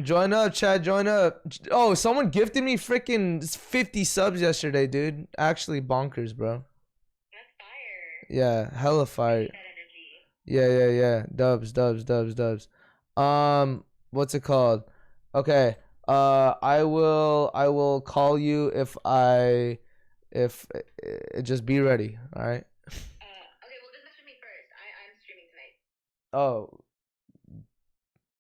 Join up, Chad. Join up. Oh, someone gifted me freaking 50 subs yesterday, dude. Actually, bonkers, bro. That's fire. Yeah, hella fire. That energy. Yeah. Dubs. What's it called? Okay. I will call you if just be ready. All right. Okay, well, just message me first. I'm streaming tonight. Oh,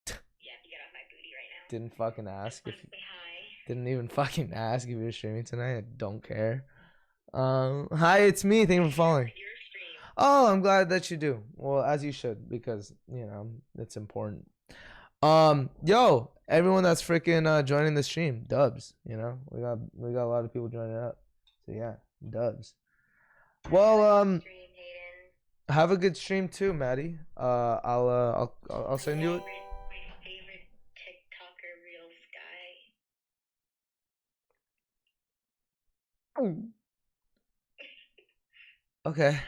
Yeah, you get off my booty right now. didn't fucking ask Just if. wanna say hi. Didn't even fucking ask if you were streaming tonight. I don't care. Hi, it's me. Thank you for following. Your stream. Oh, I'm glad that you do. Well, as you should, because it's important. Yo, everyone that's freaking joining the stream, dubs. We got a lot of people joining up. So yeah, dubs. Well, Stream, Hayden. have a good stream too, Maddie. I'll send you it. My favorite TikToker, Real Sky. Okay.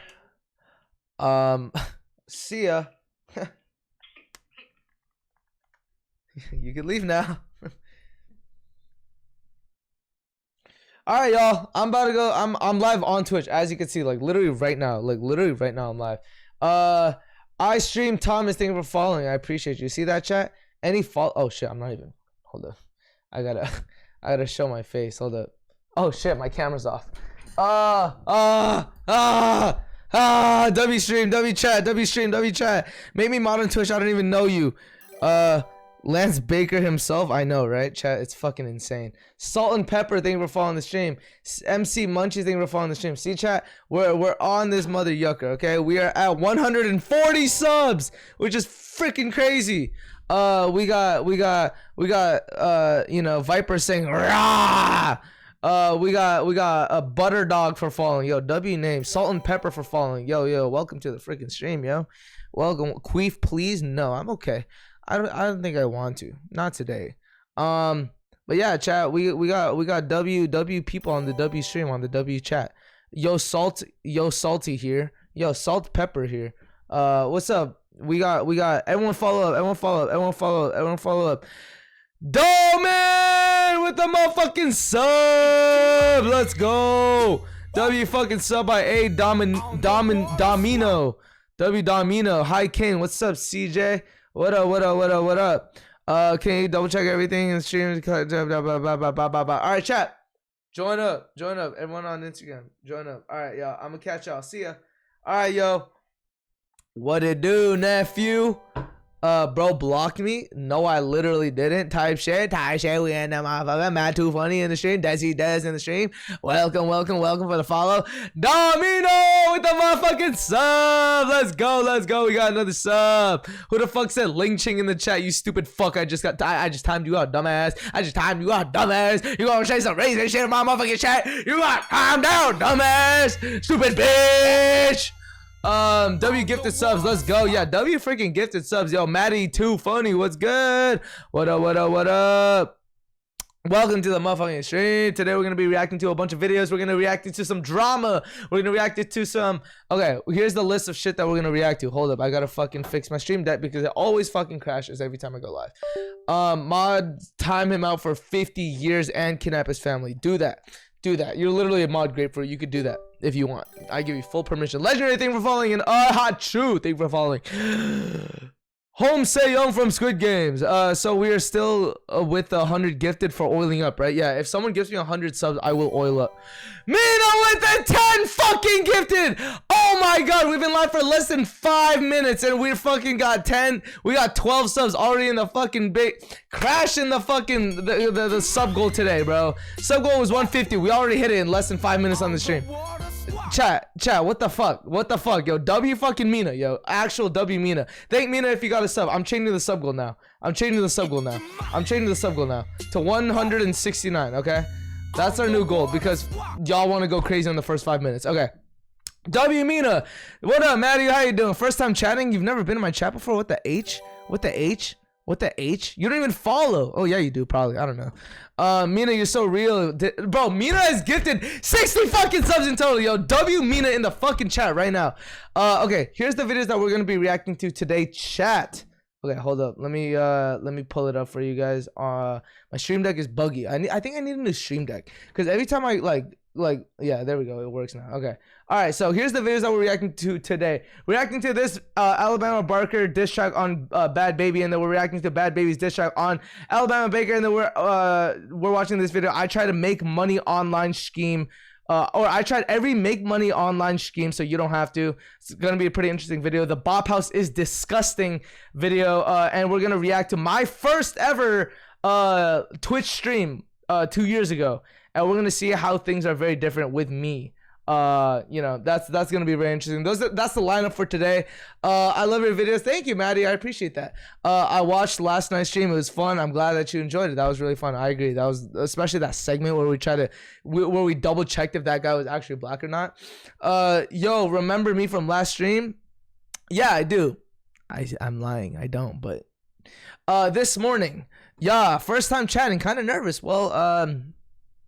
See ya. You can leave now. All right, y'all. I'm about to go. I'm live on Twitch, as you can see, like literally right now. I'm live. I stream Thomas. Thank you for following. I appreciate you. See that, chat? Any follow? Oh shit, I'm not even. Hold up. I gotta show my face. Hold up. Oh shit, my camera's off. W stream, W chat, W stream, W chat. Make me mod on Twitch. I don't even know you. Lance Baker himself. I know, right? Chat, it's fucking insane. Salt and Pepper, thank you for following the stream. MC Munchies, thank you for following the stream. See, chat, we're on this mother yucker, okay? We are at 140 subs, which is freaking crazy. We got Viper saying rah. We got a Butter Dog for following. Yo, W name. Salt and Pepper for following. Yo, welcome to the freaking stream, yo. Welcome. Queef, please. No, I'm okay. I don't think I want to. Not today. But yeah, chat. We got W people on the W stream, on the W chat. Yo salty here. Yo, Salt Pepper here. What's up? We got everyone follow up. Doman with the motherfucking sub. Let's go. W fucking sub by A Domino. W Domino. Hi King. What's up, CJ? What up? Can you double check everything in the stream? Alright, chat. Join up. Everyone on Instagram. Join up. Alright, y'all. I'm gonna catch y'all. See ya. Alright, yo. What it do, nephew? Bro blocked me? No, I literally didn't. Type shit. We end up motherfucker. Mad too funny in the stream. Desi Des in the stream. Welcome for the follow. Domino with the motherfucking sub. Let's go. We got another sub. Who the fuck said Ling Ching in the chat? You stupid fuck. I just timed you out, dumbass. You gonna say some racist shit in my motherfucking chat? You got timed out, dumbass. Stupid bitch. W gifted subs, let's go. Yeah, W freaking gifted subs. Yo, Maddie too funny. What's good? What up? Welcome to the motherfucking stream. Today we're gonna be reacting to a bunch of videos. We're gonna react to some drama. We're gonna react to some. Okay, here's the list of shit that we're gonna react to. Hold up, I gotta fucking fix my stream deck because it always fucking crashes every time I go live. Mod time him out for 50 years and kidnap his family. Do that. You're literally a mod grapefruit. You could do that if you want. I give you full permission. Legendary, thank you for following. And hot true, thank you for following. Home Say Young from Squid Games. So we are still with 100 gifted for oiling up, right? Yeah, if someone gives me 100 subs, I will oil up. Mina with the 10 fucking gifted. Oh my god, we've been live for less than 5 minutes and we fucking got 10. We got 12 subs already in the fucking big crashing the fucking the sub goal today, bro. Sub goal was 150. We already hit it in less than 5 minutes on the stream. Chat, what the fuck, yo, W fucking Mina, yo, actual W Mina. Thank Mina if you got a sub. I'm changing the sub goal now. To 169, okay? That's our new goal because y'all want to go crazy in the first 5 minutes. Okay. W Mina, what up, Maddie? How you doing? First time chatting? You've never been in my chat before? What the H? You don't even follow. Oh yeah, you do probably. I don't know. Mina, you're so real, bro. Mina has gifted 60 fucking subs in total, yo. W Mina in the fucking chat right now. Okay, here's the videos that we're gonna be reacting to today, chat. Okay, hold up. Let me pull it up for you guys. My stream deck is buggy. I think I need a new stream deck because every time I like yeah, there we go. It works now. Okay. All right. So here's the videos that we're reacting to today. Reacting to this Alabama Barker diss track on Bad Baby, and then we're reacting to Bad Baby's diss track on Alabama Baker, and then we're watching this video. I try to make money online scheme. Or I tried every make money online scheme, so you don't have to. It's gonna be a pretty interesting video. The Bop House is disgusting video, and we're gonna react to my first ever Twitch stream 2 years ago, and we're gonna see how things are very different with me. You know, that's gonna be very interesting. That's the lineup for today. I love your videos. Thank you, Maddie. I appreciate that. I watched last night's stream. It was fun. I'm glad that you enjoyed it. That was really fun. I agree. That was especially that segment where we double checked if that guy was actually black or not. Yo, remember me from last stream? Yeah, I do. I'm lying. I don't. But this morning, yeah, first time chatting. Kind of nervous. Well,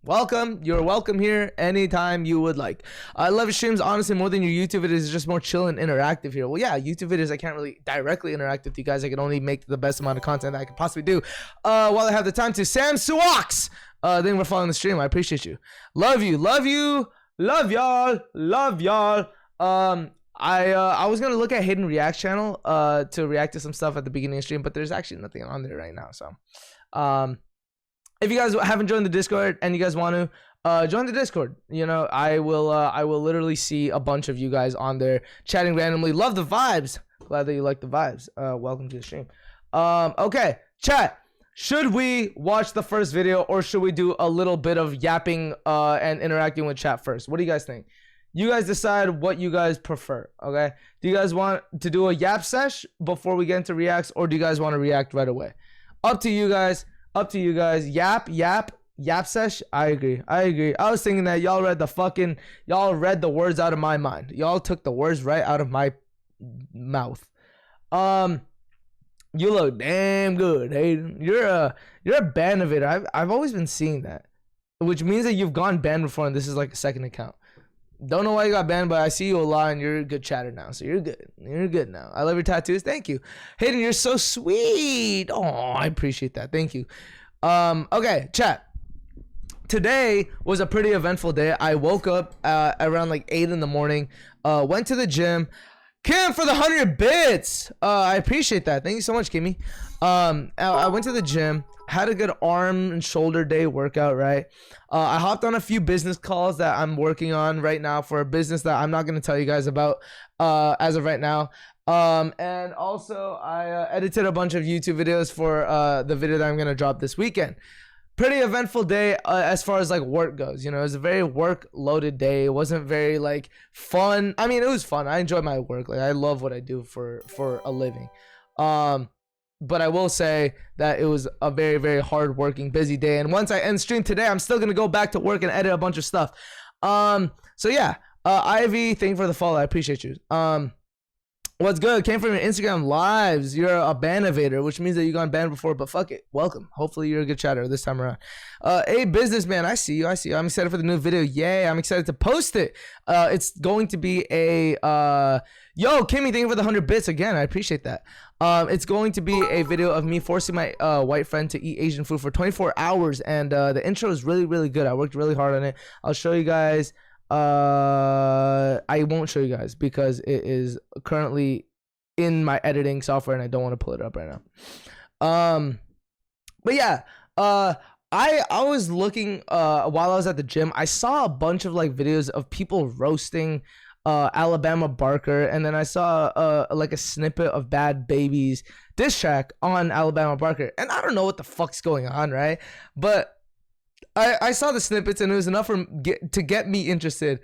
welcome. You're welcome here anytime you would like. I love your streams, honestly, more than your YouTube videos. It's just more chill and interactive here. Well, yeah, YouTube videos, I can't really directly interact with you guys. I can only make the best amount of content that I can possibly do while I have the time to. Sam Suwax, thank you for following the stream. I appreciate you. Love you. Love you. Love y'all. Love y'all. I was gonna look at Hidden React channel to react to some stuff at the beginning of the stream, but there's actually nothing on there right now. So if you guys haven't joined the Discord and you guys want to join the Discord, you know, I will literally see a bunch of you guys on there chatting randomly. Love the vibes. Glad that you like the vibes. Welcome to the stream. Okay, chat. Should we watch the first video or should we do a little bit of yapping and interacting with chat first? What do you guys think? You guys decide what you guys prefer, okay? Do you guys want to do a yap sesh before we get into reacts, or do you guys want to react right away? Up to you guys. Up to you guys. Yap sesh. I agree. I was thinking that y'all read the words out of my mind. Y'all took the words right out of my mouth. You look damn good, Hayden. You're a ban innovator. I've always been seeing that, which means that you've gone banned before, and this is like a second account. Don't know why you got banned, but I see you a lot, and you're a good chatter now, so you're good. You're good now. I love your tattoos. Thank you, Hayden. You're so sweet. Oh, I appreciate that. Thank you. Okay, chat. Today was a pretty eventful day. I woke up around like 8 in the morning. Went to the gym. Kim for the 100 bits. I appreciate that. Thank you so much, Kimmy. I went to the gym. Had a good arm and shoulder day workout, right? I hopped on a few business calls that I'm working on right now for a business that I'm not going to tell you guys about as of right now. And also I edited a bunch of YouTube videos for the video that I'm going to drop this weekend. Pretty eventful day as far as like work goes. You know, it was a very work loaded day. It wasn't very like fun. I mean, it was fun. I enjoy my work. Like, I love what I do for a living. But I will say that it was a very, very hard working, busy day. And once I end stream today, I'm still going to go back to work and edit a bunch of stuff. So yeah, Ivy, thank you for the follow. I appreciate you. What's good? Came from your Instagram lives. You're a ban evader, which means that you got banned before, but fuck it. Welcome. Hopefully you're a good chatter this time around. Hey, businessman, I see you. I'm excited for the new video. Yay, I'm excited to post it. It's going to be a yo, Kimmy, thank you for the 100 bits again. I appreciate that. It's going to be a video of me forcing my white friend to eat Asian food for 24 hours, and the intro is really, really good. I worked really hard on it. I'll show you guys. I won't show you guys because it is currently in my editing software and I don't want to pull it up right now. But yeah, I was looking while I was at the gym. I saw a bunch of like videos of people roasting Alabama Barker, and then I saw like a snippet of Bad Baby's diss track on Alabama Barker, and I don't know what the fuck's going on, right? But I saw the snippets and it was enough to get me interested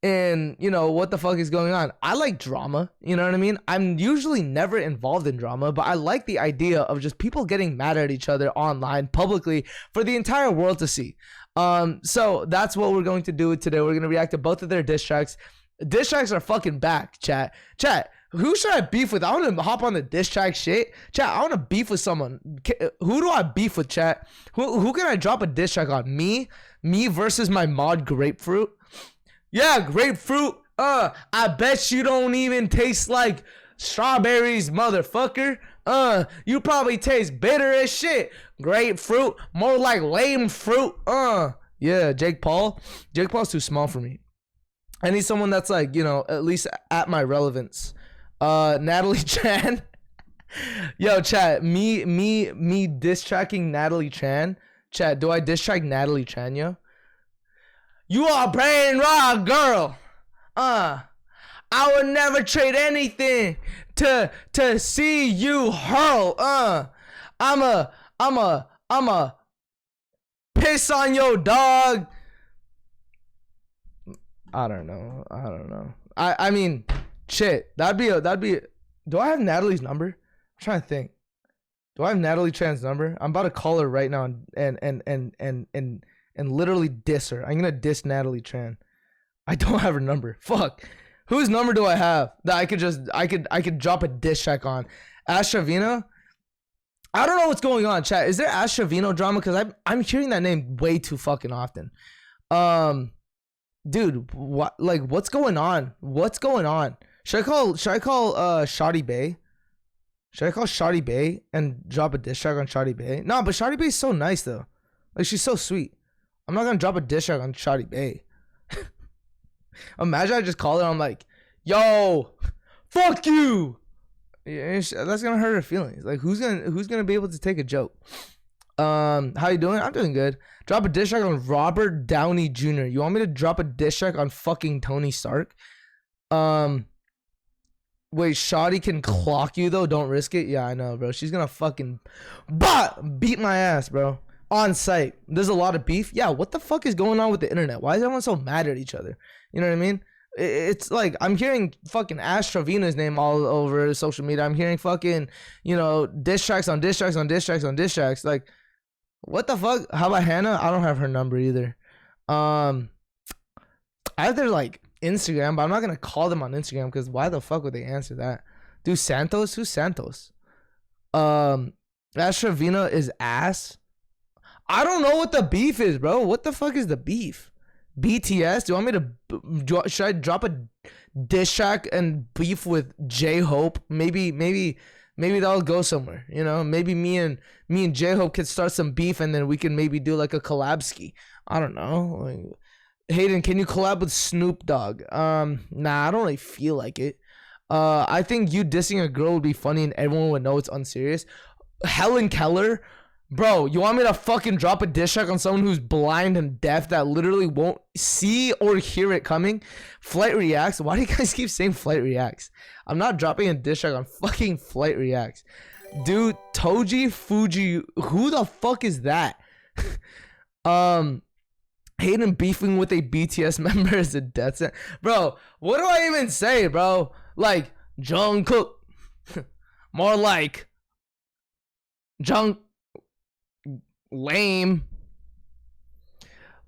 in, you know, what the fuck is going on. I like drama, you know what I mean? I'm usually never involved in drama, but I like the idea of just people getting mad at each other online publicly for the entire world to see. So that's what we're going to do today. We're going to react to both of their diss tracks. Diss tracks are fucking back, chat. Who should I beef with? I want to hop on the diss track shit. Chat, I want to beef with someone. Who do I beef with, chat? Who can I drop a diss track on? Me versus my mod Grapefruit. Yeah, Grapefruit. I bet you don't even taste like strawberries, motherfucker. You probably taste bitter as shit. Grapefruit, more like lame fruit. Yeah, Jake Paul. Jake Paul's too small for me. I need someone that's like, you know, at least at my relevance. Natalie Chan. Yo, chat, me diss tracking Natalie Chan. Chat, do I diss track Natalie Chan, yo? You are brain raw, girl. I would never trade anything to see you hurl. I'm a piss on your dog. I don't know. I mean, shit. That'd be. Do I have Natalie's number? I'm trying to think. Do I have Natalie Chan's number? I'm about to call her right now and literally diss her. I'm gonna diss Natalie Chan. I don't have her number. Fuck. Whose number do I have that I could drop a diss track on? Ash TREVINO? I don't know what's going on, chat. Is there Ash TREVINO drama? Because I'm hearing that name way too fucking often. Dude, what's going on? What's going on? Should I call Shawty Bay? Should I call Shawty Bay and drop a diss track on Shawty Bay? No, but Shawty Bay's so nice though. Like, she's so sweet. I'm not gonna drop a diss track on Shawty Bay. Imagine I just call her. I'm like, yo, fuck you. Yeah, that's gonna hurt her feelings. Like, who's gonna be able to take a joke? How you doing? I'm doing good. Drop a diss track on Robert Downey Jr. You want me to drop a diss track on fucking Tony Stark? Wait, Shawty can clock you though. Don't risk it. Yeah, I know, bro. She's gonna fucking beat my ass, bro. On site. There's a lot of beef. Yeah, what the fuck is going on with the internet? Why is everyone so mad at each other? You know what I mean? It's like, I'm hearing fucking Ash TREVINO's name all over social media. I'm hearing fucking, you know, diss tracks on diss tracks on diss tracks on diss tracks. Like, what the fuck? How about Hannah? I don't have her number either. I have their like Instagram, but I'm not gonna call them on Instagram because why the fuck would they answer that? Dude, Santos? Who's Santos? Ash TREVINO is ass. I don't know what the beef is, bro. What the fuck is the beef? BTS? Do you want me to should I drop a diss track and beef with J-Hope? Maybe that'll go somewhere. You know, maybe me and J-Hope could start some beef and then we can maybe do like a collab-ski. I don't know. Like, Hayden, can you collab with Snoop Dogg? Nah, I don't really feel like it. I think you dissing a girl would be funny and everyone would know it's unserious. Helen Keller? Bro, you want me to fucking drop a diss track on someone who's blind and deaf that literally won't see or hear it coming? Flight Reacts? Why do you guys keep saying Flight Reacts? I'm not dropping a diss track on fucking Flight Reacts. Dude, Toji Fuji, who the fuck is that? Hayden beefing with a BTS member is a death sentence. Bro, what do I even say, bro? Like, Jungkook. More like Junk. Lame.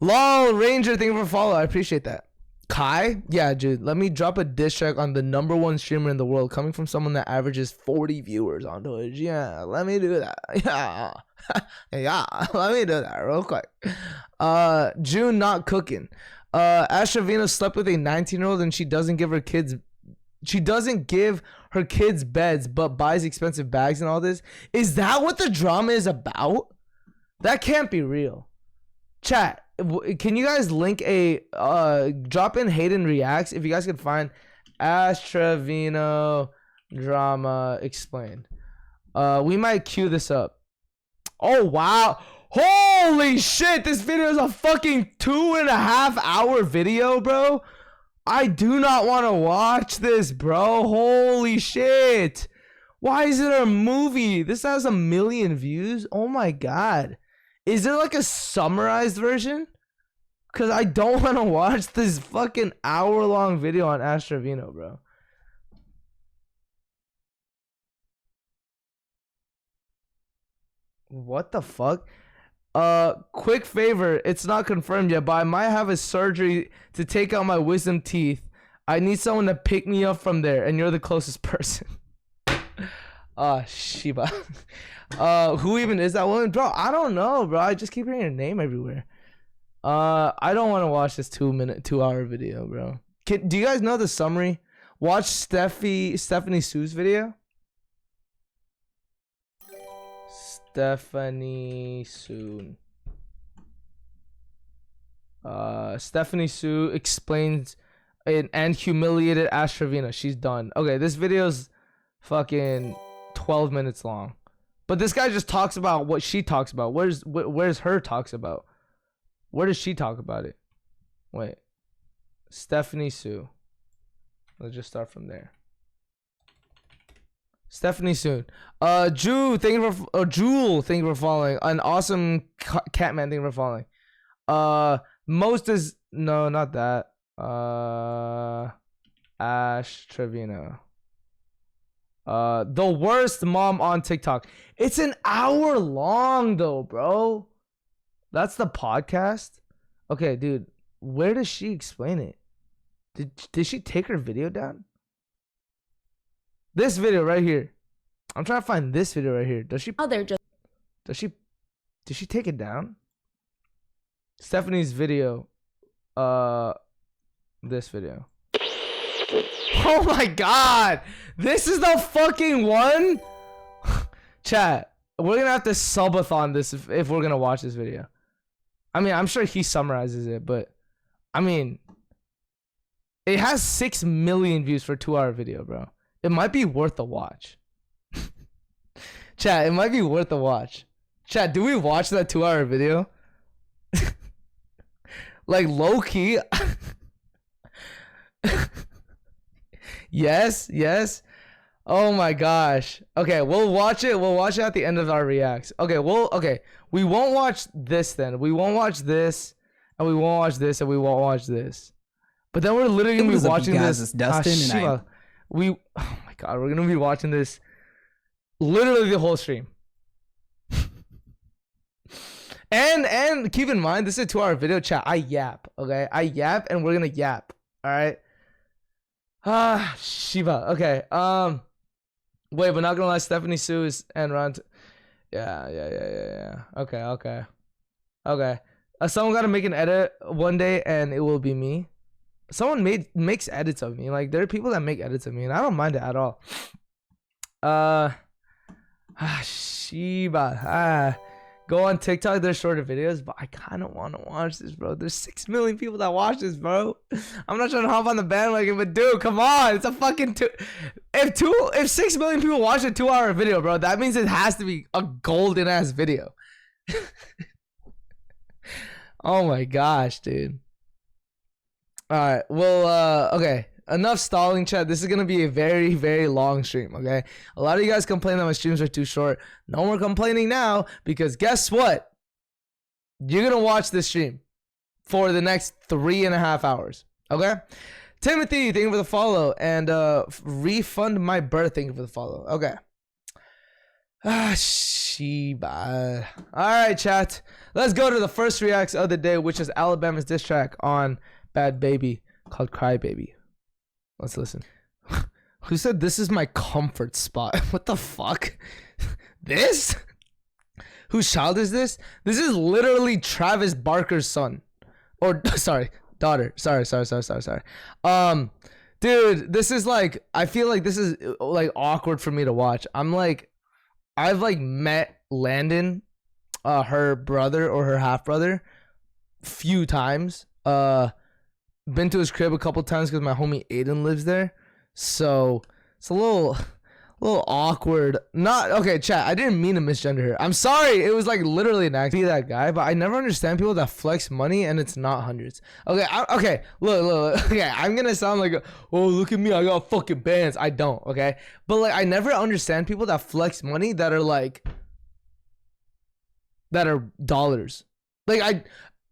Lol, Ranger, thank you for follow. I appreciate that. Kai? Yeah, dude. Let me drop a diss track on the #1 streamer in the world, coming from someone that averages 40 viewers on Twitch. Yeah, let me do that. Yeah. Yeah, let me do that real quick. June not cooking. Ash TREVINO slept with a 19-year-old and she doesn't give her kids beds but buys expensive bags and all this. Is that what the drama is about? That can't be real. Chat, can you guys link a drop in Hayden reacts if you guys can find Ash TREVINO drama explained. We might queue this up. Oh wow, holy shit, this video is a fucking 2.5 hour video, bro. I do not want to watch this, bro. Holy shit, why is it a movie? This has 1 million views. Oh my god. Is there like a summarized version? Because I don't want to watch this fucking hour-long video on Ash TREVINO, bro. What the fuck? Quick favor. It's not confirmed yet, but I might have a surgery to take out my wisdom teeth. I need someone to pick me up from there, and you're the closest person. Shiba. Who even is that woman? Bro, I don't know, bro. I just keep hearing her name everywhere. I don't want to watch this 2 hour video, bro. Do you guys know the summary? Watch Stephanie Sue's video. Stephanie Sue. Stephanie Sue explains and humiliated Ash TREVINO. She's done. Okay, this video's fucking 12 minutes long. But this guy just talks about what she talks about. Where's her talks about? Where does she talk about it? Wait. Stephanie Sue. Let's just start from there. Stephanie Sue. Jewel, thank you for following. An awesome Catman, thank you for following. Most is no, not that. Ash TREVINO. The worst mom on TikTok. It's an hour long though, bro. That's the podcast. Okay, dude. Where does she explain it? Did she take her video down? This video right here. I'm trying to find this video right here. Does she? Oh, they're just. Did she take it down? Stephanie's video. This video. Oh my god! This is the fucking one? Chat, we're gonna have to subathon this if we're gonna watch this video. I mean, I'm sure he summarizes it, but I mean, it has 6 million views for a 2-hour video, bro. It might be worth a watch. Chat, it might be worth a watch. Chat, do we watch that 2-hour video? Like low key. Yes. Oh my gosh. Okay, we'll watch it. We'll watch it at the end of our reacts. Okay, we won't watch this then. We won't watch this, and we won't watch this, and we won't watch this. But then we're literally gonna be watching this. It's Dustin and Shiva. Oh my god, we're gonna be watching this literally the whole stream. And keep in mind, this is a 2-hour video. Chat, I yap. Okay, I yap, and we're gonna yap. All right. Shiva. Okay. Wait, but not gonna lie, Stephanie Sue is and Ron. Yeah. Okay. Someone gotta make an edit one day, and it will be me. Someone makes edits of me. Like, there are people that make edits of me, and I don't mind it at all. Shiba. Go on TikTok. There's shorter videos, but I kind of want to watch this, bro. There's 6 million people that watch this, bro. I'm not trying to hop on the bandwagon, but dude, come on. It's a fucking If 6 million people watch a 2-hour video, bro, that means it has to be a golden ass video. Oh my gosh, dude. All right. Well, okay. Enough stalling, chat. This is going to be a very, very long stream, okay? A lot of you guys complain that my streams are too short. No more complaining now, because guess what? You're going to watch this stream for the next 3.5 hours, okay? Timothy, thank you for the follow. And refund my birth, thank you for the follow. Okay. Sheba. All right, chat. Let's go to the first reacts of the day, which is Alabama's diss track on Bad Baby called Cry Baby. Let's listen. Who said this is my comfort spot? What the fuck? This? Whose child is this? This is literally Travis Barker's son. Or, sorry, daughter. Sorry. Dude, this is like, I feel like this is like awkward for me to watch. I've like met Landon, her brother or her half brother, few times. Been to his crib a couple times because my homie Aiden lives there, so it's a little awkward. Not okay, chat. I didn't mean to misgender her. I'm sorry. It was like literally an act. Be that guy, but I never understand people that flex money and it's not hundreds. Okay, okay. Look. Okay, I'm gonna sound like, oh, look at me. I got fucking bands. I don't. Okay, but like I never understand people that flex money that are like dollars. Like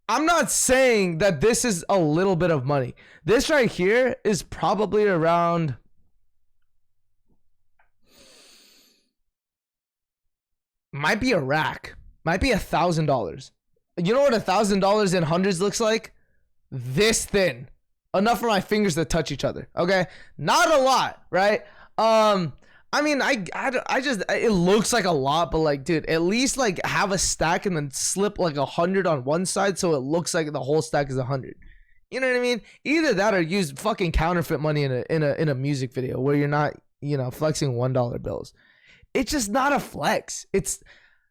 I'm not saying that this is a little bit of money. This right here is probably around might be a rack. Might be $1,000. You know what $1,000 in hundreds looks like? This thin. Enough for my fingers to touch each other. Okay? Not a lot, right? I mean, I just, it looks like a lot, but like, dude, at least like have a stack and then slip like 100 on one side so it looks like the whole stack is 100. You know what I mean? Either that or use fucking counterfeit money in a music video where you're not, you know, flexing $1 bills. It's just not a flex. It's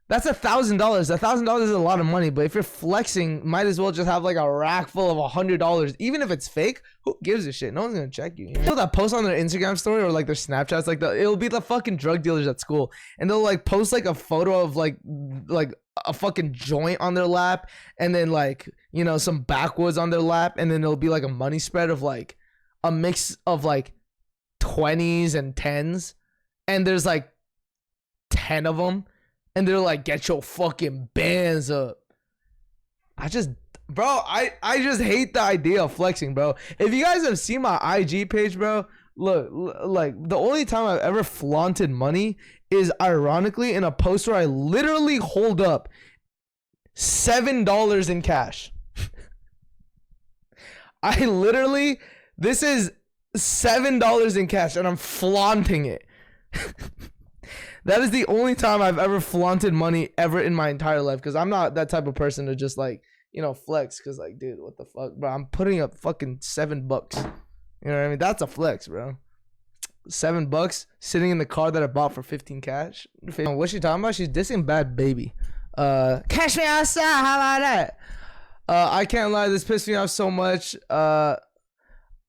That's $1,000. $1,000 is a lot of money, but if you're flexing, might as well just have like a rack full of $100. Even if it's fake, who gives a shit? No one's gonna check you. You know that post on their Instagram story or like their Snapchats, like it'll be the fucking drug dealers at school, and they'll like post like a photo of like a fucking joint on their lap, and then like, you know, some backwoods on their lap, and then it'll be like a money spread of like a mix of like 20s and 10s, and there's like 10 of them. And they're like, get your fucking bands up. I just hate the idea of flexing, bro. If you guys have seen my IG page, bro, look, like the only time I've ever flaunted money is ironically in a post where I literally hold up $7 in cash. This is $7 in cash and I'm flaunting it. That is the only time I've ever flaunted money ever in my entire life, because I'm not that type of person to just like, you know, flex, because like, dude, what the fuck, bro? I'm putting up fucking $7. You know what I mean? That's a flex, bro. $7 sitting in the car that I bought for 15 cash. What's she talking about? She's dissing Bad Baby. Cash me outside, how about that? I can't lie, this pissed me off so much.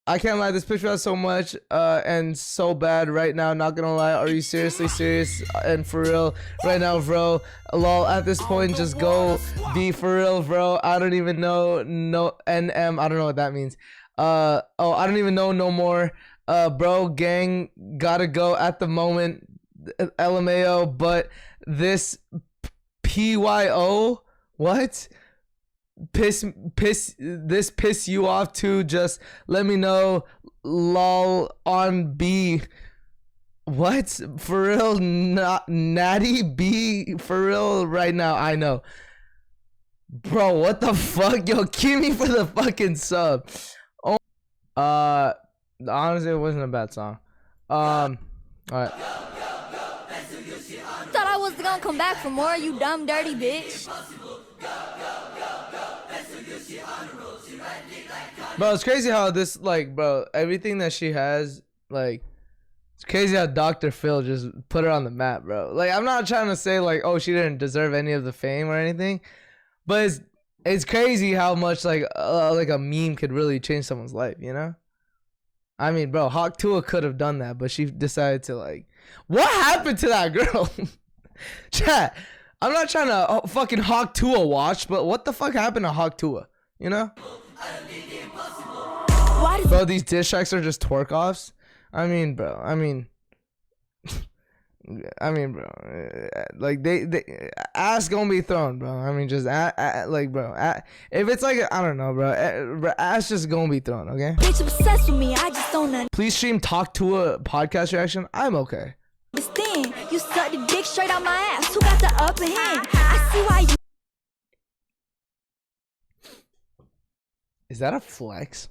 I can't lie, this picture out so much and so bad right now, not gonna lie. Are you seriously serious and for real right now, bro? Lol, at this point, just go be for real, bro. I don't even know, no, NM, I don't know what that means. Oh, I don't even know no more. Bro, gang, gotta go at the moment, LMAO, but this PYO, what? Piss you off too, just let me know. Lol on B. What? For real? Not Natty B for real right now. I know, bro, what the fuck? Yo, kill me for the fucking sub. Oh, honestly, it wasn't a bad song. All right. Thought I was gonna come back for more, you dumb dirty bitch. Bro, it's crazy how this, like, bro, everything that she has, like, it's crazy how Dr. Phil just put her on the map, bro. Like, I'm not trying to say, like, oh, she didn't deserve any of the fame or anything, but it's crazy how much, like a meme could really change someone's life, you know? I mean, bro, Hawk Tua could have done that, but she decided to, like, what happened to that girl? Chat, I'm not trying to fucking Hawk Tua watch, but what the fuck happened to Hawk Tua, you know? Bro, these diss tracks are just twerk offs. I mean, bro. Bro. Like they ass gonna be thrown, bro. I mean, just like, bro. If it's like, I don't know, bro. Ass just gonna be thrown, okay? Bitch obsessed with me, I just don't know. Please stream Talk to a podcast reaction. I'm okay. Understand? You suck the dick straight out my ass. Who got the upper hand? I see why you. Is that a flex?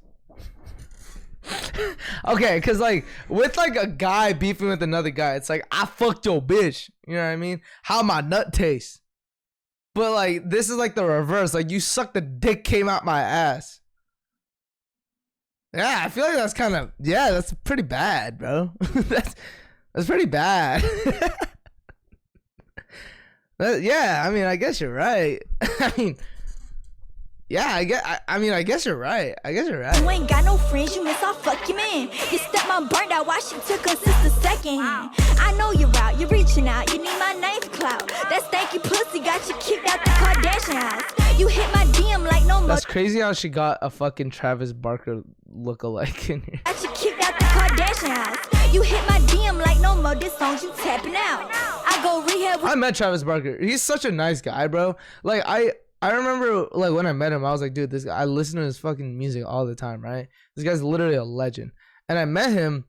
Okay, cause like with like a guy beefing with another guy, it's like, I fucked your bitch. You know what I mean? How my nut taste? But like this is like the reverse. Like you sucked the dick came out my ass. Yeah, I feel like that's kind of, yeah, that's pretty bad, bro. that's pretty bad. Yeah, I mean, I guess you're right. I mean, yeah, I guess you're right. You ain't got no friends, you miss all fuck your man. Your stepmom burned out while she took her sister second. I know you're out, you're reaching out, you need my ninth clout. That stanky pussy got you kicked out the Kardashian house. You hit my DM like no more. That's crazy how she got a fucking Travis Barker lookalike in here. Got you kicked out the Kardashian house. You hit my DM like no more, this song you tapping out. I go rehab with I met Travis Barker. He's such a nice guy, bro. Like I remember, like, when I met him, I was like, dude, this guy, I listen to his fucking music all the time, right? This guy's literally a legend. And I met him.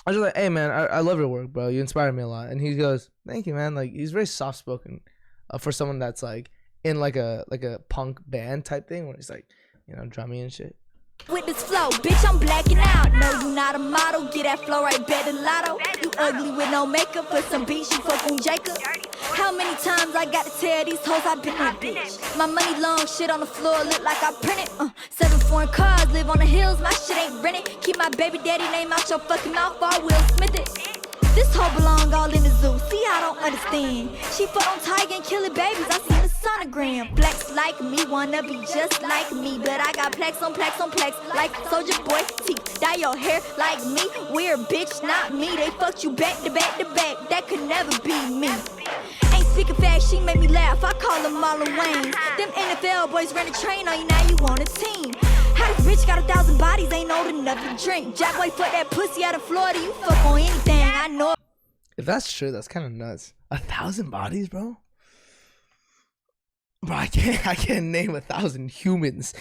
I was just like, hey, man, I love your work, bro. You inspired me a lot. And he goes, thank you, man. Like, he's very soft-spoken for someone that's, like, in, like a punk band type thing where he's, like, you know, drummy and shit. with this flow, bitch, I'm blacking out. No, you not a model, get that flow right, better lotto. You ugly with no makeup, for some beats, you fuck on Jacob. How many times I got to tell these hoes I been a bitch? My money long, shit on the floor, look like I printed. 7 foreign cars, live on the hills, my shit ain't rented. Keep my baby daddy name out your fucking mouth, or I will Smith it. This hoe belong all in the zoo. See, I don't understand. She fuck on tiger and killing babies. I see the sonogram. Flex like me, wanna be just like me, but I got plex on plex on plex like Soldier Boy teeth. Dye your hair like me. Weird bitch, not me. They fucked you back to back to back. That could never be me. Ain't speaking fast, she made me laugh. I call them Marlon Wayans. Them NFL boys ran a train on you, now you on a team. How this bitch got 1,000 bodies, ain't old enough to drink. Jack White fuck that pussy out of Florida, you fuck on anything, I know. If that's true, that's kind of nuts. 1,000 bodies, bro? Bro, I can't name 1,000 humans.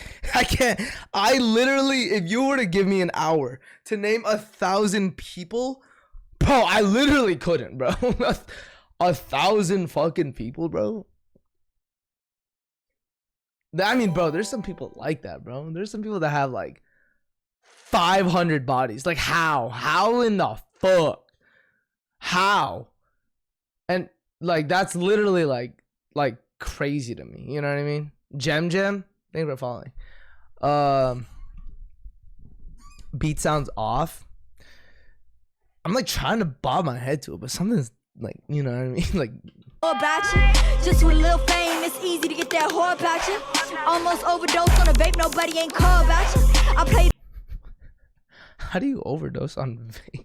I literally, if you were to give me an hour to name 1,000 people, bro, I literally couldn't, bro. 1,000 fucking people, bro. I mean, bro, there's some people like that, bro. There's some people that have like 500 bodies. Like, how? How in the fuck? How? And like, that's literally like crazy to me. You know what I mean? Gem, thanks for following. Beat sounds off. I'm like trying to bob my head to it, but something's like, you know what I mean? Like, about you, just with a little fame, it's easy to get that whore about you. Almost overdosed on a vape, nobody ain't call about you. I played. How do you overdose on vape?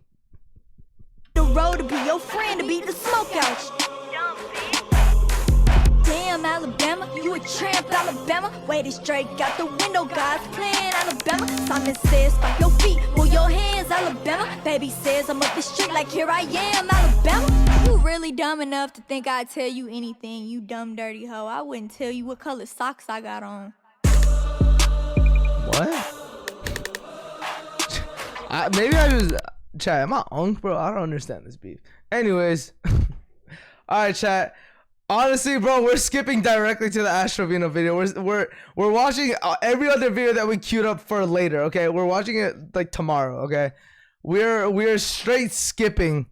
The road to be your friend, to beat the smoke out you. Damn, Alabama, you a tramp, Alabama. Wait, it's straight out the window, God's plan, Alabama. Simon says, stomp your feet, move your hands, Alabama. Baby says, I'm up the street like here I am, Alabama. You really dumb enough to think I'd tell you anything, you dumb dirty hoe. I wouldn't tell you what color socks I got on. What? Maybe I was... Chat, am I unk, bro? I don't understand this beef. Anyways. Alright, chat. Honestly, bro, we're skipping directly to the TREVINO video. We're watching every other video that we queued up for later, okay? We're watching it like tomorrow, okay? We're straight skipping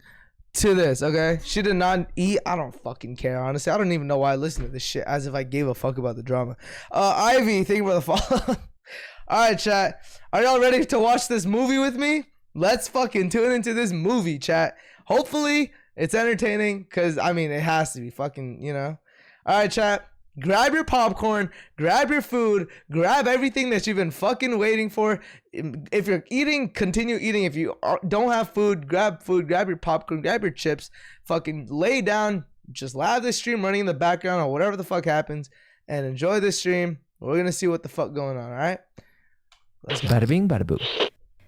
to this, okay? She did not eat. I don't fucking care, honestly. I don't even know why I listen to this shit as if I gave a fuck about the drama. Ivy, thank you for the follow. Alright, chat. Are y'all ready to watch this movie with me? Let's fucking tune into this movie, chat. Hopefully it's entertaining, because I mean it has to be fucking, you know. Alright, chat. Grab your popcorn, grab your food, grab everything that you've been fucking waiting for. If you're eating, continue eating. If you don't have food, grab your popcorn, grab your chips, fucking lay down, just have this stream running in the background or whatever the fuck happens, and enjoy this stream. We're gonna see what the fuck going on, alright? Let's go. Bada bing, bada boo.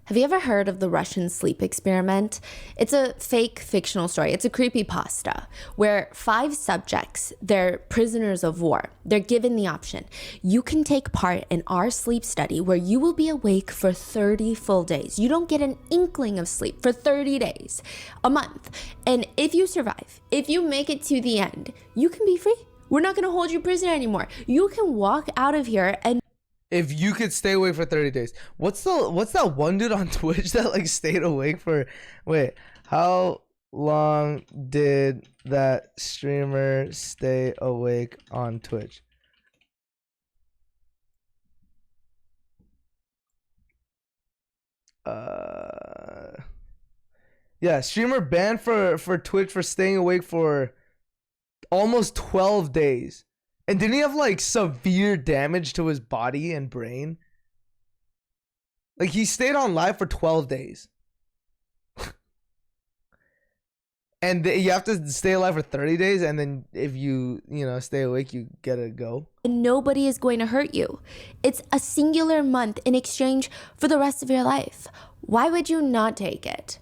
Have you ever heard of the Russian sleep experiment? It's a fake fictional story. It's a creepypasta where 5 subjects, they're prisoners of war. They're given the option. You can take part in our sleep study where you will be awake for 30 full days. You don't get an inkling of sleep for 30 days, a month. And if you survive, if you make it to the end, you can be free. We're not going to hold you prisoner anymore. You can walk out of here and if you could stay awake for 30 days. What's that one dude on Twitch that like stayed awake for, wait, how long did that streamer stay awake on Twitch? Yeah, streamer banned for Twitch for staying awake for almost 12 days. And didn't he have like severe damage to his body and brain? Like he stayed on live for 12 days. And you have to stay alive for 30 days. And then if you stay awake, you get to go. Nobody is going to hurt you. It's a singular month in exchange for the rest of your life. Why would you not take it?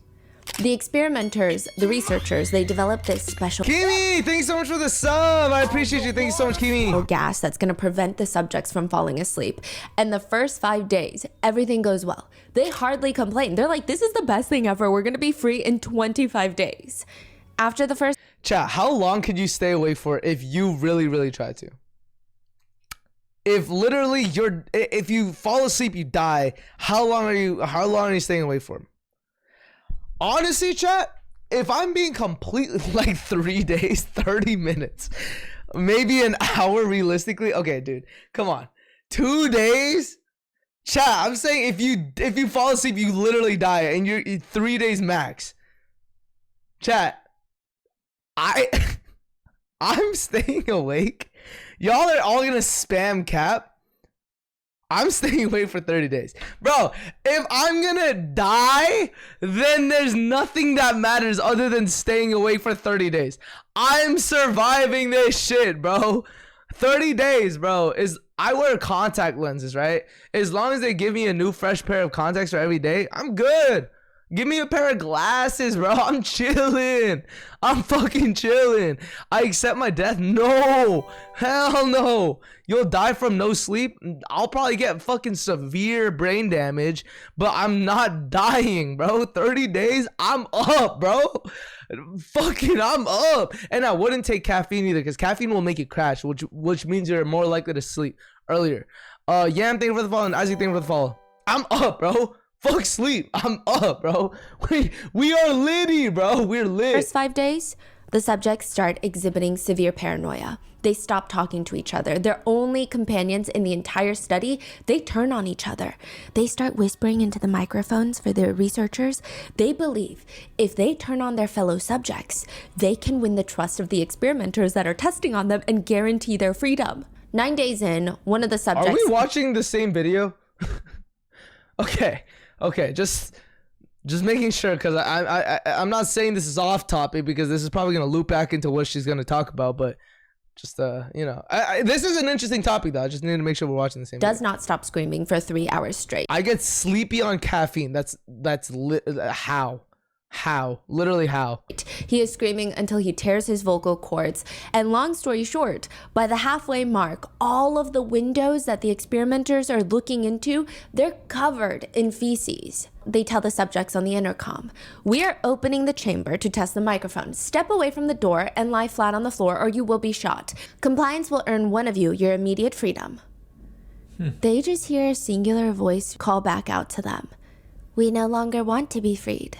The experimenters, the researchers, they developed this special Kimi, thanks so much for the sub. I appreciate you. Thank you so much, Kimi. gas that's going to prevent the subjects from falling asleep. And the first 5 days, everything goes well. They hardly complain. They're like, this is the best thing ever. We're going to be free in 25 days. After the first... Chat, how long could you stay awake for if you really, really tried to? If literally if you fall asleep, you die, how long are you staying awake for? Honestly, chat, if I'm being completely like 3 days, 30 minutes, maybe an hour realistically. Okay, dude, come on. 2 days? Chat, I'm saying if you fall asleep, you literally die and you're 3 days max. Chat. I'm staying awake. Y'all are all gonna spam cap. I'm staying awake for 30 days. Bro, if I'm gonna die, then there's nothing that matters other than staying awake for 30 days. I'm surviving this shit, bro. 30 days, bro. I wear contact lenses, right? As long as they give me a new fresh pair of contacts for every day, I'm good. Give me a pair of glasses, bro. I'm chilling. I'm fucking chilling. I accept my death? No. Hell no. You'll die from no sleep. I'll probably get fucking severe brain damage, but I'm not dying, bro. 30 days, I'm up, bro. Fucking, I'm up. And I wouldn't take caffeine either, because caffeine will make you crash, which means you're more likely to sleep earlier. Yam, thank you for the follow, and Isaac, thank you for the follow. I'm up, bro. Fuck sleep. I'm up, bro. We are litty, bro. We're lit. First 5 days, the subjects start exhibiting severe paranoia. They stop talking to each other. They're only companions in the entire study. They turn on each other. They start whispering into the microphones for the researchers. They believe if they turn on their fellow subjects, they can win the trust of the experimenters that are testing on them and guarantee their freedom. 9 days in, one of the subjects... Are we watching the same video? Okay, just making sure, because I'm not saying this is off topic, because this is probably gonna loop back into what she's gonna talk about, but just you know, this is an interesting topic though. I just need to make sure we're watching the same. Does video. not stop screaming for 3 hours straight. I get sleepy on caffeine. How? Literally how? He is screaming until he tears his vocal cords. And long story short, by the halfway mark, all of the windows that the experimenters are looking into, they're covered in feces. They tell the subjects on the intercom, "We are opening the chamber to test the microphone. Step away from the door and lie flat on the floor or you will be shot. Compliance will earn one of you your immediate freedom." They just hear a singular voice call back out to them, "We no longer want to be freed."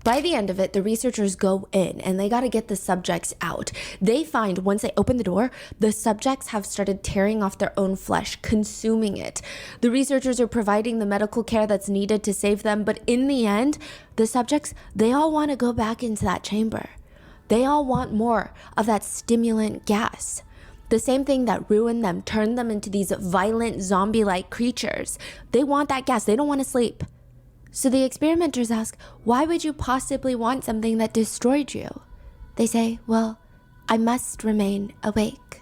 By the end of it, the researchers go in and they got to get the subjects out. They find once they open the door, the subjects have started tearing off their own flesh, consuming it. The researchers are providing the medical care that's needed to save them, but in the end, the subjects, they all want to go back into that chamber. They all want more of that stimulant gas. The same thing that ruined them, turned them into these violent zombie-like creatures. They want that gas. They don't want to sleep. So the experimenters ask, "Why would you possibly want something that destroyed you?" They say, "Well, I must remain awake."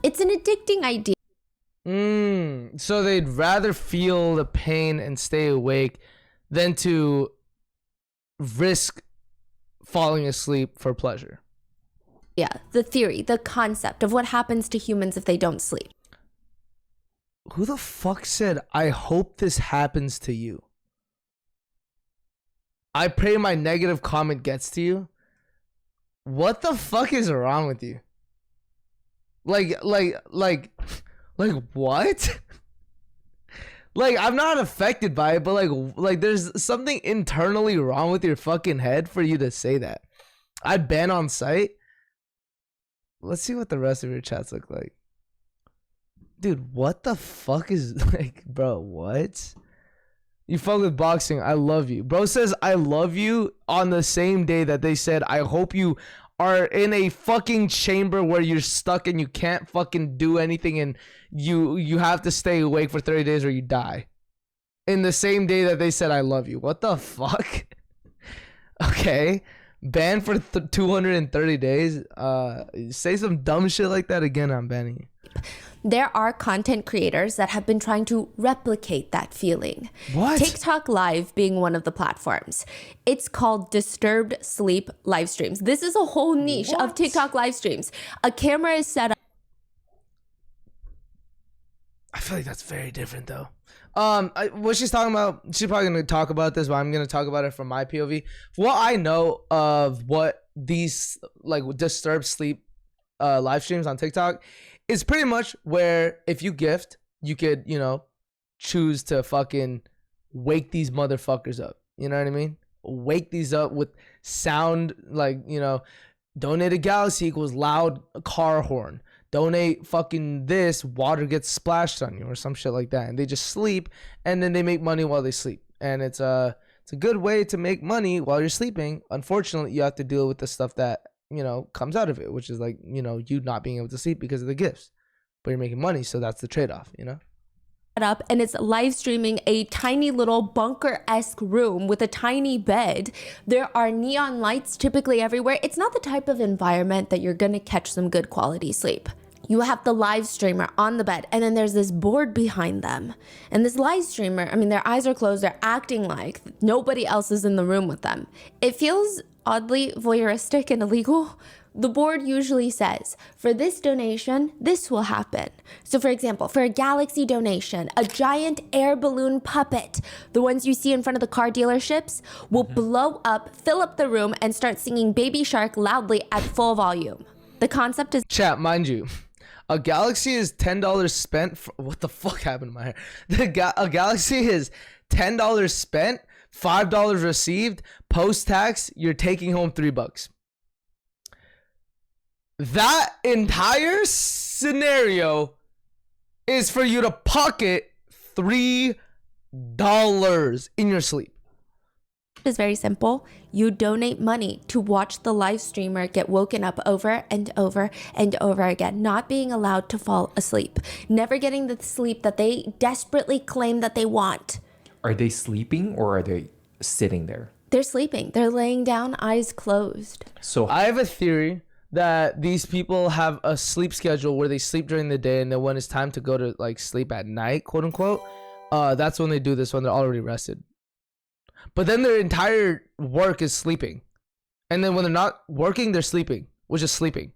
It's an addicting idea. So they'd rather feel the pain and stay awake than to risk falling asleep for pleasure. Yeah, the theory, the concept of what happens to humans if they don't sleep. Who the fuck said, "I hope this happens to you"? I pray my negative comment gets to you. What the fuck is wrong with you? Like what? Like, I'm not affected by it, but like there's something internally wrong with your fucking head for you to say that. I've been on site. Let's see what the rest of your chats look like. Dude, what the fuck is like, bro, what? You fuck with boxing. I love you. Bro says I love you on the same day that they said I hope you are in a fucking chamber where you're stuck and you can't fucking do anything and you have to stay awake for 30 days or you die. In the same day that they said I love you. What the fuck? Okay. Banned for 230 days. Say some dumb shit like that again, I'm banning you. There are content creators that have been trying to replicate that feeling. What? TikTok Live being one of the platforms. It's called Disturbed Sleep live streams. This is a whole niche of TikTok live streams. A camera is set up. I feel like that's very different though. What she's talking about, she's probably gonna talk about this, but I'm gonna talk about it from my POV. What I know of what these like disturbed sleep live streams on TikTok is pretty much where if you gift, you could, you know, choose to fucking wake these motherfuckers up. You know what I mean? Wake these up with sound, like, you know, donate a galaxy equals loud car horn. Donate fucking this, water gets splashed on you or some shit like that. And they just sleep and then they make money while they sleep. And it's It's a good way to make money while you're sleeping. Unfortunately, you have to deal with the stuff that, you know, comes out of it, which is like, you know, you not being able to sleep because of the gifts. But you're making money, so that's the trade-off, you know? Up and it's live streaming a tiny little bunker-esque room with a tiny bed. There are neon lights typically everywhere. It's not the type of environment that you're gonna catch some good quality sleep. You have the live streamer on the bed, and then there's this board behind them. And this live streamer, I mean, their eyes are closed, they're acting like nobody else is in the room with them. It feels oddly voyeuristic and illegal. The board usually says, for this donation, this will happen. So for example, for a Galaxy donation, a giant air balloon puppet, the ones you see in front of the car dealerships, will blow up, fill up the room, and start singing Baby Shark loudly at full volume. The concept is... Chat, mind you, a Galaxy is $10 spent for... What the fuck happened to my hair? A Galaxy is $10 spent, $5 received, post-tax, you're taking home $3. That entire scenario is for you to pocket $3 in your sleep. Is very simple. You donate money to watch the live streamer get woken up over and over and over again, not being allowed to fall asleep, never getting the sleep that they desperately claim that they want. Are they sleeping or are they sitting there? They're sleeping. They're laying down, eyes closed. So I have a theory that these people have a sleep schedule where they sleep during the day, and then when it's time to go to like sleep at night, quote unquote, that's when they do this, when they're already rested. But then their entire work is sleeping, and then when they're not working, they're sleeping, which is sleeping.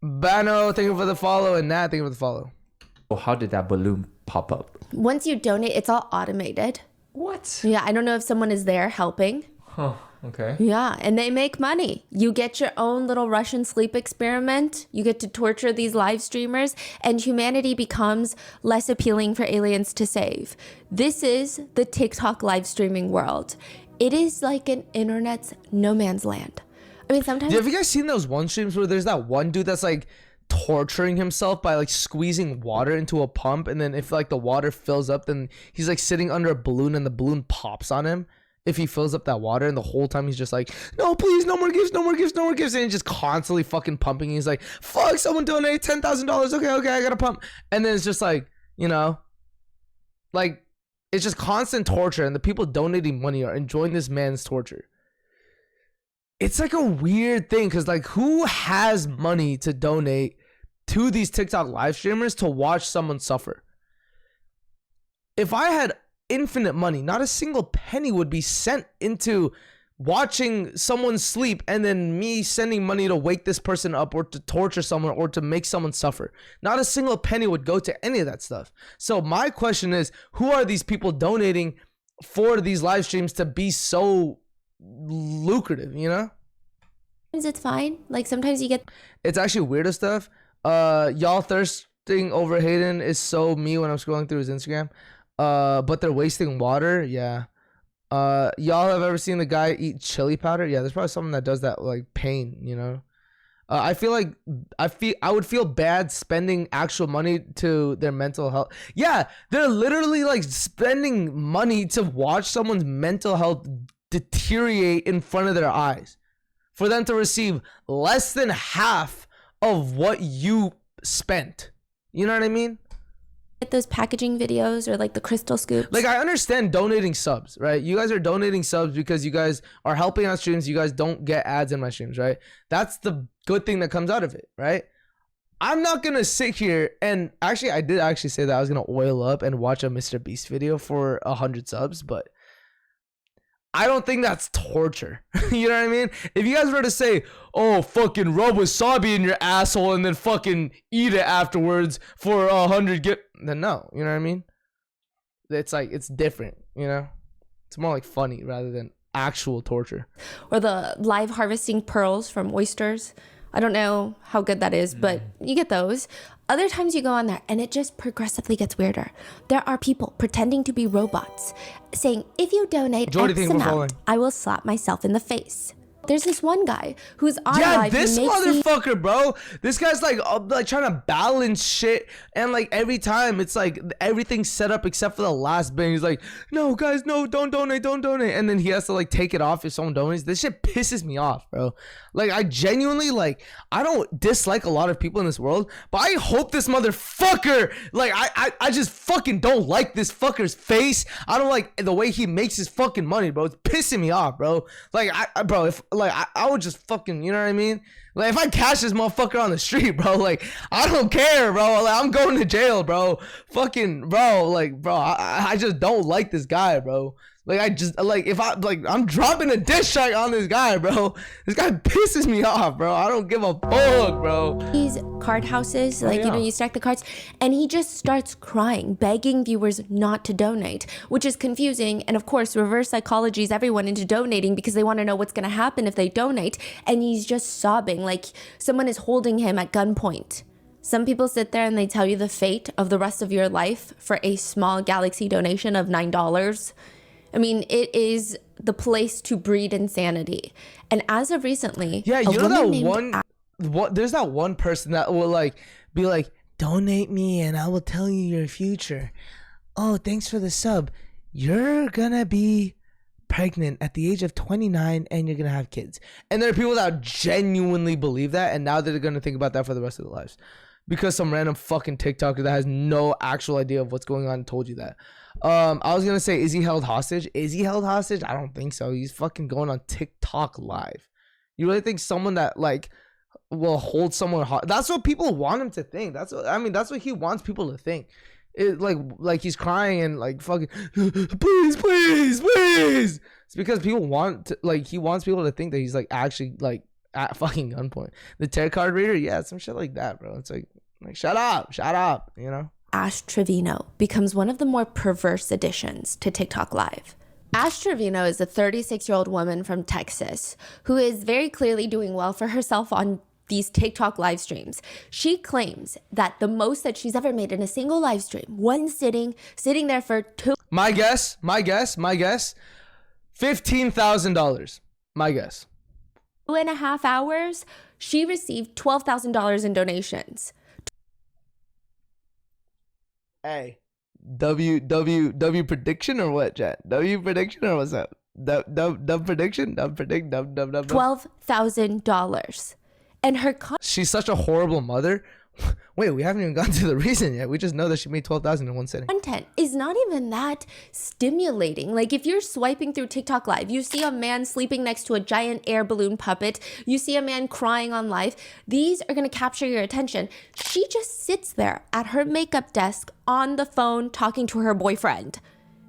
Bano, thank you for the follow, and Nat, thank you for the follow. how did that balloon pop up? Once you donate, it's all automated. What? Yeah, I don't know if someone is there helping. Huh. Okay. Yeah, and they make money. You get your own little Russian sleep experiment. You get to torture these live streamers, and humanity becomes less appealing for aliens to save. This is the TikTok live streaming world. It is like an internet's no man's land. I mean, sometimes... Have you guys seen those one streams where there's that one dude that's like torturing himself by like squeezing water into a pump, and then if like the water fills up, then he's like sitting under a balloon and the balloon pops on him if he fills up that water, and the whole time he's just like, no, please, no more gifts, no more gifts, no more gifts, and he's just constantly fucking pumping. He's like, fuck, someone donate $10,000. Okay, I gotta pump. And then it's just like, you know, like it's just constant torture, and the people donating money are enjoying this man's torture. It's like a weird thing, because like, who has money to donate to these TikTok live streamers to watch someone suffer? If I had infinite money, not a single penny would be sent into watching someone sleep, and then me sending money to wake this person up or to torture someone or to make someone suffer. Not a single penny would go to any of that stuff. So my question is, who are these people donating for these live streams to be so lucrative, you know? It's fine. Like sometimes you get... It's actually weirder stuff. Y'all thirsting over Hayden is so me when I'm scrolling through his Instagram. But they're wasting water. Yeah. Y'all have ever seen the guy eat chili powder? Yeah, there's probably someone that does that, like pain, you know. I feel like I would feel bad spending actual money to their mental health. Yeah, they're literally like spending money to watch someone's mental health deteriorate in front of their eyes, for them to receive less than half of what you spent. You know what I mean? Get those packaging videos or like the crystal scoops. Like, I understand donating subs, right? You guys are donating subs because you guys are helping on streams. You guys don't get ads in my streams, right? That's the good thing that comes out of it, right? I'm not gonna sit here and actually, I did actually say that I was gonna oil up and watch a Mr. Beast video for 100 subs, but I don't think that's torture. You know what I mean? If you guys were to say, oh, fucking rub wasabi in your asshole and then fucking eat it afterwards for 100 then no. You know what I mean? It's like, it's different, you know? It's more like funny rather than actual torture. Or the live harvesting pearls from oysters. I don't know how good that is, but you get those. Other times you go on there and it just progressively gets weirder. There are people pretending to be robots saying, if you donate X amount, I will slap myself in the face. There's this one guy who's on Yeah, live. this he makes these motherfucker, bro. This guy's like trying to balance shit, and like every time it's like everything's set up except for the last bit. He's like, "No, guys, no, don't donate, and then he has to like take it off if someone donates. This shit pisses me off, bro. Like, I genuinely like, I don't dislike a lot of people in this world, but I hope this motherfucker, like, I just fucking don't like this fucker's face. I don't like the way he makes his fucking money, bro. It's pissing me off, bro. Like, bro, if like I would just fucking, you know what I mean? Like, if I catch this motherfucker on the street, bro, like, I don't care, bro. Like, I'm going to jail, bro. Fucking, bro, like, bro, I just don't like this guy, bro. Like, I just, like, if I, like, I'm dropping a diss track on this guy, bro. This guy pisses me off, bro. I don't give a fuck, bro. these card houses, like, you know, you stack the cards, and he just starts crying, begging viewers not to donate, which is confusing. And of course, reverse psychologies everyone into donating because they want to know what's going to happen if they donate. And he's just sobbing like someone is holding him at gunpoint. Some people sit there and they tell you the fate of the rest of your life for a small Galaxy donation of $9. I mean, it is the place to breed insanity. And as of recently, Yeah, a you know woman that named there's that one person that will like be like, donate me and I will tell you your future. Oh, thanks for the sub. You're gonna be pregnant at the age of 29 and you're gonna have kids. And there are people that genuinely believe that, and now they're gonna think about that for the rest of their lives because some random fucking TikToker that has no actual idea of what's going on told you that. I was gonna say, is he held hostage? Is he held hostage? I don't think so. He's fucking going on TikTok live. You really think someone that like will hold someone that's what people want him to think. That's what, I mean, that's what he wants people to think. It like he's crying and like fucking please. It's because people want to, like, he wants people to think that he's like actually like at fucking gunpoint. The tarot card reader, yeah, some shit like that, bro. It's like shut up, you know. Ash Trevino becomes one of the more perverse additions to TikTok Live. Ash Trevino is a 36-year-old woman from Texas who is very clearly doing well for herself on these TikTok live streams. She claims that the most that she's ever made in a single live stream, one sitting there for My guess, $15,000. My guess. 2.5 hours, she received $12,000 in donations. Hey, W prediction or what, chat? W prediction or what's up? Dub prediction? Dub. $12,000. And her She's such a horrible mother. Wait, we haven't even gotten to the reason yet. We just know that she made 12,000 in one sitting. content is not even that stimulating. Like, if you're swiping through TikTok Live, you see a man sleeping next to a giant air balloon puppet, you see a man crying on live, these are going to capture your attention. She just sits there at her makeup desk on the phone talking to her boyfriend,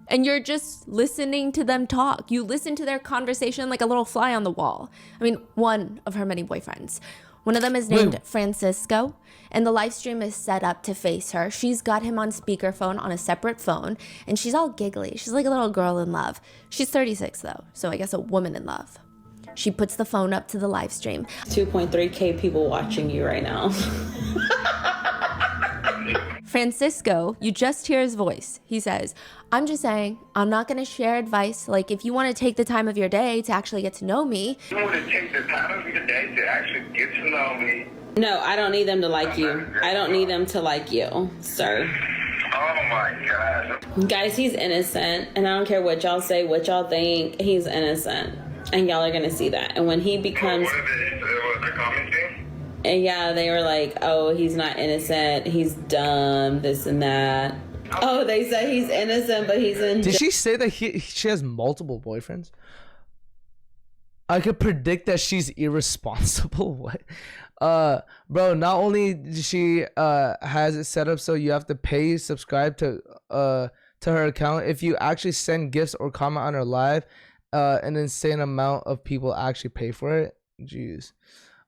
and you're just listening to them talk. You listen to their conversation like a little fly on the wall. I mean, one of her many boyfriends. One of them is named Francisco, and the live stream is set up to face her. She's got him on speakerphone on a separate phone, and she's all giggly. She's like a little girl in love. She's 36 though, so I guess a woman in love. She puts the phone up to the live stream. 2.3K people watching you right now. Francisco, you just hear his voice. He says, I'm just saying, I'm not going to share advice. Like, if you want to take the time of your day to actually get to know me. You want to take the time of your day to actually get to know me. No, I don't need them to like you. I don't need them to like you, sir. Oh my God. Guys, he's innocent, and I don't care what y'all say, what y'all think. He's innocent, and y'all are going to see that. And when he becomes... What are they commenting? And yeah, they were like, oh, he's not innocent, he's dumb, this and that. Oh, they said he's innocent, but he's in Did she say that she has multiple boyfriends? I could predict that she's irresponsible. What? Bro, not only does she has it set up so you have to subscribe to her account. If you actually send gifts or comment on her live, an insane amount of people actually pay for it. Jeez.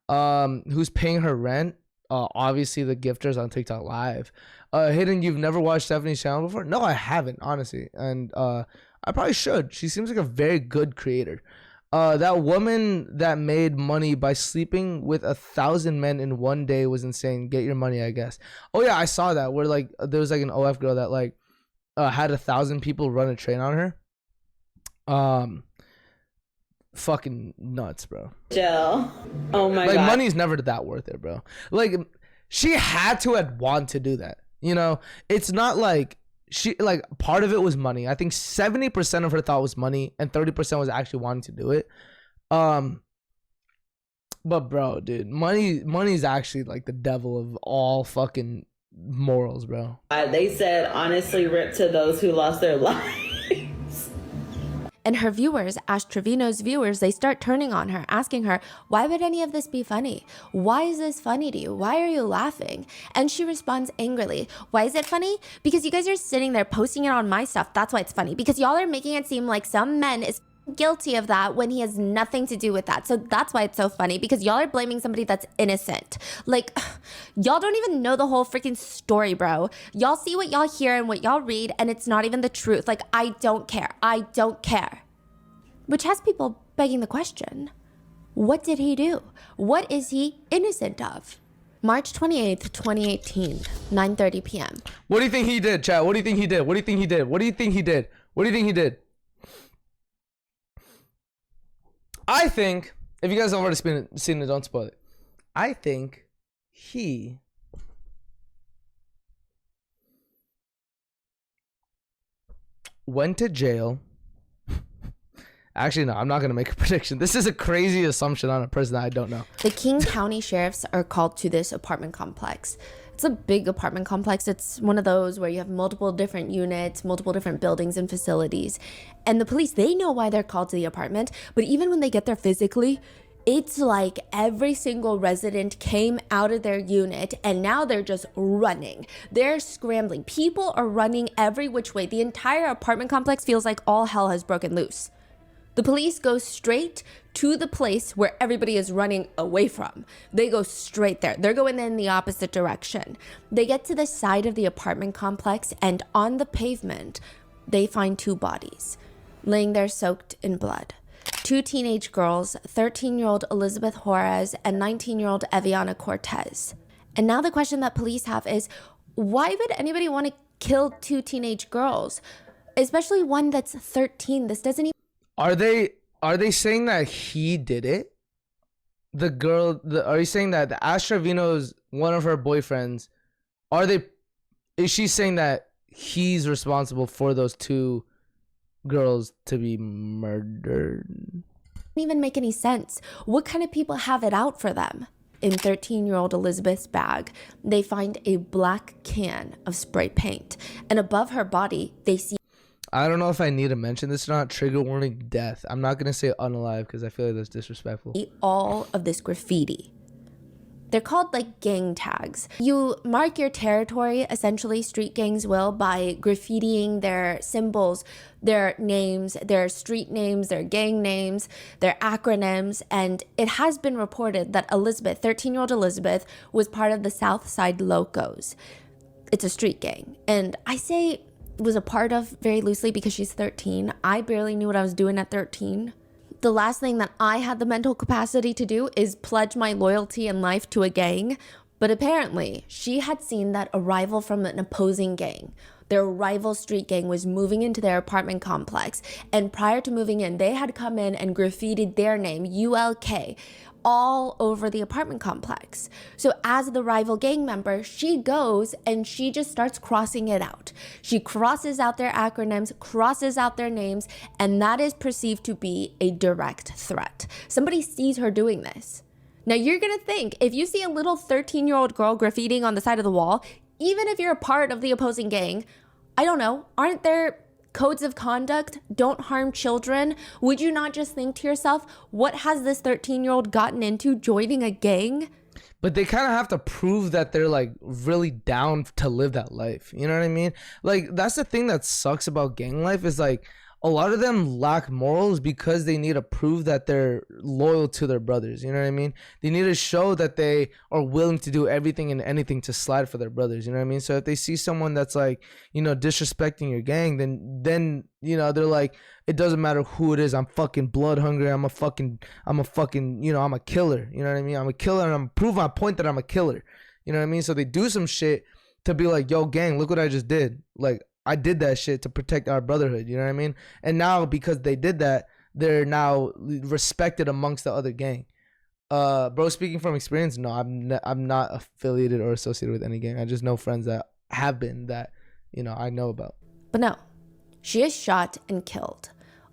Who's paying her rent? Obviously the gifters on TikTok Live. Hayden, you've never watched Stephanie's channel before? No, I haven't, honestly. And I probably should. She seems like a very good creator. That woman that made money by sleeping with 1,000 men in one day was insane. Get your money, I guess. Oh yeah, I saw that where like there was like an OF girl that like had 1,000 people run a train on her. fucking nuts, bro. Jill. Oh my Like god. money's never that worth it, bro. Like she had to have want to do that. You know, it's not like she like part of it was money. I think 70% of her thought was money and 30% was actually wanting to do it. But bro, dude, money's actually like the devil of all fucking morals, bro. They said honestly rip to those who lost their lives. And her viewers, Ash Trevino's viewers, they start turning on her, asking her, why would any of this be funny? Why is this funny to you? Why are you laughing? And she responds angrily, why is it funny? Because you guys are sitting there posting it on my stuff. That's why it's funny. Because y'all are making it seem like some man is guilty of that when he has nothing to do with that. So that's why it's so funny, because y'all are blaming somebody that's innocent. Like, y'all don't even know the whole freaking story, bro. Y'all see what y'all hear and what y'all read, and it's not even the truth. Like, I don't care. I don't care. Which has people begging the question, what did he do? What is he innocent of? March 28th, 2018, 9:30 p.m. What do you think he did, chat? What do you think he did? What do you think he did? What do you think he did? What do you think he did? I think, if you guys have already seen it, don't spoil it. I think he went to jail. Actually, no, I'm not going to make a prediction. This is a crazy assumption on a person that I don't know. The King County sheriffs are called to this apartment complex. It's a big apartment complex. It's one of those where you have multiple different units, multiple different buildings and facilities. And the police, they know why they're called to the apartment. But even when they get there physically, it's like every single resident came out of their unit and now they're just running. They're scrambling. People are running every which way. The entire apartment complex feels like all hell has broken loose. The police go straight to the place where everybody is running away from. They go straight there. They're going in the opposite direction. They get to the side of the apartment complex, and on the pavement, they find two bodies laying there soaked in blood. Two teenage girls, 13-year-old Elizabeth Juarez and 19-year-old Eviana Cortez. And now the question that police have is, why would anybody want to kill two teenage girls? Especially one that's 13. This doesn't even... Are they saying that he did it? The girl, are you saying that the Ash Trevino's one of her boyfriends? Is she saying that he's responsible for those two girls to be murdered? Even make any sense. What kind of people have it out for them? In 13-year-old Elizabeth's bag, they find a black can of spray paint, and above her body, they see... I don't know if I need to mention this or not. Trigger warning, death. I'm not going to say unalive because I feel like that's disrespectful. all of this graffiti. They're called like gang tags. You mark your territory, essentially street gangs will, by graffitiing their symbols, their names, their street names, their gang names, their acronyms. And it has been reported that Elizabeth, 13-year-old Elizabeth, was part of the South Side Locos. It's a street gang. And I say was a part of very loosely because she's 13. I barely knew what I was doing at 13. The last thing that I had the mental capacity to do is pledge my loyalty and life to a gang. But apparently, she had seen that a rival from an opposing gang, their rival street gang, was moving into their apartment complex. And prior to moving in, they had come in and graffitied their name, ULK, all over the apartment complex. So as the rival gang member, she goes and she just starts crossing it out. She crosses out their acronyms, crosses out their names, and that is perceived to be a direct threat. Somebody sees her doing this. Now you're gonna think, if you see a little 13-year-old girl graffitiing on the side of the wall, even if you're a part of the opposing gang, I don't know, aren't there codes of conduct? Don't harm children. Would you not just think to yourself, what has this 13-year-old gotten into joining a gang? But they kind of have to prove that they're like really down to live that life. You know what I mean? Like, that's the thing that sucks about gang life is like a lot of them lack morals because they need to prove that they're loyal to their brothers. You know what I mean? They need to show that they are willing to do everything and anything to slide for their brothers. You know what I mean? So if they see someone that's like, you know, disrespecting your gang, then you know, they're like, it doesn't matter who it is. I'm fucking blood hungry. I'm a fucking, you know, I'm a killer. You know what I mean? I'm a killer, and I'm prove my point that I'm a killer. You know what I mean? So they do some shit to be like, yo, gang, look what I just did. Like, I did that shit to protect our brotherhood. You know what I mean? And now because they did that, they're now respected amongst the other gang. Bro, speaking from experience, no, I'm not affiliated or associated with any gang. I just know friends that have been that, you know, I know about. But no, she is shot and killed.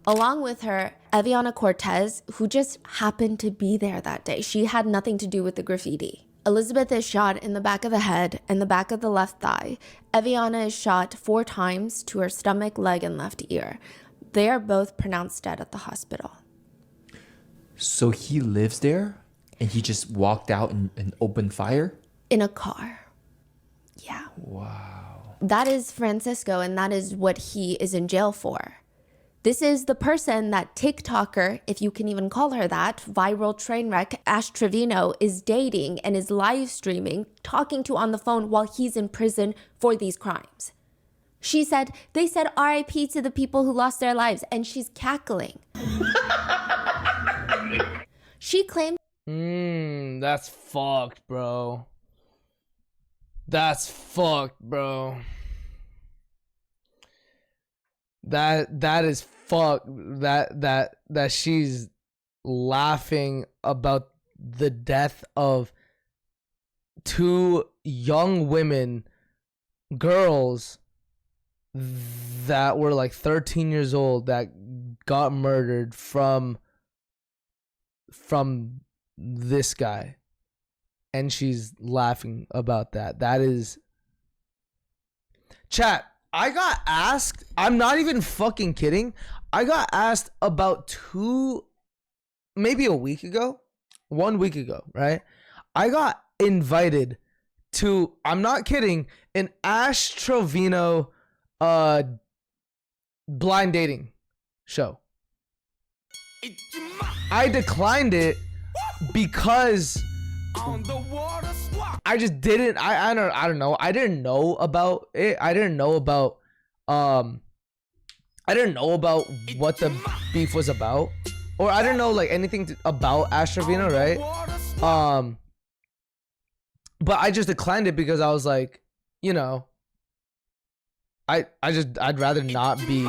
Along with her, Eviana Cortez, who just happened to be there that day. She had nothing to do with the graffiti. Elizabeth is shot in the back of the head and the back of the left thigh. Eviana is shot 4 times to her stomach, leg, and left ear. They are both pronounced dead at the hospital. So he lives there and he just walked out and opened fire? In a car. Yeah. Wow. That is Francisco, and that is what he is in jail for. This is the person that TikToker, if you can even call her that, viral train wreck, Ash Trevino, is dating and is live streaming, talking to on the phone while he's in prison for these crimes. They said RIP to the people who lost their lives, and she's cackling. She claimed. That's fucked, bro. That's fucked, bro. That is fucked. That she's laughing about the death of 2 young women, girls that were like 13 years old that got murdered from this guy, and she's laughing about that. That is, chat, I got asked, I'm not even fucking kidding, I got asked about 1 week ago, right? I got invited to, I'm not kidding, an Ash Trevino blind dating show. I declined it because I just didn't. I don't know. I didn't know about it. I didn't know about what the beef was about, or I didn't know like anything about Ash Trevino, right? But I just declined it because I was like, you know, I'd rather not be,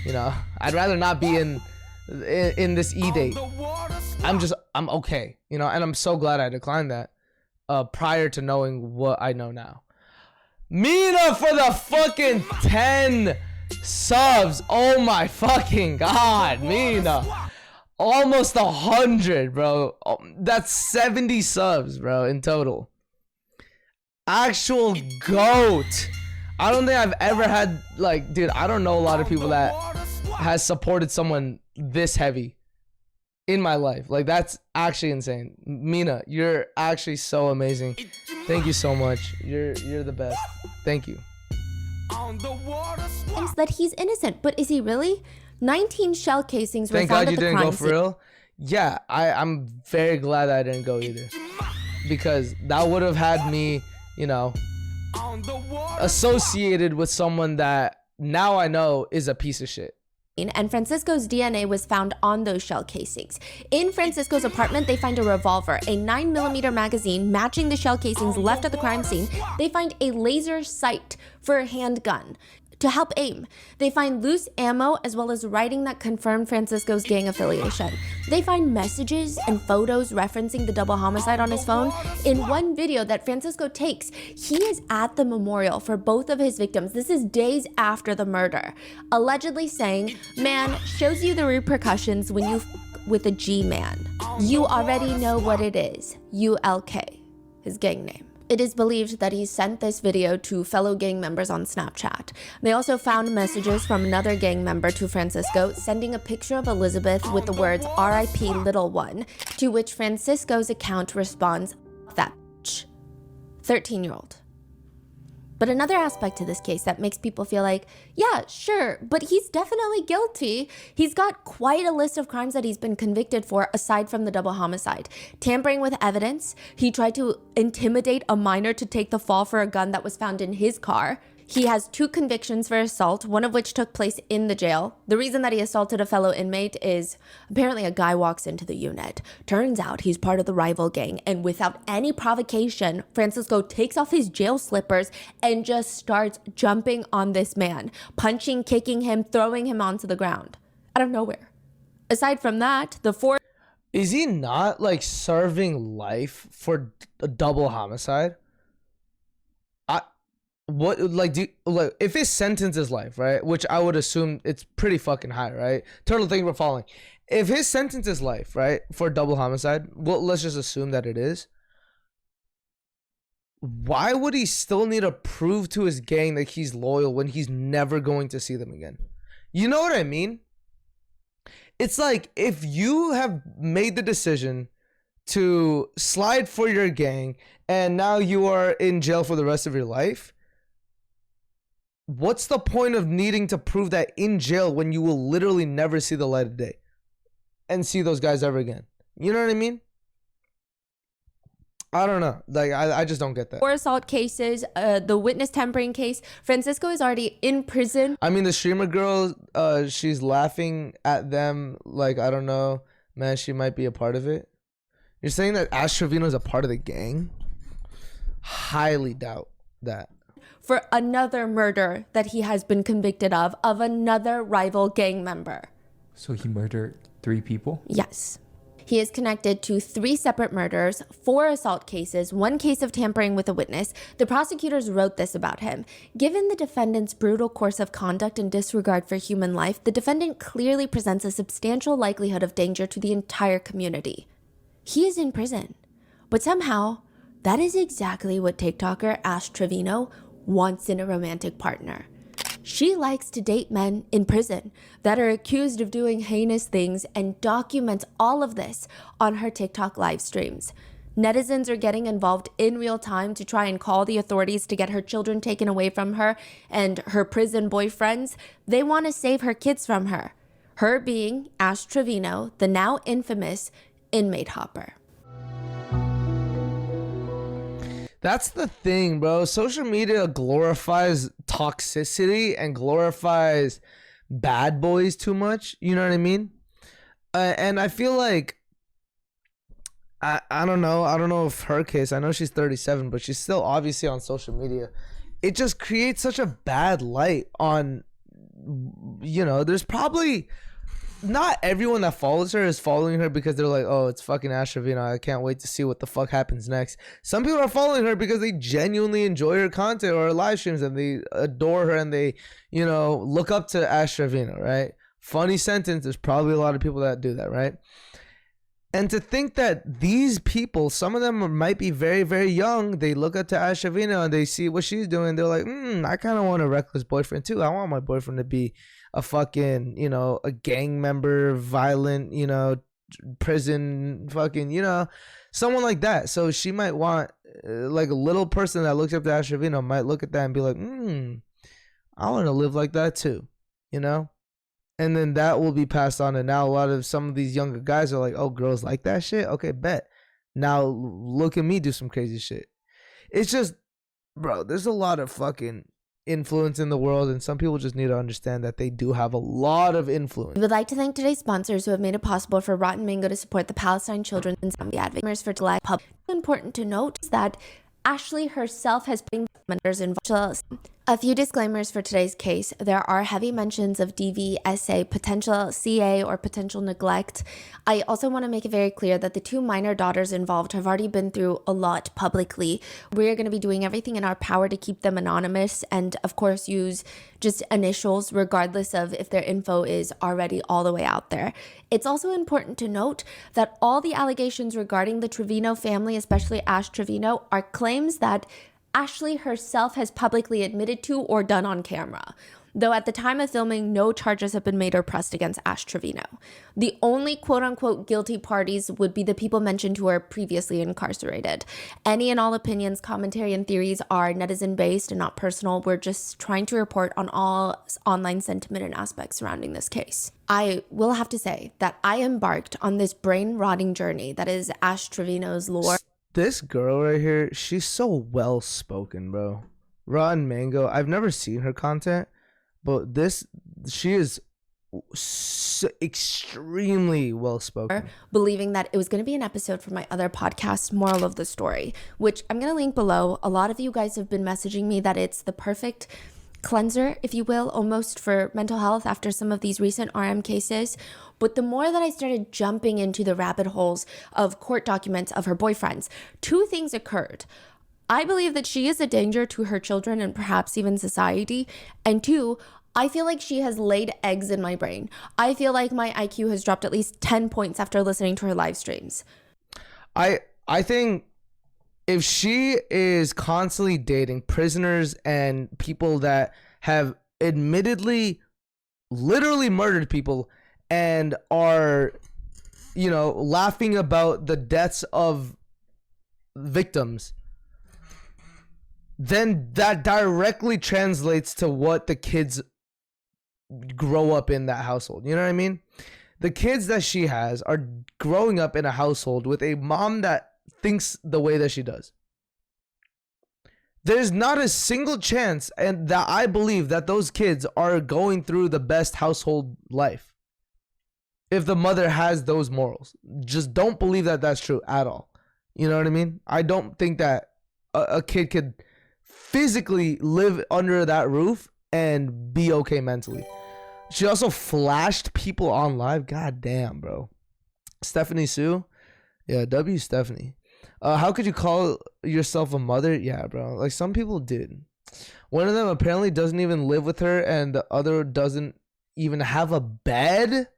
you know, I'd rather not be in this e-date. I'm okay, you know, and I'm so glad I declined that prior to knowing what I know now. Mina for the fucking 10 subs. Oh my fucking god, Mina. Almost 100, bro. That's 70 subs, bro, in total. Actual GOAT. I don't think I've ever had, like, dude, I don't know a lot of people that has supported someone this heavy in my life. Like, that's actually insane. Mina, you're actually so amazing. Thank you so much. You're the best. Thank you. Claims that he's innocent, but is he really? 19 shell casings were Thank found God at you the didn't crime go for scene. real. Yeah, I'm very glad I didn't go either, because that would have had me, you know, associated with someone that now I know is a piece of shit. And Francisco's DNA was found on those shell casings. In Francisco's apartment, they find a revolver, a 9mm magazine matching the shell casings left at the crime scene. They find a laser sight for a handgun to help aim. They find loose ammo as well as writing that confirmed Francisco's gang affiliation. They find messages and photos referencing the double homicide on his phone. In one video that Francisco takes, he is at the memorial for both of his victims. This is days after the murder, allegedly saying, "Man, shows you the repercussions when you with a G-man. You already know what it is." ULK, his gang name. It is believed that he sent this video to fellow gang members on Snapchat. They also found messages from another gang member to Francisco, sending a picture of Elizabeth with the words "RIP little one," to which Francisco's account responds, "That bitch." 13-year-old. But another aspect to this case that makes people feel like, yeah, sure, but he's definitely guilty. He's got quite a list of crimes that he's been convicted for aside from the double homicide. Tampering with evidence, he tried to intimidate a minor to take the fall for a gun that was found in his car. He has 2 convictions for assault, one of which took place in the jail. The reason that he assaulted a fellow inmate is apparently a guy walks into the unit. Turns out he's part of the rival gang, and without any provocation, Francisco takes off his jail slippers and just starts jumping on this man, punching, kicking him, throwing him onto the ground out of nowhere. Aside from that, the four Is he not like serving life for a double homicide? What like do like if his sentence is life, right? Which I would assume it's pretty fucking high, right? Turtle, thank you for following. If his sentence is life, right, for double homicide, well, let's just assume that it is. Why would he still need to prove to his gang that he's loyal when he's never going to see them again? You know what I mean? It's like if you have made the decision to slide for your gang and now you are in jail for the rest of your life, what's the point of needing to prove that in jail when you will literally never see the light of day and see those guys ever again? You know what I mean? I don't know. Like, I just don't get that. 4 assault cases, the witness tampering case. Francisco is already in prison. I mean, the streamer girl, she's laughing at them like, I don't know, man, she might be a part of it. You're saying that Ash Trevino is a part of the gang? Highly doubt that. For another murder that he has been convicted of another rival gang member. So he murdered 3 people? Yes. He is connected to 3 separate murders, 4 assault cases, 1 case of tampering with a witness. The prosecutors wrote this about him. Given the defendant's brutal course of conduct and disregard for human life, the defendant clearly presents a substantial likelihood of danger to the entire community. He is in prison. But somehow, that is exactly what TikToker Ash Trevino wants in a romantic partner. She likes to date men in prison that are accused of doing heinous things and documents all of this on her TikTok live streams. Netizens are getting involved in real time to try and call the authorities to get her children taken away from her and her prison boyfriends. They want to save her kids from her. Her being Ash Trevino, the now infamous inmate hopper. That's the thing, bro. Social media glorifies toxicity and glorifies bad boys too much. You know what I mean? And I feel like, I don't know. I don't know if her case, I know she's 37, but she's still obviously on social media. It just creates such a bad light on, you know, there's probably not everyone that follows her is following her because they're like, oh, it's fucking Ash Trevino, I can't wait to see what the fuck happens next. Some people are following her because they genuinely enjoy her content or her live streams and they adore her and they, you know, look up to Ash Trevino, right? Funny sentence. There's probably a lot of people that do that, right? And to think that these people, some of them might be very, very young. They look up to Ash Trevino and they see what she's doing. They're like, I kind of want a reckless boyfriend too. I want my boyfriend to be a fucking, you know, a gang member, violent, you know, prison, fucking, you know, someone like that. So she might want, like a little person that looks up to Ash Trevino might look at that and be like, I want to live like that too, you know? And then that will be passed on. And now a lot of some of these younger guys are like, oh, girls like that shit? Okay, bet. Now look at me do some crazy shit. It's just, bro, there's a lot of fucking influence in the world, and some people just need to understand that they do have a lot of influence. We would like to thank today's sponsors who have made it possible for Rotten Mango to support the Palestine children and Zombie advocates for July Pub. Important to note is that Ashley herself has been involved. A few disclaimers for today's case. There are heavy mentions of DVSA, potential CA, or potential neglect. I also want to make it very clear that the 2 minor daughters involved have already been through a lot publicly. We're going to be doing everything in our power to keep them anonymous and, of course, use just initials regardless of if their info is already all the way out there. It's also important to note that all the allegations regarding the Trevino family, especially Ash Trevino, are claims that Ashley herself has publicly admitted to or done on camera. Though at the time of filming, no charges have been made or pressed against Ash Trevino. The only quote-unquote guilty parties would be the people mentioned who are previously incarcerated. Any and all opinions, commentary, and theories are netizen-based and not personal. We're just trying to report on all online sentiment and aspects surrounding this case. I will have to say that I embarked on this brain-rotting journey that is Ash Trevino's lore. This girl right here, she's so well spoken, bro. Rotten Mango. I've never seen her content, but she is so extremely well spoken. Believing that it was going to be an episode for my other podcast, Moral of the Story, which I'm going to link below. A lot of you guys have been messaging me that it's the perfect cleanser, if you will, almost for mental health after some of these recent RM cases. But the more that I started jumping into the rabbit holes of court documents of her boyfriends, two things occurred. I believe that she is a danger to her children and perhaps even society. And two, I feel like she has laid eggs in my brain. I feel like my IQ has dropped at least 10 points after listening to her live streams. I think if she is constantly dating prisoners and people that have admittedly literally murdered people and are, you know, laughing about the deaths of victims, then that directly translates to what the kids grow up in that household. You know what I mean? The kids that she has are growing up in a household with a mom that thinks the way that she does. There's not a single chance and that I believe that those kids are going through the best household life if the mother has those morals. Just don't believe that that's true at all. You know what I mean? I don't think that a kid could physically live under that roof and be okay mentally. She also flashed people on live. God damn, bro. Stephanie Sue. Yeah, W Stephanie. How could you call yourself a mother? Yeah, bro. Like, some people did. One of them apparently doesn't even live with her, and the other doesn't even have a bed.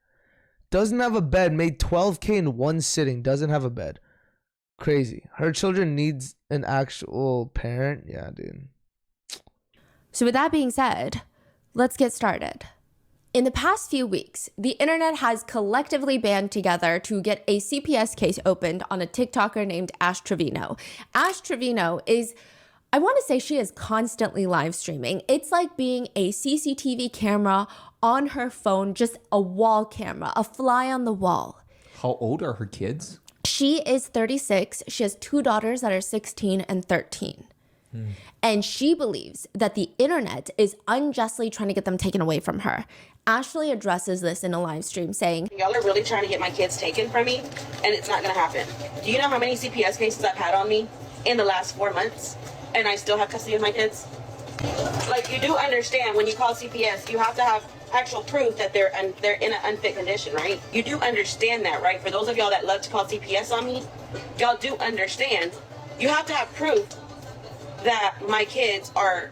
Doesn't have a bed. Made $12K in one sitting. Doesn't have a bed. Crazy. Her children needs an actual parent. Yeah, dude. So with that being said, let's get started. In the past few weeks, the internet has collectively band together to get a CPS case opened on a TikToker named TREVINO. TREVINO is, I want to say she is constantly live streaming. It's like being a CCTV camera on her phone, just a wall camera, a fly on the wall. How old are her kids? She is 36. She has two daughters that are 16 and 13. And she believes that the internet is unjustly trying to get them taken away from her. Ashley addresses this in a live stream saying, y'all are really trying to get my kids taken from me, and it's not going to happen. Do you know how many CPS cases I've had on me in the last 4 months, and I still have custody of my kids? Like, you do understand when you call CPS, you have to have actual proof that they're in an unfit condition, right? You do understand that, right? For those of y'all that love to call CPS on me, y'all do understand. You have to have proof that my kids are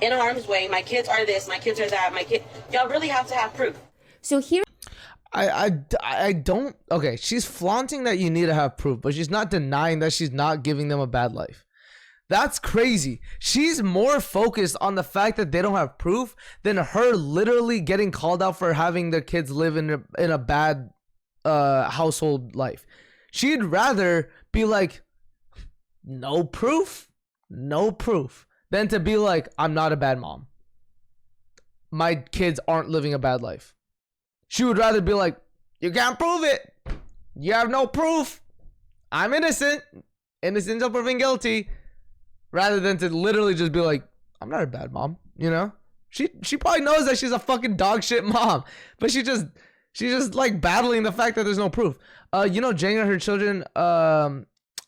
in harm's way, my kids are this, my kids are that, y'all really have to have proof. so here I don't. Okay, she's flaunting that you need to have proof, but she's not denying that she's not giving them a bad life. That's crazy. She's more focused on the fact that they don't have proof than her literally getting called out for having their kids live in a bad household life. She'd rather be like, no proof, than to be like, I'm not a bad mom. My kids aren't living a bad life. She would rather be like, you can't prove it. You have no proof. I'm innocent. Innocent until proven guilty. Rather than to literally just be like, I'm not a bad mom, you know? She probably knows that she's a fucking dog shit mom, but she's just like battling the fact that there's no proof. You know, Jang and her children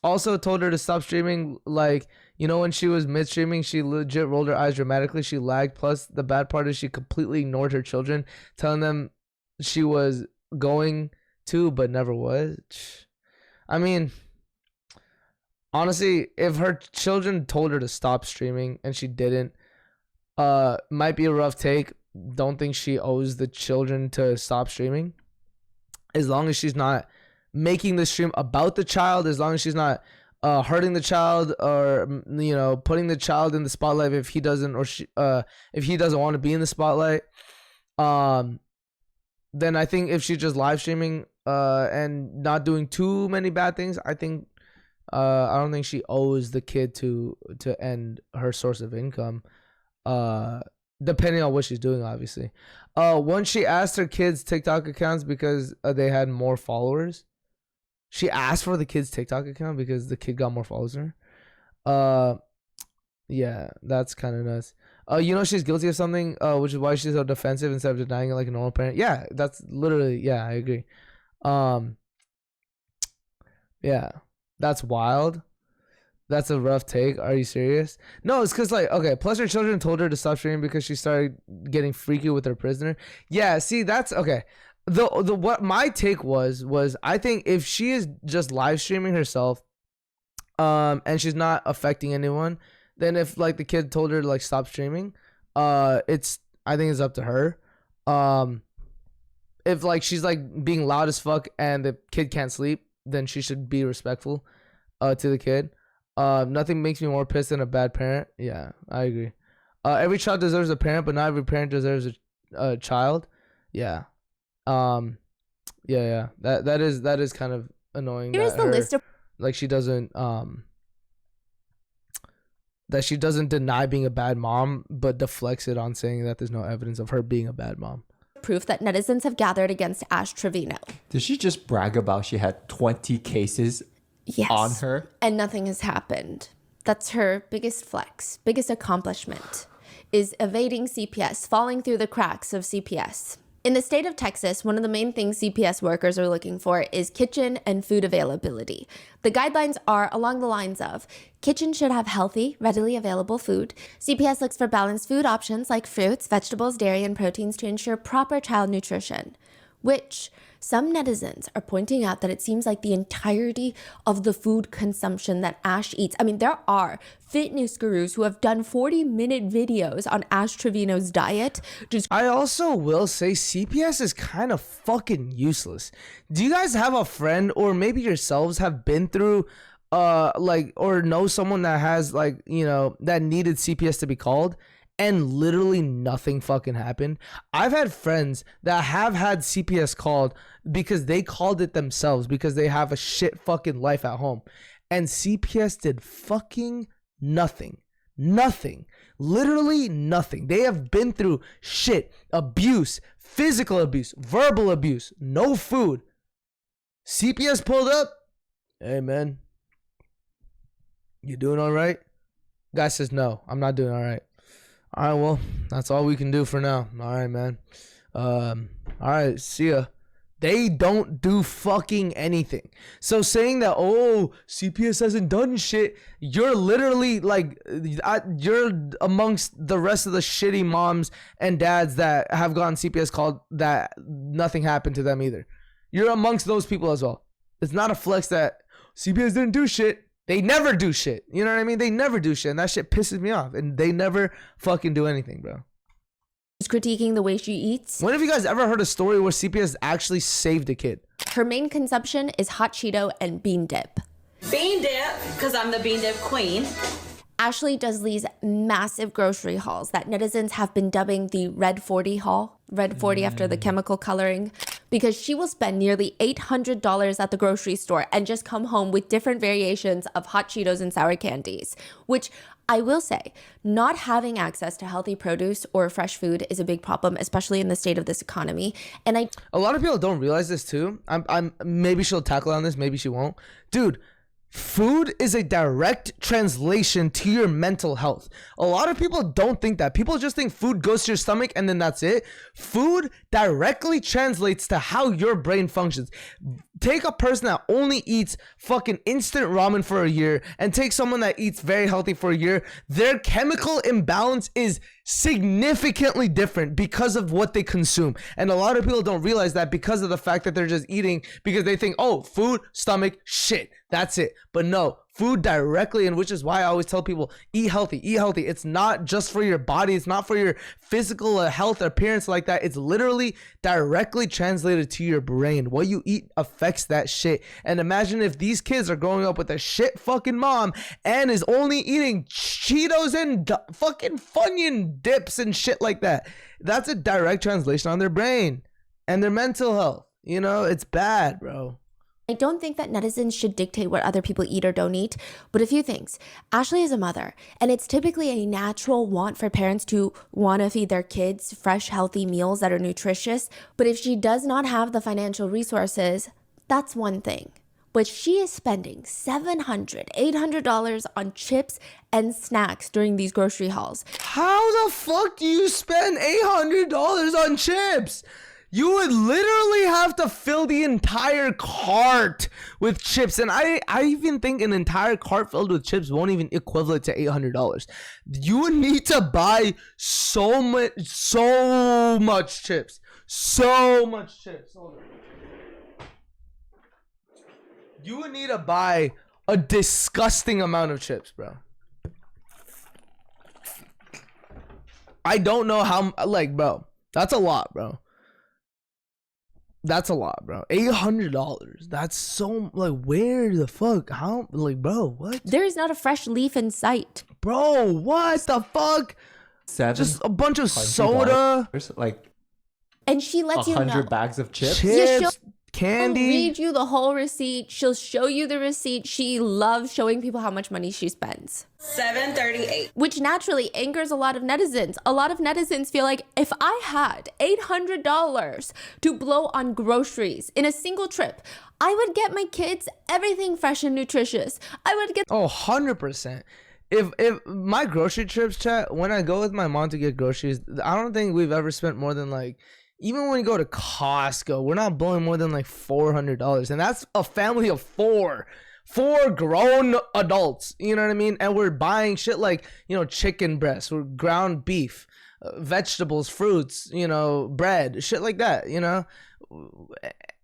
also told her to stop streaming. Like, you know, when she was mid streaming, she legit rolled her eyes dramatically. She lagged. Plus, the bad part is she completely ignored her children, telling them she was going to, but never was. I mean, honestly, if her children told her to stop streaming and she didn't, might be a rough take. Don't think she owes the children to stop streaming. As long as she's not making the stream about the child, as long as she's not hurting the child or, you know, putting the child in the spotlight if he doesn't, or if he doesn't want to be in the spotlight, then I think if she's just live streaming and not doing too many bad things, I think I don't think she owes the kid to end her source of income, depending on what she's doing, obviously. Once she asked her kids' TikTok accounts because they had more followers. She asked for the kid's TikTok account because the kid got more followers than her. Yeah, that's kind of nuts. You know, she's guilty of something, which is why she's so defensive instead of denying it like a normal parent. Yeah, that's literally, yeah, I agree. Yeah, that's wild. That's a rough take. Are you serious? No, it's because like, okay, plus her children told her to stop streaming because she started getting freaky with her prisoner. Yeah, see, that's okay. The what my take was I think if she is just live streaming herself, and she's not affecting anyone, then if like the kid told her to like stop streaming, I think it's up to her. If like she's like being loud as fuck and the kid can't sleep, then she should be respectful to the kid. Nothing makes me more pissed than a bad parent. Yeah, I agree. Every child deserves a parent, but not every parent deserves a child. Yeah. Yeah. That is kind of annoying. Here's the list of like she doesn't that she doesn't deny being a bad mom, but deflects it on saying that there's no evidence of her being a bad mom. proof that netizens have gathered against Ash Trevino. Did she just brag about she had 20 cases on her? And nothing has happened. That's her biggest flex, biggest accomplishment, is evading CPS, falling through the cracks of CPS. In the state of Texas, one of the main things CPS workers are looking for is kitchen and food availability. The guidelines are along the lines of kitchen should have healthy, readily available food. CPS looks for balanced food options like fruits, vegetables, dairy, and proteins to ensure proper child nutrition, which some netizens are pointing out that it seems like the entirety of the food consumption that Ash eats. I mean, there are fitness gurus who have done 40-minute videos on Ash Trevino's diet. I also will say CPS is kind of fucking useless. Do you guys have a friend, or maybe yourselves have been through like, or know someone that has like, you know, that needed CPS to be called and literally nothing fucking happened? I've had friends that have had CPS called because they called it themselves because they have a shit fucking life at home, and CPS did fucking nothing. Literally nothing. They have been through shit, abuse, physical abuse, verbal abuse, no food. CPS pulled up. Hey man, you doing all right? Guy says, no, I'm not doing all right. All right, well, that's all we can do for now. All right, man. All right, see ya. They don't do fucking anything. So saying that, oh, CPS hasn't done shit, you're literally like, you're amongst the rest of the shitty moms and dads that have gotten CPS called that nothing happened to them either. You're amongst those people as well. It's not a flex that CPS didn't do shit. They never do shit. You know what I mean? They never do shit. And that shit pisses me off. And they never fucking do anything, bro. Critiquing the way she eats. When have you guys ever heard a story where CPS actually saved a kid? Her main consumption is hot Cheeto and bean dip. Bean dip, because I'm the bean dip queen. Ashley does these massive grocery hauls that netizens have been dubbing the Red 40 haul. Red 40 after the chemical coloring. Because she will spend nearly $800 at the grocery store and just come home with different variations of hot Cheetos and sour candies. Which I will say, not having access to healthy produce or fresh food is a big problem, especially in the state of this economy. And a lot of people don't realize this too. I'm maybe she'll tackle on this, maybe she won't. Dude, food is a direct translation to your mental health. A lot of people don't think that. People just think food goes to your stomach and then that's it. Food directly translates to how your brain functions. Take a person that only eats fucking instant ramen for a year and take someone that eats very healthy for a year. Their chemical imbalance is significantly different because of what they consume. And a lot of people don't realize that because of the fact that they're just eating because they think, oh, food, stomach, shit, that's it. But no, food directly, and which is why I always tell people, eat healthy, eat healthy. It's not just for your body. It's not for your physical health or appearance like that. It's literally directly translated to your brain. What you eat affects that shit. And imagine if these kids are growing up with a shit fucking mom and is only eating Cheetos and fucking Funyun dips and shit like that. That's a direct translation on their brain and their mental health. You know, it's bad, bro. I don't think that netizens should dictate what other people eat or don't eat, but a few things. Ashley is a mother, and it's typically a natural want for parents to want to feed their kids fresh, healthy meals that are nutritious. But if she does not have the financial resources, that's one thing. But she is spending $700, $800 on chips and snacks during these grocery hauls. How the fuck do you spend $800 on chips? You would literally have to fill the entire cart with chips. And I even think an entire cart filled with chips won't even equivalent to $800. You would need to buy so much chips. So much chips. Hold on. You would need to buy a disgusting amount of chips, bro. I don't know how, like, bro. That's a lot, bro. That's a lot, bro. $800. That's so, like, where the fuck? How, like, bro, what? There is not a fresh leaf in sight. Bro, what the fuck? Just a bunch of soda. Like, and she lets you know. 100 bags of chips? Chips, She'll candy. read you the whole receipt. She'll show you the receipt. She loves showing people how much money she spends. 7:38. Which naturally angers a lot of netizens. A lot of netizens feel like if I had $800 to blow on groceries in a single trip, I would get my kids everything fresh and nutritious. I would get 100%. If my grocery trips, chat, when I go with my mom to get groceries, I don't think we've ever spent more than like, even when we go to Costco, we're not blowing more than like $400. And that's a family of four grown adults. You know what I mean? And we're buying shit like, you know, chicken breasts, or ground beef, vegetables, fruits, you know, bread, shit like that, you know?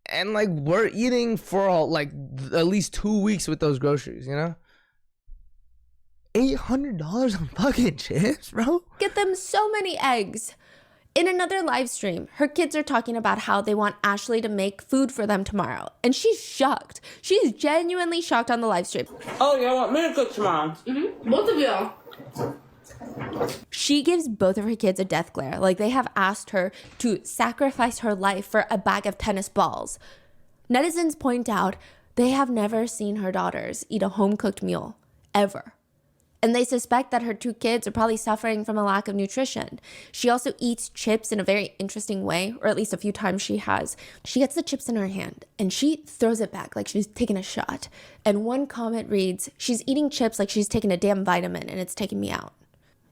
And like, we're eating for like at least 2 weeks with those groceries, you know? $800 on fucking chips, bro? get them so many eggs. In another live stream, her kids are talking about how they want Ashley to make food for them tomorrow. And she's shocked. She's genuinely shocked on the live stream. Oh, y'all want me to cook tomorrow? Both of y'all. She gives both of her kids a death glare. Like they have asked her to sacrifice her life for a bag of tennis balls. Netizens point out they have never seen her daughters eat a home-cooked meal, ever. And they suspect that her two kids are probably suffering from a lack of nutrition. She also eats chips in a very interesting way, or at least a few times she has. She gets the chips in her hand and she throws it back like she's taking a shot. And one comment reads, "She's eating chips like she's taking a damn vitamin and it's taking me out."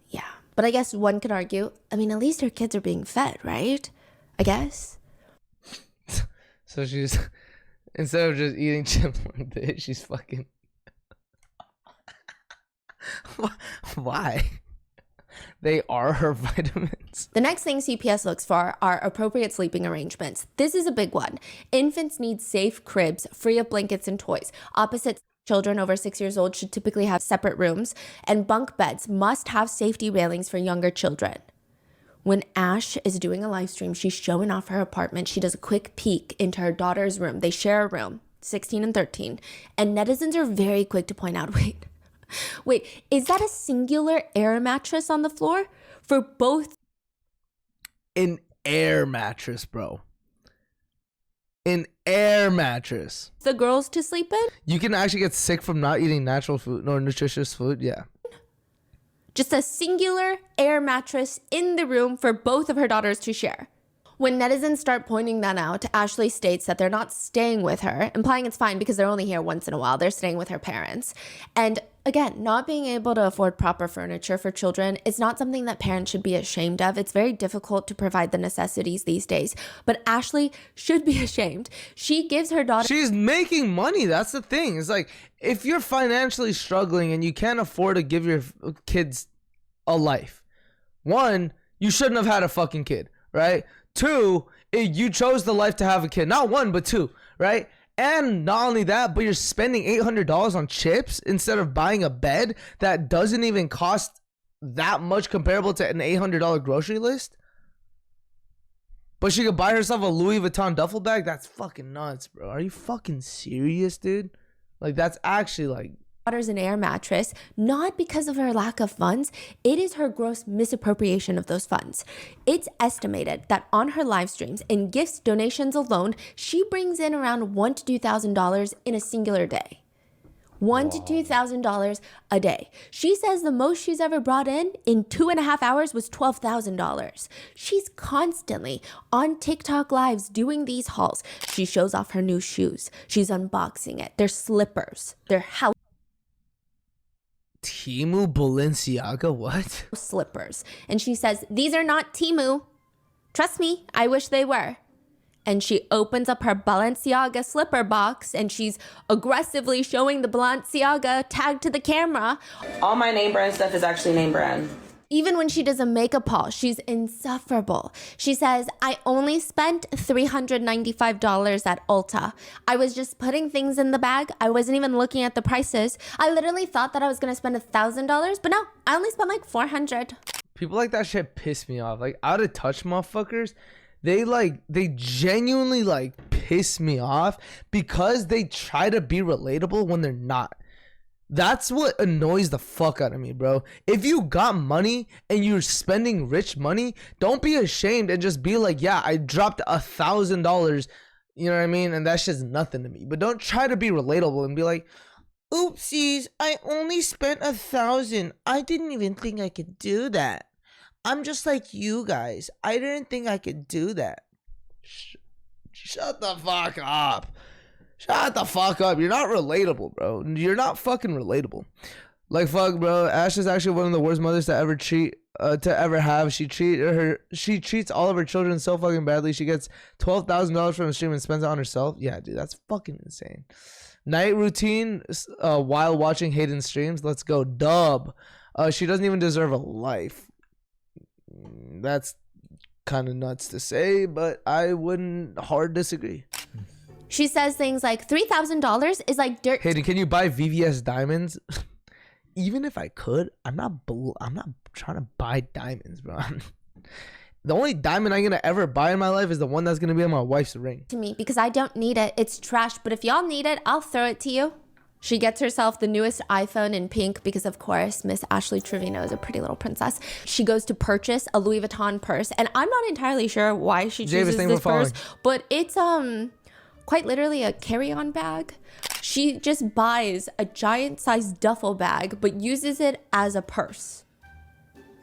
Yeah, but I guess one could argue, I mean, at least her kids are being fed, right? I guess. So she's, instead of just eating chips like this, she's fucking... Why? They are her vitamins. The next thing CPS looks for are appropriate sleeping arrangements. This is a big one. Infants need safe cribs, free of blankets and toys. Opposite children over 6 years old should typically have separate rooms, and bunk beds must have safety railings for younger children. When Ash is doing a live stream, she's showing off her apartment. She does a quick peek into her daughter's room. They share a room, 16 and 13, and netizens are very quick to point out, Wait, is that a singular air mattress on the floor for both? An air mattress, bro. An air mattress. The girls to sleep in? You can actually get sick from not eating natural food, nor nutritious food. Yeah. Just a singular air mattress in the room for both of her daughters to share. When netizens start pointing that out, Ashley states that they're not staying with her, implying it's fine because they're only here once in a while. They're staying with her parents. And again, not being able to afford proper furniture for children is not something that parents should be ashamed of. It's very difficult to provide the necessities these days. But Ashley should be ashamed. She gives her daughter... She's making money. That's the thing. It's like, if you're financially struggling and you can't afford to give your kids a life, one, you shouldn't have had a fucking kid, right? Two, you chose the life to have a kid. Not one, but two, right? And not only that, but you're spending $800 on chips instead of buying a bed that doesn't even cost that much comparable to an $800 grocery list. But she could buy herself a Louis Vuitton duffel bag? That's fucking nuts, bro. Are you fucking serious, dude? Like, that's actually like... Daughter's an air mattress, not because of her lack of funds. It is her gross misappropriation of those funds. It's estimated that on her live streams and gifts donations alone, she brings in around $1,000 to $2,000 in a singular day. $1,000 to $2,000 a day. She says the most she's ever brought in 2.5 hours was $12,000. She's constantly on TikTok lives doing these hauls. She shows off her new shoes. She's unboxing it. They're slippers. They're house Temu Balenciaga, what? slippers. And she says, these are not Temu. Trust me, I wish they were. and she opens up her Balenciaga slipper box and she's aggressively showing the Balenciaga tag to the camera. All my name brand stuff is actually name brand. Even when she does a makeup haul, she's insufferable. She says, I only spent $395 at Ulta. I was just putting things in the bag. I wasn't even looking at the prices. I literally thought that I was going to spend $1,000, but no, I only spent like $400. People like that shit piss me off. Like, out of touch motherfuckers, they genuinely like piss me off because they try to be relatable when they're not. That's what annoys the fuck out of me, bro. If you got money and you're spending rich money, don't be ashamed and just be like, yeah, I dropped $1,000. You know what I mean? And that's just nothing to me. But don't try to be relatable and be like, oopsies, I only spent $1,000. I didn't even think I could do that. I'm just like you guys. I didn't think I could do that. Shut the fuck up. Shut the fuck up. You're not relatable, bro. You're not fucking relatable. Like, fuck, bro. Ash is actually one of the worst mothers to ever have. She treats all of her children so fucking badly. She gets $12,000 from a stream and spends it on herself. Yeah, dude, that's fucking insane. Night routine while watching Hayden streams. Let's go. Dub. She doesn't even deserve a life. That's kind of nuts to say, but I wouldn't hard disagree. She says things like $3,000 is like dirt. Hayden, can you buy VVS diamonds? Even if I could, I'm not trying to buy diamonds, bro. The only diamond I'm gonna ever buy in my life is the one that's gonna be on my wife's ring. To me, because I don't need it. It's trash. But if y'all need it, I'll throw it to you. She gets herself the newest iPhone in pink because, of course, Miss Ashley Trevino is a pretty little princess. She goes to purchase a Louis Vuitton purse, and I'm not entirely sure why she chooses this purse, but it's quite literally a carry-on bag. She just buys a giant-sized duffel bag, but uses it as a purse.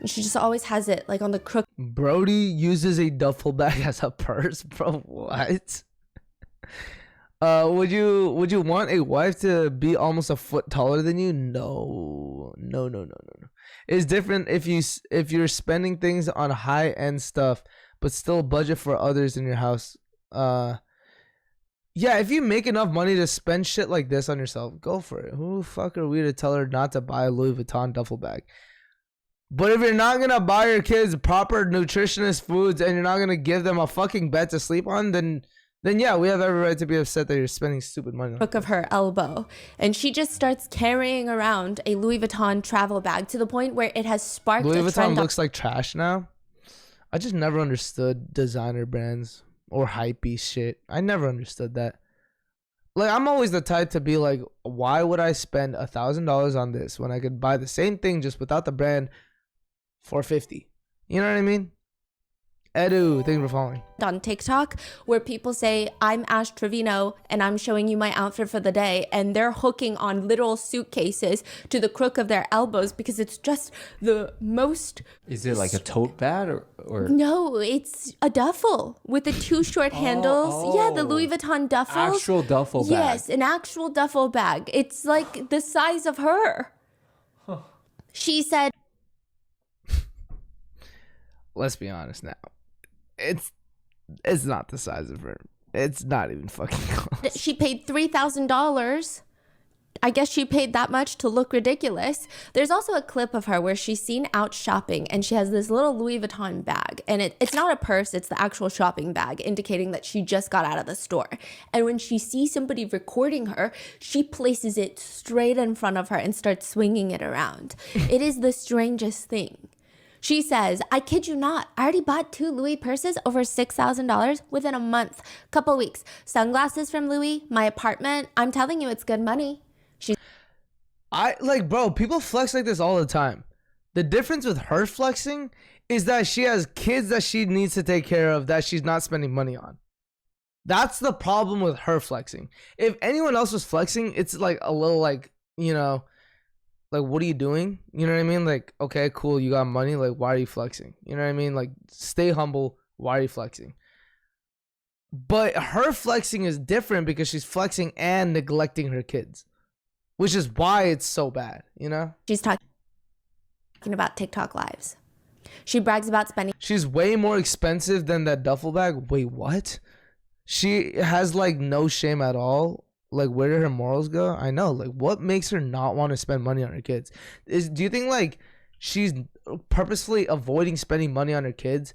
And she just always has it like on the crook. Brody uses a duffel bag as a purse, bro. What? Would you want a wife to be almost a foot taller than you? No. It's different if you're spending things on high-end stuff, but still budget for others in your house. Yeah, if you make enough money to spend shit like this on yourself, go for it. Who the fuck are we to tell her not to buy a Louis Vuitton duffel bag? But if you're not gonna buy your kids proper nutritionist foods and you're not gonna give them a fucking bed to sleep on, then yeah, we have every right to be upset that you're spending stupid money. Crook of her elbow, and she just starts carrying around a Louis Vuitton travel bag to the point where it has sparked. Louis Vuitton looks like trash now. I just never understood designer brands or hypebeast shit. I never understood that. Like, I'm always the type to be like, why would I spend $1,000 on this when I could buy the same thing just without the brand for $50? You know what I mean? Edu, thank you for following. On TikTok, where people say, I'm Ash Trevino and I'm showing you my outfit for the day, and they're hooking on literal suitcases to the crook of their elbows because it's just the most. Is it like a tote bag or? No, it's a duffel with the two short handles. Yeah, the Louis Vuitton duffels. Actual duffel bag. Yes, an actual duffel bag. It's like the size of her. Huh. She said. Let's be honest now. It's not the size of her. It's not even fucking close. She paid $3,000. I guess she paid that much to look ridiculous. There's also a clip of her where she's seen out shopping and she has this little Louis Vuitton bag. And it's not a purse, it's the actual shopping bag, indicating that she just got out of the store. And when she sees somebody recording her, she places it straight in front of her and starts swinging it around. It is the strangest thing. She says, I kid you not, I already bought 2 Louis purses over $6,000 within a month, couple weeks. Sunglasses from Louis, my apartment. I'm telling you, it's good money. Bro, people flex like this all the time. The difference with her flexing is that she has kids that she needs to take care of that she's not spending money on. That's the problem with her flexing. If anyone else was flexing, it's like a little like, you know, like, what are you doing? You know what I mean? Like, okay, cool, you got money. Like, why are you flexing? You know what I mean? Like, stay humble. Why are you flexing? But her flexing is different because she's flexing and neglecting her kids, which is why it's so bad, you know? She's talking about TikTok lives. She brags about spending. She's way more expensive than that duffel bag. Wait, what? She has like no shame at all. Like, where did her morals go? I know. Like, what makes her not want to spend money on her kids? Do you think like she's purposefully avoiding spending money on her kids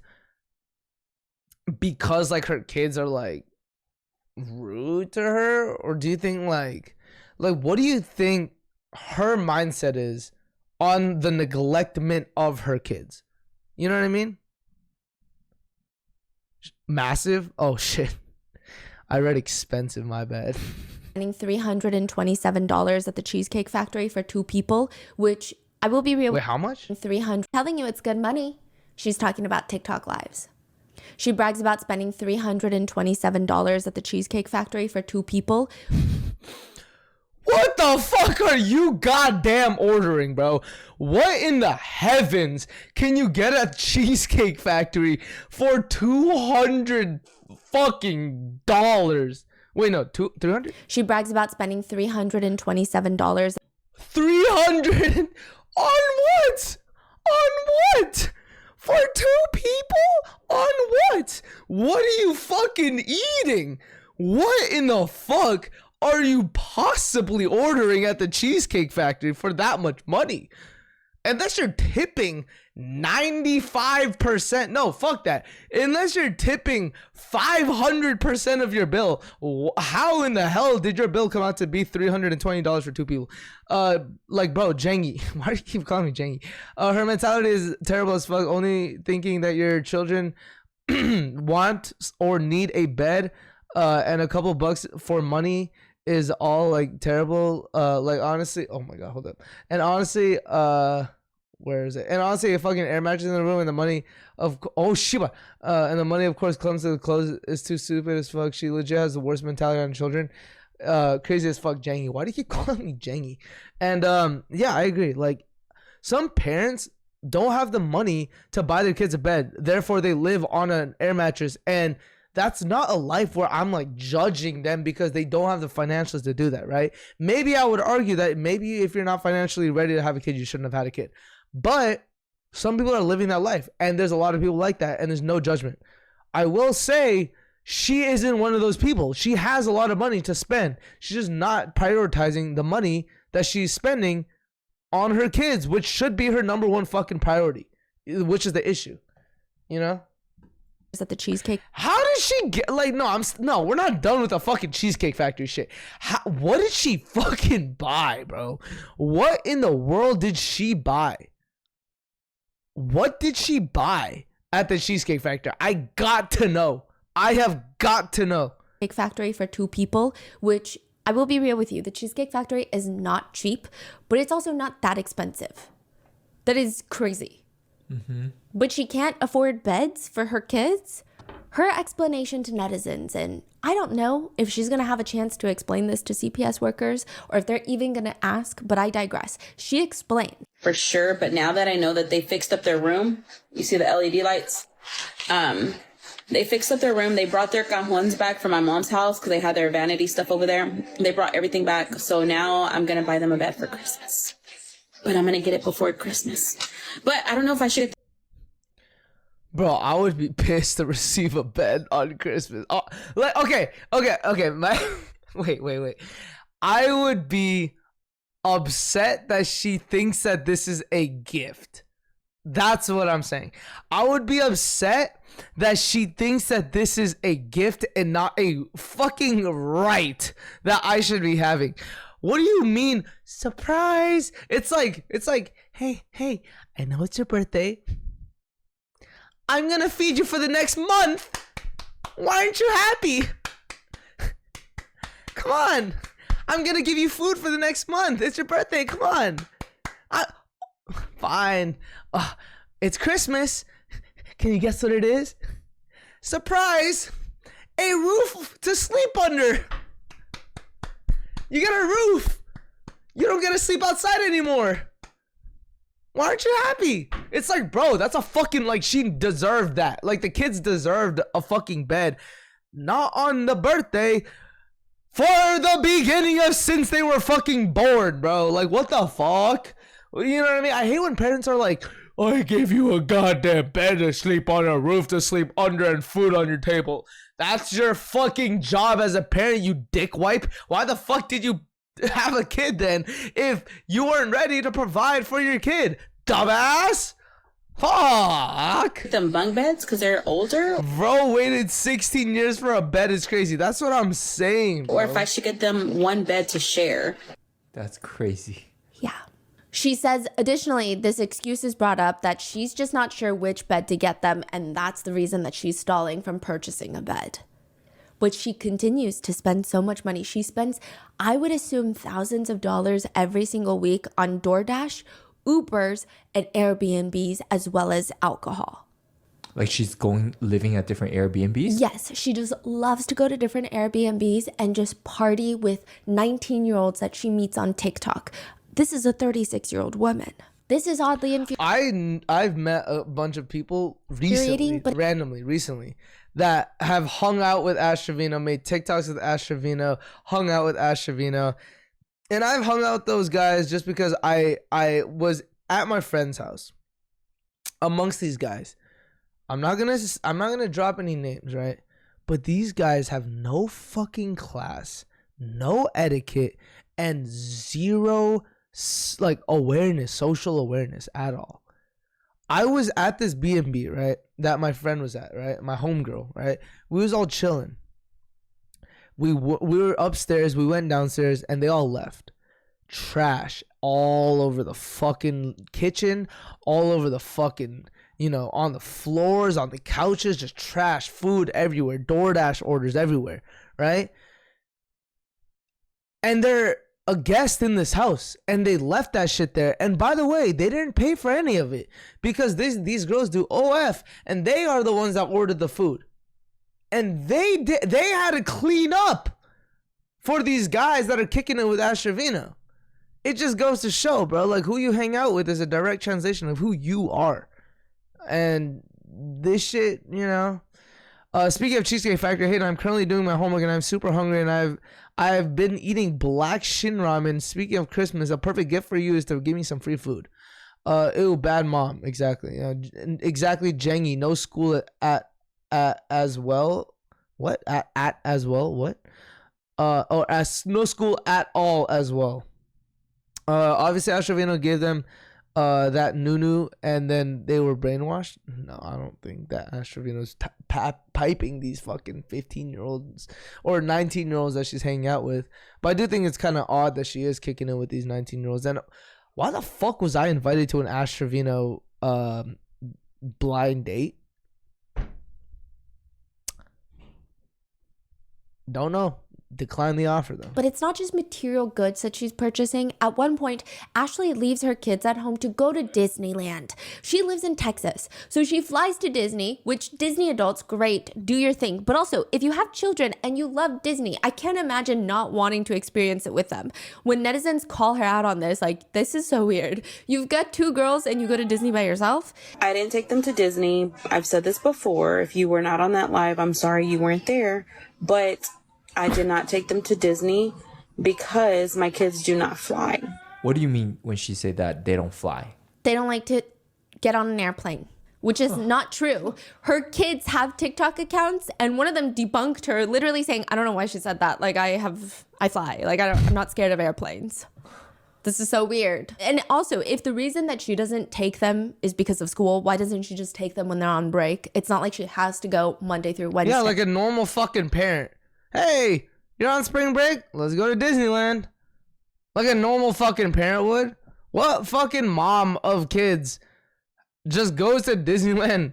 because like her kids are like rude to her? Or do you think like what do you think her mindset is on the neglectment of her kids? You know what I mean? Massive? Oh shit. I read expensive, my bad. Spending $327 at the Cheesecake Factory for 2 people, which I will be real. Wait, how much? 300. Telling you it's good money. She's talking about TikTok lives. She brags about spending $327 at the Cheesecake Factory for 2 people. What the fuck are you goddamn ordering, bro? What in the heavens can you get at Cheesecake Factory for $200 fucking dollars? Wait, no, 300? She brags about spending $327. 300 on what? On what? For 2 people? On what? What are you fucking eating? What in the fuck are you possibly ordering at the Cheesecake Factory for that much money? Unless you're tipping 95%. No, fuck that. Unless you're tipping 500% of your bill. How in the hell did your bill come out to be $320 for 2 people? Like, bro, Jangy. Why do you keep calling me Jangy? Her mentality is terrible as fuck. Only thinking that your children want or need a bed and a couple bucks for money is all like terrible. Like, honestly, oh my god, hold up. And honestly, where is it? And honestly, a fucking air mattress in the room and the money of Shiba, and the money of course comes to the clothes is too stupid as fuck. She legit has the worst mentality on children. Crazy as fuck, Jangy. Why do you keep calling me Jangy? And yeah, I agree. Like, some parents don't have the money to buy their kids a bed, therefore they live on an air mattress, and that's not a life where I'm like judging them because they don't have the financials to do that, right? Maybe I would argue that maybe if you're not financially ready to have a kid, you shouldn't have had a kid. But some people are living that life, and there's a lot of people like that, and there's no judgment. I will say she isn't one of those people. She has a lot of money to spend. She's just not prioritizing the money that she's spending on her kids, which should be her number one fucking priority, which is the issue, you know? At the Cheesecake. How did she get like no, we're not done with the fucking Cheesecake Factory shit. What did she fucking buy, bro? What in the world did she buy? What did she buy at the Cheesecake Factory? I got to know. I have got to know. Cheesecake Factory for 2 people, which I will be real with you. The Cheesecake Factory is not cheap, but it's also not that expensive. That is crazy. Mm-hmm. But she can't afford beds for her kids? Her explanation to netizens, and I don't know if she's going to have a chance to explain this to CPS workers or if they're even going to ask, but I digress. She explained. For sure, but now that I know that they fixed up their room, you see the LED lights? They fixed up their room. They brought their cajones back from my mom's house because they had their vanity stuff over there. They brought everything back. So now I'm going to buy them a bed for Christmas. But I'm going to get it before Christmas. But I don't know if I should. Bro, I would be pissed to receive a bed on Christmas. Oh, like, okay. Wait. I would be upset that she thinks that this is a gift. That's what I'm saying. I would be upset that she thinks that this is a gift and not a fucking right that I should be having. What do you mean, surprise? It's like, hey, I know it's your birthday. I'm gonna feed you for the next month. Why aren't you happy? Come on. I'm gonna give you food for the next month. It's your birthday. Come on. Fine. It's Christmas. Can you guess what it is? Surprise. A roof to sleep under. You got a roof. You don't get to sleep outside anymore. Why aren't you happy? It's like, bro, that's a fucking, like, she deserved that. Like, the kids deserved a fucking bed. Not on the birthday. For the beginning of since they were fucking born, bro. Like, what the fuck? You know what I mean? I hate when parents are like, I gave you a goddamn bed to sleep on, a roof to sleep under, and food on your table. That's your fucking job as a parent, you dickwipe. Why the fuck did you have a kid then if you weren't ready to provide for your kid? Dumbass! Fuck! Them bunk beds because they're older. Bro waited 16 years for a bed is crazy. That's what I'm saying, bro. Or if I should get them one bed to share. That's crazy. Yeah. She says, additionally, this excuse is brought up that she's just not sure which bed to get them, and that's the reason that she's stalling from purchasing a bed. But she continues to spend so much money. She spends, I would assume, thousands of dollars every single week on DoorDash, Ubers, and Airbnbs, as well as alcohol. Like she's living at different Airbnbs? Yes, she just loves to go to different Airbnbs and just party with 19-year-olds that she meets on TikTok. This is a 36-year-old woman. This is oddly infuriating. I've met a bunch of people recently that have hung out with Ash Trevino, made TikToks with Ash Trevino, hung out with Ash Trevino. And I've hung out with those guys just because I was at my friend's house amongst these guys. I'm not gonna drop any names, right? But these guys have no fucking class, no etiquette, and zero like awareness, social awareness at all. I was at this B&B, right, that my friend was at, right, my homegirl, right. We was all chilling. We were upstairs, we went downstairs, and they all left. Trash all over the fucking kitchen, all over the fucking, on the floors, on the couches, just trash, food everywhere, DoorDash orders everywhere, right? And they're a guest in this house, and they left that shit there. And by the way, they didn't pay for any of it because these girls do OF, and they are the ones that ordered the food. And they had to clean up for these guys that are kicking it with Ash Trevino. It just goes to show, bro, like who you hang out with is a direct translation of who you are. And this shit, speaking of Cheesecake Factory, hey, I'm currently doing my homework and I'm super hungry, and I've been eating black shin ramen. Speaking of Christmas, a perfect gift for you is to give me some free food. Ew, bad mom. Exactly. Exactly, Jangy. No school at as well. What? At as well? What? Or as no school at all as well. Obviously, Ash Trevino gave them that nunu, and then they were brainwashed. No, I don't think that Ash Trevino's piping these fucking 15-year-olds or 19-year-olds that she's hanging out with. But I do think it's kind of odd that she is kicking it with these 19-year-olds. And why the fuck was I invited to an Ash Trevino blind date? Don't know. Decline the offer though. But it's not just material goods that she's purchasing. At one point, Ashley leaves her kids at home to go to Disneyland. She lives in Texas, so she flies to Disney, which Disney adults, great, do your thing. But also, if you have children and you love Disney, I can't imagine not wanting to experience it with them. When netizens call her out on this, like, this is so weird. You've got two girls and you go to Disney by yourself? I didn't take them to Disney. I've said this before. If you were not on that live, I'm sorry you weren't there. But I did not take them to Disney because my kids do not fly. What do you mean when she said that they don't fly? They don't like to get on an airplane, which is not true. Her kids have TikTok accounts, and one of them debunked her, literally saying, I don't know why she said that. Like, I fly. Like, I'm not scared of airplanes. This is so weird. And also, if the reason that she doesn't take them is because of school, why doesn't she just take them when they're on break? It's not like she has to go Monday through Wednesday. Yeah, like a normal fucking parent. Hey, you're on spring break? Let's go to Disneyland. Like a normal fucking parent would. What fucking mom of kids just goes to Disneyland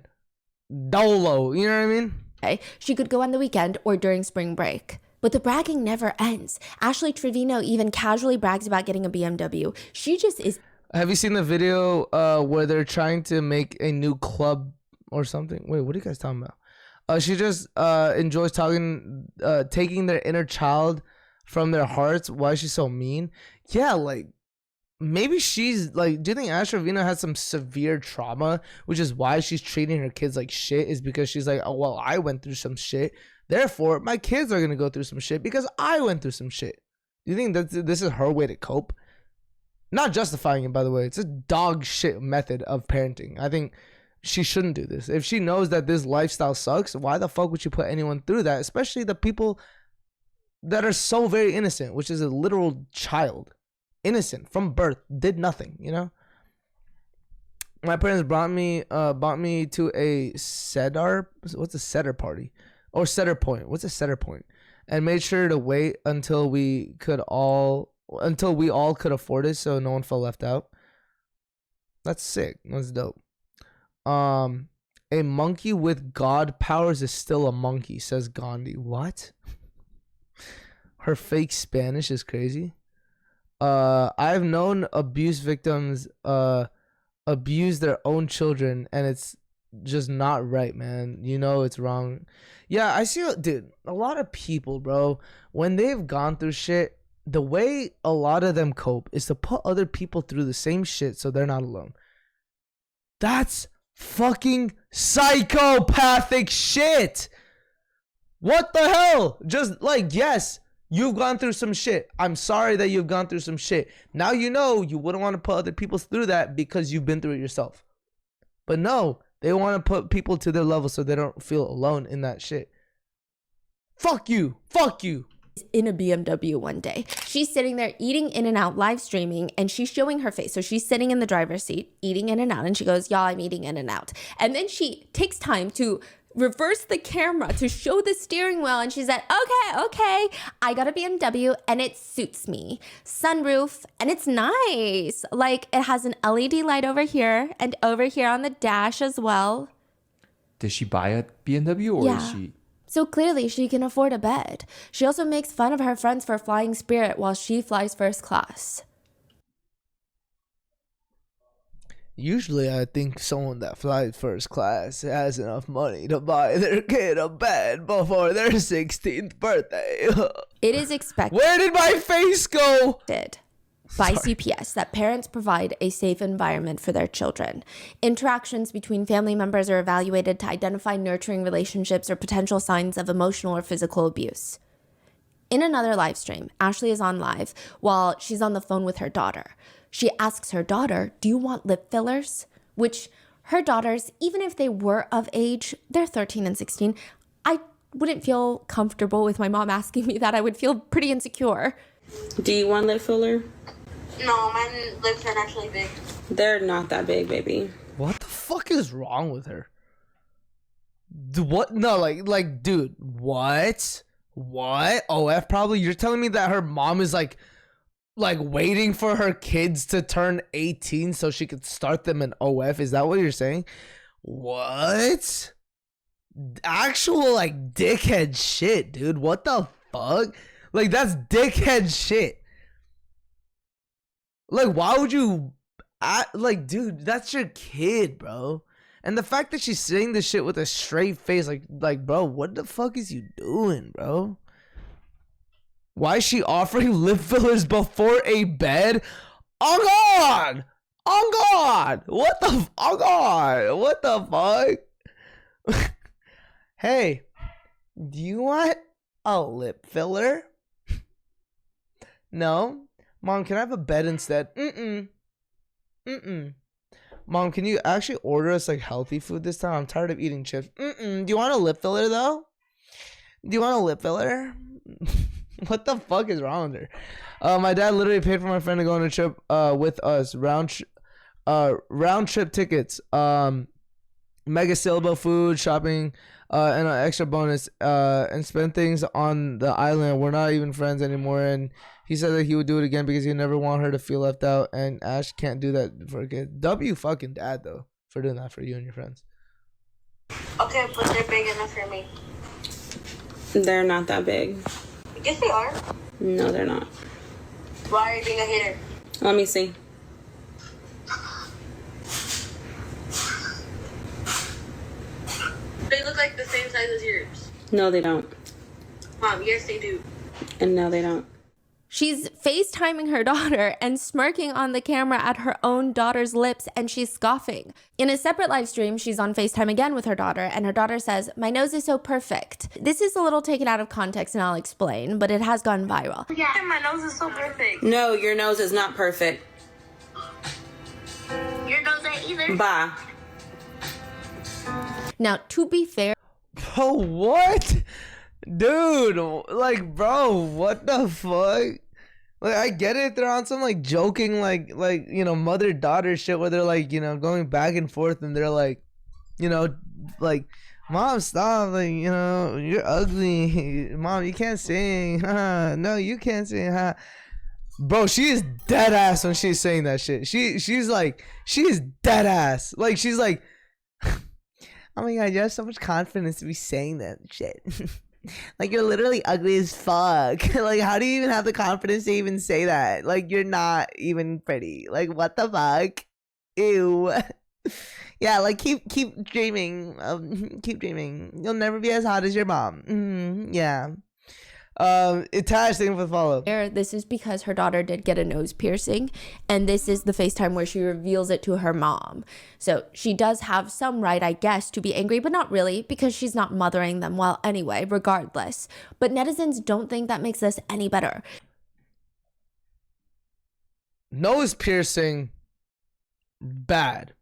dolo? You know what I mean? Okay. She could go on the weekend or during spring break. But the bragging never ends. Ashley Trevino even casually brags about getting a BMW. She just is. Have you seen the video where they're trying to make a new club or something? Wait, what are you guys talking about? She just enjoys taking their inner child from their hearts. Why is she so mean? Yeah, like, maybe she's like, do you think Ash Trevino has some severe trauma, which is why she's treating her kids like shit? Is because she's like, oh, well, I went through some shit. Therefore, my kids are going to go through some shit because I went through some shit. Do you think that this is her way to cope? Not justifying it, by the way. It's a dog shit method of parenting. I think she shouldn't do this. If she knows that this lifestyle sucks, why the fuck would you put anyone through that? Especially the people that are so very innocent, which is a literal child. Innocent from birth, did nothing, you know? My parents bought me to a Cedar. What's a Cedar party? Or Cedar Point. What's a Cedar Point? And made sure to wait until we all could afford it, so no one felt left out. That's sick. That's dope. A monkey with God powers is still a monkey, says Gandhi. What? Her fake Spanish is crazy. I've known abuse victims abuse their own children, and it's just not right, man. You know it's wrong. Yeah, I see, dude, a lot of people, bro, when they've gone through shit, the way a lot of them cope is to put other people through the same shit so they're not alone. That's fucking psychopathic shit. What the hell? Just like, yes, you've gone through some shit. I'm sorry that you've gone through some shit. Now you know you wouldn't want to put other people through that because you've been through it yourself. But no, they want to put people to their level so they don't feel alone in that shit. Fuck you. Fuck you. In a BMW one day. She's sitting there eating In-N-Out, live streaming, and she's showing her face. So she's sitting in the driver's seat eating In-N-Out, and she goes, y'all, I'm eating In-N-Out. And then she takes time to reverse the camera to show the steering wheel, and she said, okay, I got a BMW and it suits me. Sunroof, and it's nice. Like, it has an LED light over here and over here on the dash as well. Did she buy a BMW or Yeah. is she? So clearly she can afford a bed. She also makes fun of her friends for flying Spirit while she flies first class. Usually I think someone that flies first class has enough money to buy their kid a bed before their 16th birthday. It is expected Where did my face go? by CPS that parents provide a safe environment for their children. Interactions between family members are evaluated to identify nurturing relationships or potential signs of emotional or physical abuse. In another live stream, Ashley is on live while she's on the phone with her daughter. She asks her daughter, do you want lip fillers? Which her daughters, even if they were of age, they're 13 and 16. I wouldn't feel comfortable with my mom asking me that. I would feel pretty insecure. Do you want lip filler? No, my lips are actually big. They're not that big, baby. What the fuck is wrong with her? What? No, like, dude, what? What? OF probably? You're telling me that her mom is like waiting for her kids to turn 18 so she could start them in OF? Is that what you're saying? What? Actual like dickhead shit, dude. What the fuck? Like, that's dickhead shit. Like, why would you like, dude, that's your kid, bro. And the fact that she's saying this shit with a straight face, like, bro, what the fuck is you doing, bro? Why is she offering lip fillers before a bed? Oh God! Oh God! What the? Oh God! What the fuck? Hey, do you want a lip filler? No? Mom, can I have a bed instead? Mom, can you actually order us like healthy food this time? I'm tired of eating chips. Do you want a lip filler though? Do you want a lip filler? What the fuck is wrong with her? My dad literally paid for my friend to go on a trip with us. Round trip tickets. Mega saleable food, shopping, and an extra bonus, and spend things on the island. We're not even friends anymore, and he said that he would do it again because he never want her to feel left out, and Ash can't do that for a kid. W fucking dad, though, for doing that for you and your friends. Okay, but they're big enough for me. They're not that big. Yes, they are. No, they're not. Why are you being a hater? Let me see. They look like the same size as yours. No, they don't. Mom, yes, they do. And no, they don't. She's FaceTiming her daughter and smirking on the camera at her own daughter's lips, and she's scoffing. In a separate live stream, she's on FaceTime again with her daughter, and her daughter says, "My nose is so perfect." This is a little taken out of context, and I'll explain, but it has gone viral. Yeah, my nose is so perfect. No, your nose is not perfect. Your nose ain't either. Bye. Now, to be fair, Bro, what? Dude, like, bro, what the fuck? Like, I get it. They're on some, like, joking, like, you know, mother-daughter shit where they're, like, you know, going back and forth and they're, like, you know, like, Mom, stop. Like, you know, you're ugly. Mom, you can't sing. No, you can't sing. Bro, she is dead ass when she's saying that shit. She's like, she's dead ass. Like, she's like, oh my god, you have so much confidence to be saying that shit. Like, you're literally ugly as fuck. Like, how do you even have the confidence to even say that? Like, you're not even pretty. Like, what the fuck? Ew. Yeah, like, keep dreaming. Keep dreaming. You'll never be as hot as your mom. Yeah. Tash, thank you for the follow. this is because her daughter did get a nose piercing, and this is the FaceTime where she reveals it to her mom. So she does have some right, I guess, to be angry, but not really, because she's not mothering them well anyway, regardless. But netizens don't think that makes this any better. Nose piercing, bad.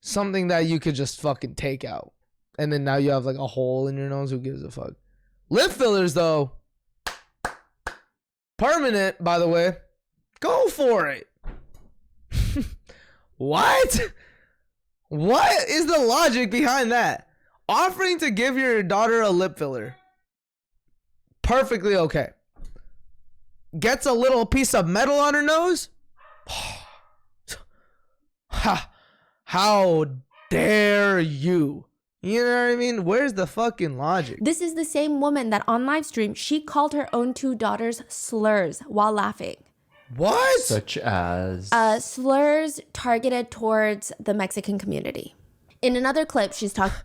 Something that you could just fucking take out. And then now you have like a hole in your nose. Who gives a fuck? Lip fillers, though. Permanent, by the way. Go for it. What? What is the logic behind that? Offering to give your daughter a lip filler. Perfectly okay. Gets a little piece of metal on her nose? Ha. How dare you? You know what I mean? Where's the fucking logic? This is the same woman that on live stream, she called her own two daughters slurs while laughing. What? Such as Slurs targeted towards the Mexican community. In another clip, she's talking.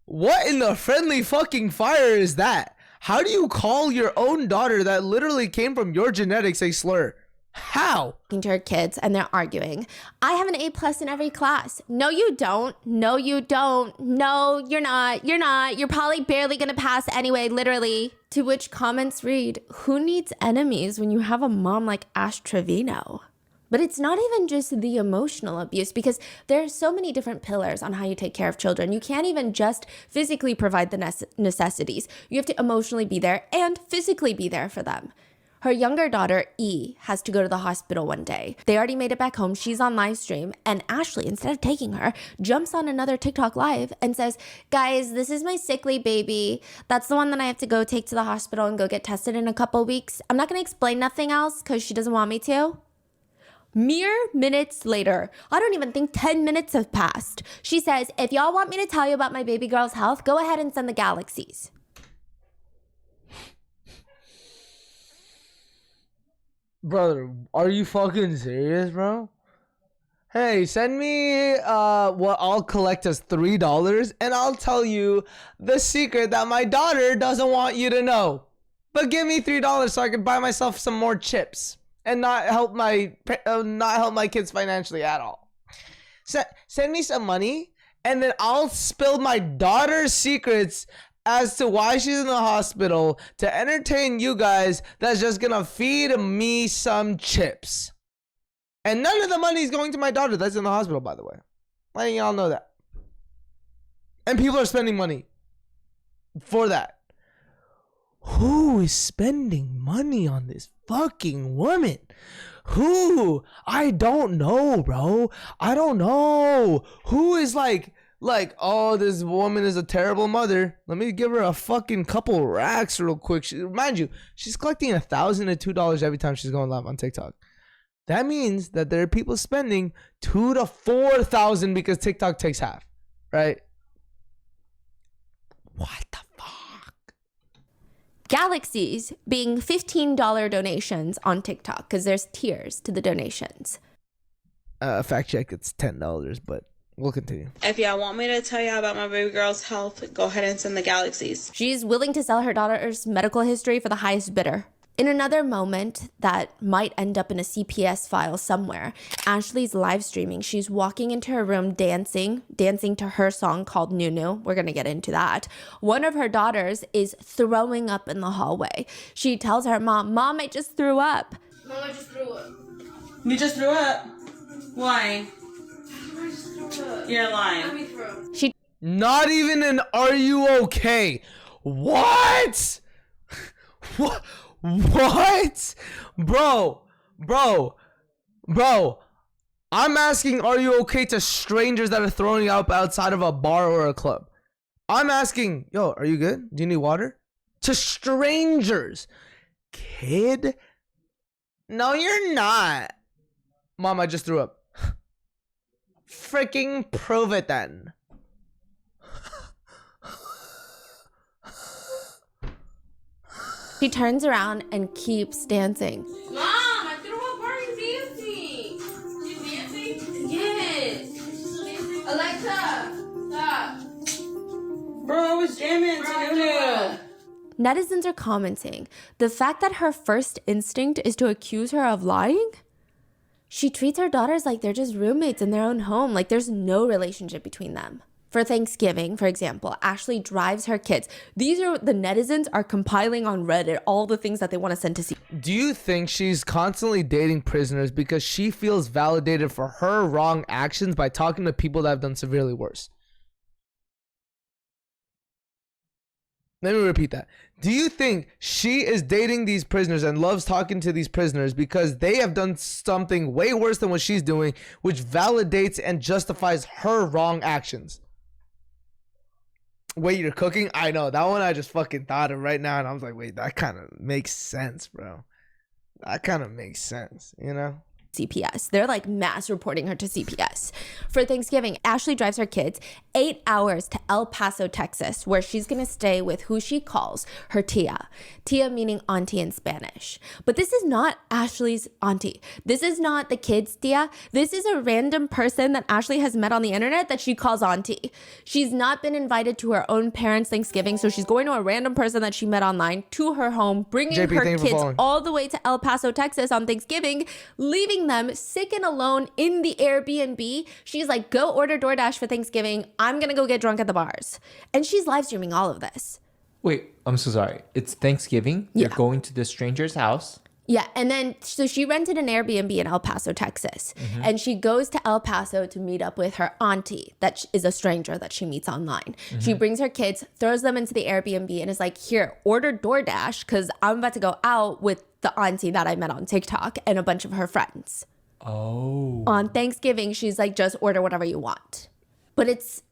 What in the friendly fucking fire is that? How do you call your own daughter that literally came from your genetics a slur? How? To her kids, and they're arguing. I have an A+ in every class. No, you don't. No, you don't. No, you're not. You're not. You're probably barely gonna pass anyway, literally. To which comments read, who needs enemies when you have a mom like Ash Trevino? But it's not even just the emotional abuse, because there are so many different pillars on how you take care of children. You can't even just physically provide the necessities. You have to emotionally be there and physically be there for them. Her younger daughter, E, has to go to the hospital one day. They already made it back home. She's on live stream. And Ashley, instead of taking her, jumps on another TikTok live and says, guys, this is my sickly baby. That's the one that I have to go take to the hospital and go get tested in a couple weeks. I'm not going to explain nothing else because she doesn't want me to. Mere minutes later, I don't even think 10 minutes have passed. She says, if y'all want me to tell you about my baby girl's health, go ahead and send the galaxies. Brother, are you fucking serious, bro? Hey, send me what I'll collect as $3 and I'll tell you the secret that my daughter doesn't want you to know. But give me $3 so I can buy myself some more chips and not help my kids financially at all. Send me some money and then I'll spill my daughter's secrets as to why she's in the hospital to entertain you guys. That's just gonna feed me some chips. And none of the money is going to my daughter that's in the hospital, by the way. Letting y'all know that. And people are spending money for that. Who is spending money on this fucking woman? Who? I don't know, bro. I don't know. Who is like, oh, this woman is a terrible mother. Let me give her a fucking couple racks real quick. Mind you, she's collecting $1,000 to $2 every time she's going live on TikTok. That means that there are people spending $2,000 to $4,000 because TikTok takes half, right? What the fuck? Galaxies being $15 donations on TikTok, because there's tiers to the donations. Fact check, it's $10, but we'll continue. If y'all want me to tell y'all about my baby girl's health, go ahead and send the galaxies. She's willing to sell her daughter's medical history for the highest bidder. In another moment that might end up in a CPS file somewhere, Ashley's live streaming. She's walking into her room dancing to her song called Nunu. We're going to get into that. One of her daughters is throwing up in the hallway. She tells her mom, I just threw up. Mom, I just threw up. You just threw up. Why? You're lying. She Not even an "Are you okay?" What? What? What? Bro. I'm asking, "Are you okay?" to strangers that are throwing up outside of a bar or a club. I'm asking, "Yo, are you good? Do you need water?" To strangers. Kid? No, you're not. Mom, I just threw up. Freaking prove it then. She turns around and keeps dancing. Mom, I threw up. Why are you dancing? You dancing? Yes. Alexa, stop. Bro, I was jamming to Netizens are commenting the fact that her first instinct is to accuse her of lying. She treats her daughters like they're just roommates in their own home, like there's no relationship between them. For Thanksgiving, for example, Ashley drives her kids. These are the netizens are compiling on Reddit all the things that they want to send to see. Do you think she's constantly dating prisoners because she feels validated for her wrong actions by talking to people that have done severely worse? Let me repeat that. Do you think she is dating these prisoners and loves talking to these prisoners because they have done something way worse than what she's doing, which validates and justifies her wrong actions? Wait, you're cooking? I know. That one I just fucking thought of right now, and I was like, wait, that kind of makes sense, bro. That kind of makes sense, you know? CPS. They're like mass reporting her to CPS. For Thanksgiving, Ashley drives her kids 8 hours to El Paso, Texas, where she's gonna stay with who she calls her tia. Tia meaning auntie in Spanish. But this is not Ashley's auntie. This is not the kids' tia. This is a random person that Ashley has met on the internet that she calls auntie. She's not been invited to her own parents' Thanksgiving, so she's going to a random person that she met online to her home, bringing JP, her thank you for kids following. all the way to El Paso, Texas on Thanksgiving, leaving them sick and alone in the Airbnb. She's like, go order DoorDash for Thanksgiving. I'm gonna go get drunk at the bars. And she's live streaming all of this. Wait, I'm so sorry. It's Thanksgiving. Yeah. You're going to the stranger's house. Yeah, and then so she rented an Airbnb in El Paso, Texas, and she goes to El Paso to meet up with her auntie that is a stranger that she meets online. She brings her kids, throws them into the Airbnb, and is like, here, order DoorDash because I'm about to go out with the auntie that I met on TikTok and a bunch of her friends. Oh. On Thanksgiving, she's like, just order whatever you want. But it's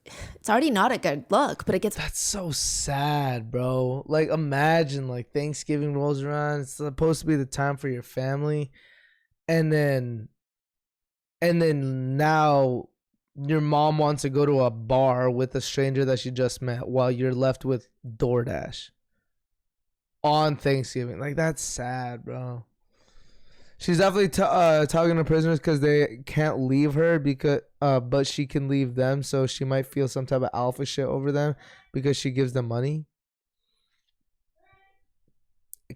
already not a good look, but it gets... That's so sad, bro. Like, imagine, like, Thanksgiving rolls around. It's supposed to be the time for your family. And then now your mom wants to go to a bar with a stranger that she just met while you're left with DoorDash on Thanksgiving. Like, that's sad, bro. She's definitely talking to prisoners because they can't leave her because, but she can leave them. So she might feel some type of alpha shit over them because she gives them money.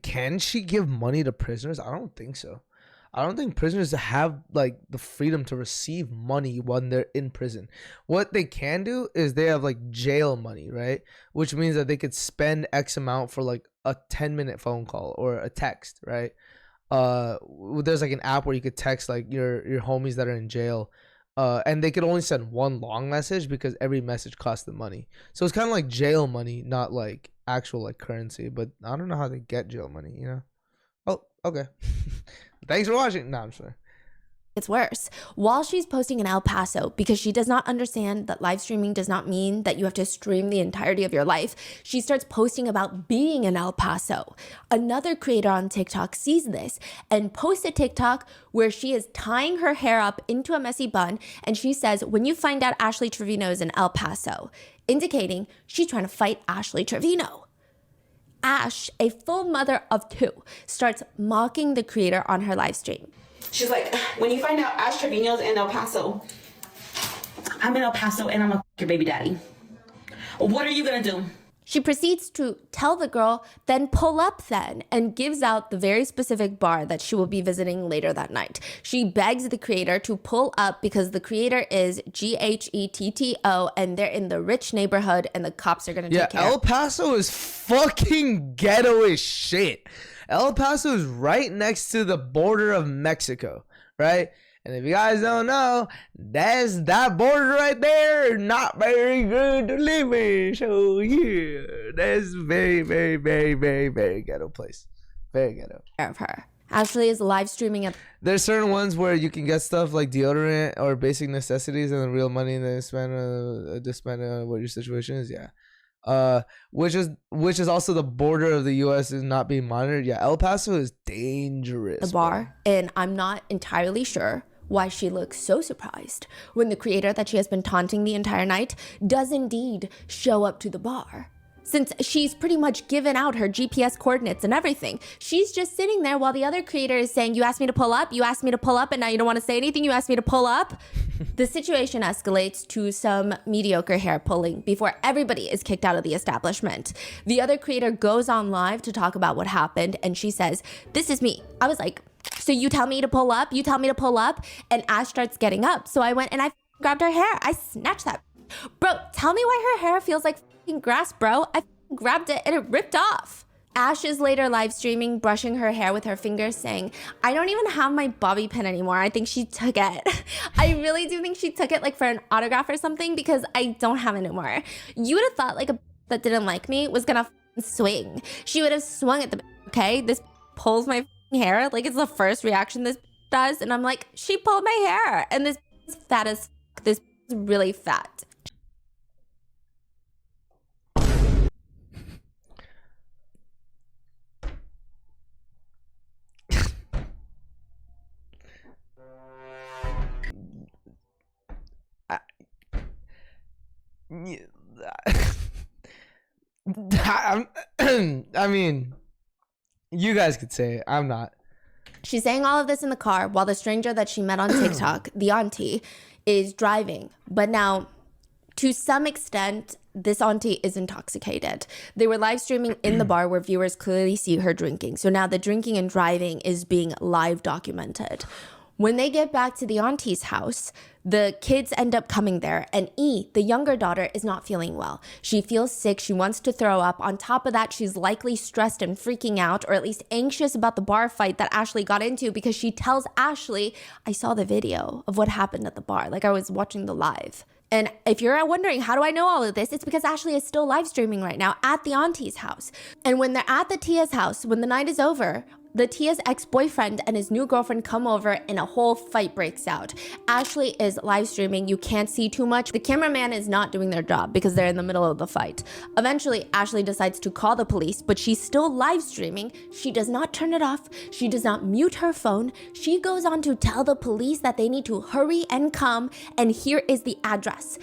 Can she give money to prisoners? I don't think so. I don't think prisoners have like the freedom to receive money when they're in prison. What they can do is they have like jail money, right? Which means that they could spend X amount for like a 10-minute phone call or a text, right? There's like an app where you could text like your homies that are in jail, and they could only send one long message because every message costs them money. So it's kind of like jail money, not like actual like currency. But I don't know how they get jail money, you know? Oh, okay. Thanks for watching. No, I'm sorry. It's worse. While she's posting in El Paso, because she does not understand that live streaming does not mean that you have to stream the entirety of your life, she starts posting about being in El Paso. Another creator on TikTok sees this and posts a TikTok where she is tying her hair up into a messy bun, and she says, when you find out Ashley Trevino is in El Paso, indicating she's trying to fight Ashley Trevino. Ash, a full mother of 2, starts mocking the creator on her live stream. She's like, when you find out Ash Trevino's in El Paso, I'm in El Paso and I'm a your baby daddy. What are you gonna do? She proceeds to tell the girl, then pull up then, and gives out the very specific bar that she will be visiting later that night. She begs the creator to pull up because the creator is GHETTO and they're in the rich neighborhood and the cops are gonna take care. El Paso is fucking ghetto as shit. El Paso is right next to the border of Mexico, right? And if you guys don't know, that's that border right there, not very good to live in. So yeah, that's very, very, very, very, very ghetto place. Very ghetto. Of her. Ashley is live streaming at There's certain ones where you can get stuff like deodorant or basic necessities and the real money in the span of what your situation is. Yeah. Which is also the border of the U.S. is not being monitored. Yeah, El Paso is dangerous. the bar, and I'm not entirely sure why she looks so surprised when the creator that she has been taunting the entire night does indeed show up to the bar. Since she's pretty much given out her GPS coordinates and everything, she's just sitting there while the other creator is saying, you asked me to pull up, and now you don't want to say anything, you asked me to pull up. The situation escalates to some mediocre hair pulling before everybody is kicked out of the establishment. The other creator goes on live to talk about what happened, and she says, this is me. I was like, so you tell me to pull up, and Ash starts getting up. So I went and I grabbed her hair. I snatched that. Bro, tell me why her hair feels like grass, bro. I grabbed it and it ripped off. Ash is later live streaming, brushing her hair with her fingers, saying, I don't even have my bobby pin anymore. I think she took it. I really do think she took it like for an autograph or something because I don't have it anymore. You would have thought like a that didn't like me was gonna swing. She would have swung at the okay? This pulls my hair. Like it's the first reaction this does. And I'm like, she pulled my hair. And this is fat as this is really fat. I mean, you guys could say it. I'm not. She's saying all of this in the car while the stranger that she met on TikTok, the auntie, is driving. But now, to some extent, this auntie is intoxicated. They were live streaming in the bar where viewers clearly see her drinking. So now the drinking and driving is being live documented. When they get back to the auntie's house, the kids end up coming there, and E, the younger daughter, is not feeling well. She feels sick. She wants to throw up. On top of that, she's likely stressed and freaking out, or at least anxious about the bar fight that Ashley got into, because she tells Ashley, I saw the video of what happened at the bar. Like I was watching the live. And if you're wondering, how do I know all of this? It's because Ashley is still live streaming right now at the auntie's house. And when they're at the Tia's house, when the night is over, the Tia's ex-boyfriend and his new girlfriend come over and a whole fight breaks out. Ashley is live streaming. You can't see too much. The cameraman is not doing their job because they're in the middle of the fight. Eventually, Ashley decides to call the police, but she's still live streaming. She does not turn it off. She does not mute her phone. She goes on to tell the police that they need to hurry and come, and here is the address.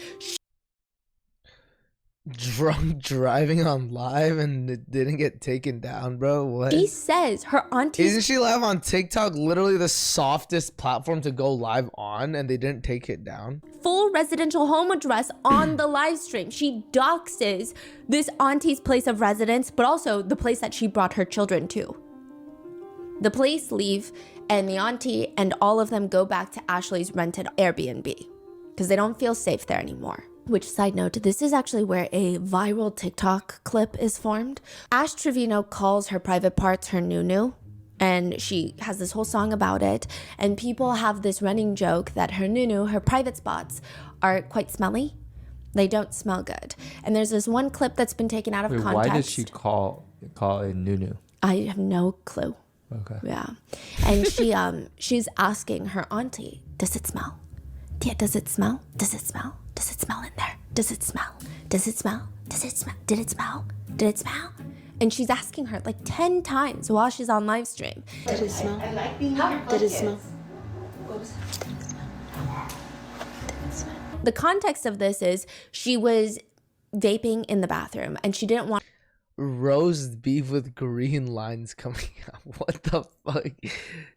Drunk driving on live and it didn't get taken down, bro. What? She says her auntie. Isn't she live on TikTok? Literally the softest platform to go live on, and they didn't take it down. Full residential home address on the live stream. She doxes this auntie's place of residence, but also the place that she brought her children to. The police leave, and the auntie and all of them go back to Ashley's rented Airbnb because they don't feel safe there anymore. Which, side note, this is actually where a viral TikTok clip is formed. Ash Trevino calls her private parts her nunu, and she has this whole song about it. And people have this running joke that her nunu, her private spots, are quite smelly. They don't smell good. And there's this one clip that's been taken out of context. Why did she call it nunu? I have no clue. Okay. Yeah. And she's asking her auntie, does it smell? Yeah, does it smell? Does it smell? Does it smell in there? Does it smell? Does it smell? Does it smell? Did it smell? Did it smell? And she's asking her like 10 times while she's on live stream. Did it smell? Did it smell? The context of this is she was vaping in the bathroom and she didn't want Roast beef with green lines coming out. What the fuck?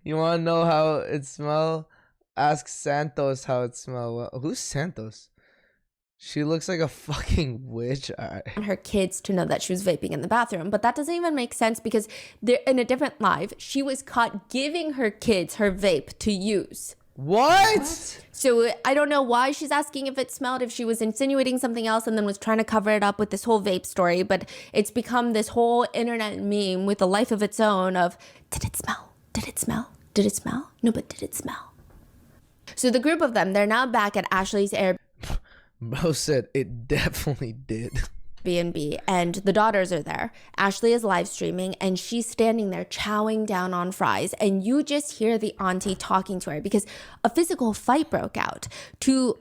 You want to know how it smell? Ask Santos how it smell. Who's Santos? She looks like a fucking witch. her kids to know that she was vaping in the bathroom, but that doesn't even make sense because they're in a different live. She was caught giving her kids her vape to use. What? So I don't know why she's asking if it smelled, if she was insinuating something else and then was trying to cover it up with this whole vape story, but it's become this whole internet meme with a life of its own of, did it smell? Did it smell? Did it smell? No, but did it smell? So the group of them, they're now back at Ashley's Airbnb. Bro said it definitely did. And the daughters are there. Ashley is live streaming and she's standing there chowing down on fries, and you just hear the auntie talking to her because a physical fight broke out.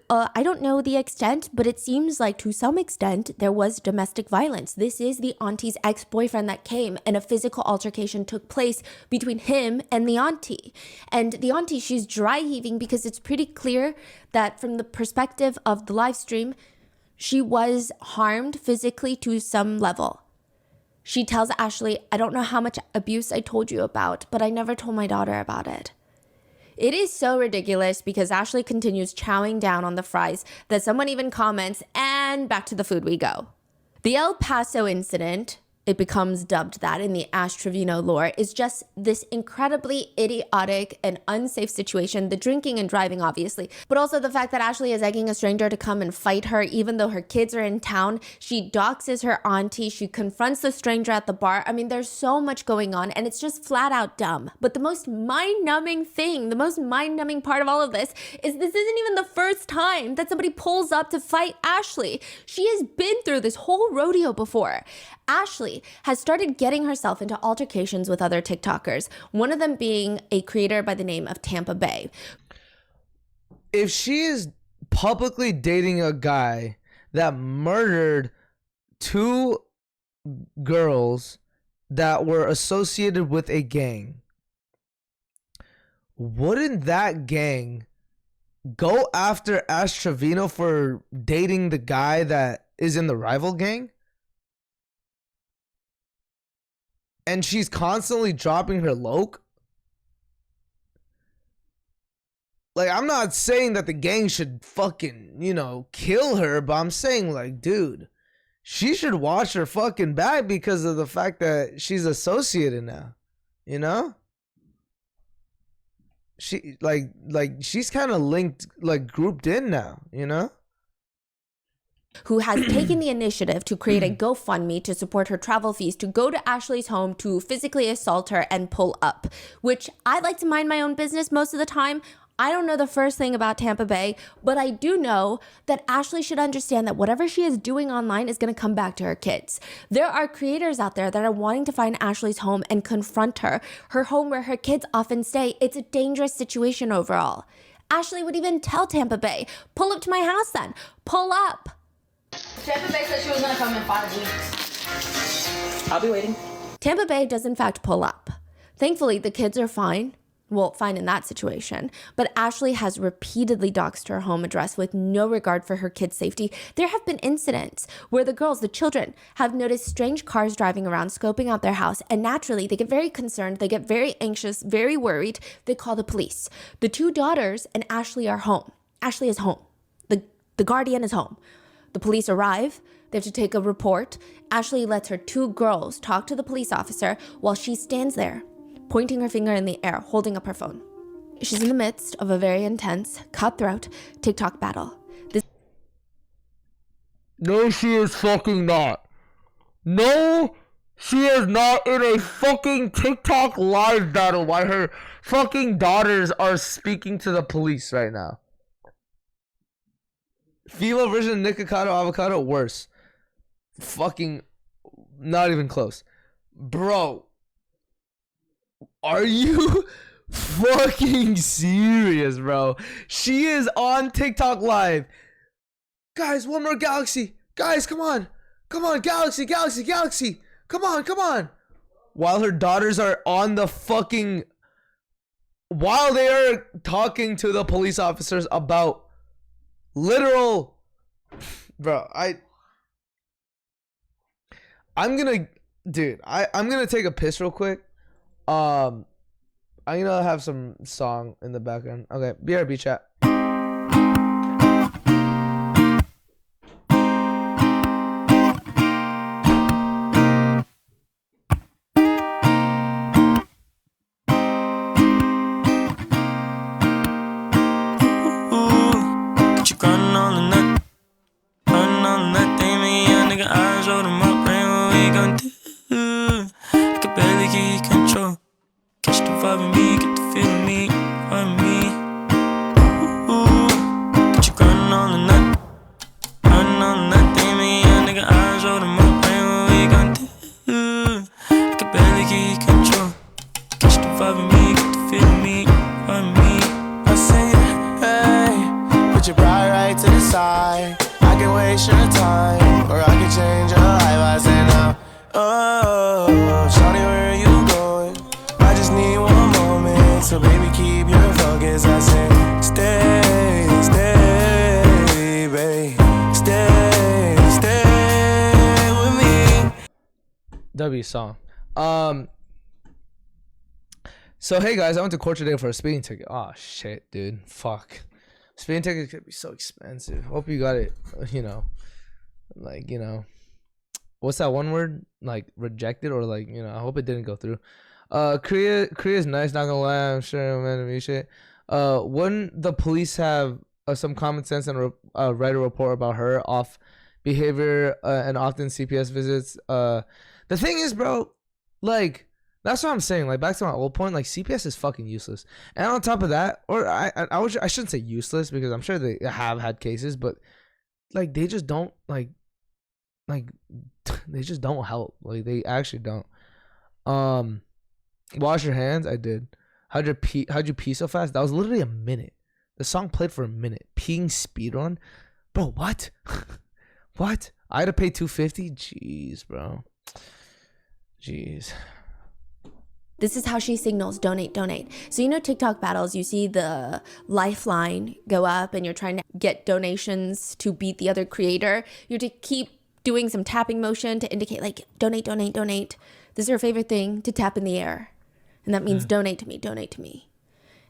I don't know the extent, but it seems like to some extent there was domestic violence. This is the auntie's ex-boyfriend that came, and a physical altercation took place between him and the auntie. And the auntie, she's dry heaving because it's pretty clear that from the perspective of the live stream, she was harmed physically to some level. She tells Ashley, I don't know how much abuse I told you about, but I never told my daughter about it. It is so ridiculous because Ashley continues chowing down on the fries that someone even comments, and back to the food we go. The El Paso incident, it becomes dubbed that in the Ash Trevino lore, is just this incredibly idiotic and unsafe situation. The drinking and driving, obviously, but also the fact that Ashley is egging a stranger to come and fight her, even though her kids are in town. She doxes her auntie. She confronts the stranger at the bar. I mean, there's so much going on, and it's just flat out dumb. But the most mind-numbing thing, the most mind-numbing part of all of this is this isn't even the first time that somebody pulls up to fight Ashley. She has been through this whole rodeo before. Ashley has started getting herself into altercations with other TikTokers, one of them being a creator by the name of Tampa Bay. If she is publicly dating a guy that murdered 2 girls that were associated with a gang, wouldn't that gang go after Ash Trevino for dating the guy that is in the rival gang? And she's constantly dropping her loc? Like, I'm not saying that the gang should fucking, kill her, but I'm saying, like, dude, she should watch her fucking back because of the fact that she's associated now, She, she's kind of linked, grouped in now, Who has taken the initiative to create a GoFundMe to support her travel fees to go to Ashley's home to physically assault her and pull up, which I like to mind my own business most of the time. I don't know the first thing about Tampa Bay, but I do know that Ashley should understand that whatever she is doing online is going to come back to her kids. There are creators out there that are wanting to find Ashley's home and confront her home where her kids often stay. It's a dangerous situation overall. Ashley would even tell Tampa Bay, pull up to my house then, pull up. Tampa Bay said she was gonna come in 5 weeks. I'll be waiting. Tampa Bay does in fact pull up. Thankfully, the kids are fine. Well, fine in that situation. But Ashley has repeatedly doxed her home address with no regard for her kids' safety. There have been incidents where the children, have noticed strange cars driving around, scoping out their house, and naturally they get very concerned, they get very anxious, very worried. They call the police. The 2 daughters and Ashley are home. Ashley is home. The guardian is home. The police arrive. They have to take a report. Ashley lets her 2 girls talk to the police officer while she stands there, pointing her finger in the air, holding up her phone. She's in the midst of a very intense, cutthroat TikTok battle. No, she is fucking not. No, she is not in a fucking TikTok live battle while her fucking daughters are speaking to the police right now. Female version of Nikocado Avocado, worse. Fucking not even close. Bro, are you fucking serious, bro? She is on TikTok live. Guys, one more galaxy. Guys, come on. Come on, galaxy. Come on. While her daughters are on the fucking... While they are talking to the police officers about literal... Bro, I'm gonna... Dude, I'm gonna take a piss real quick. I'm gonna have some song in the background. Okay, BRB chat. Drugs on my brain, what we gon' do? I can barely get control. Catch the vibe in me, get the feel in me, on me. I say, hey, put your pride right to the side. I can waste your time, or I can change your life. I say now, oh, shawty, where are you going? I just need one moment, so baby, keep your focus. I say, stay, stay, babe, stay with me. W song. So hey guys, I went to court today for a speeding ticket. Oh shit, dude. Fuck. Speeding ticket could be so expensive. Hope you got it, you know, like, you know, what's that one word? Like rejected, or like, you know, I hope it didn't go through. Korea's nice, not gonna lie. I'm sure I'm gonna be shit. Wouldn't the police have some common sense and write a report about her off behavior and often CPS visits? The thing is, bro, like, that's what I'm saying. Like, back to my old point, like, CPS is fucking useless. And on top of that, or I shouldn't say useless, because I'm sure they have had cases, but like, they just don't like they just don't help. Like, they actually don't. Wash your hands. I did. How'd you pee so fast? That was literally a minute. The song played for a minute. Peeing speedrun, bro. What? What? I had to pay $250. Jeez, bro. Jeez. This is how she signals donate, donate. So, you know, TikTok battles, you see the lifeline go up and you're trying to get donations to beat the other creator. You have to keep doing some tapping motion to indicate, like, donate, donate, donate. This is her favorite thing, to tap in the air. And that means donate to me, donate to me.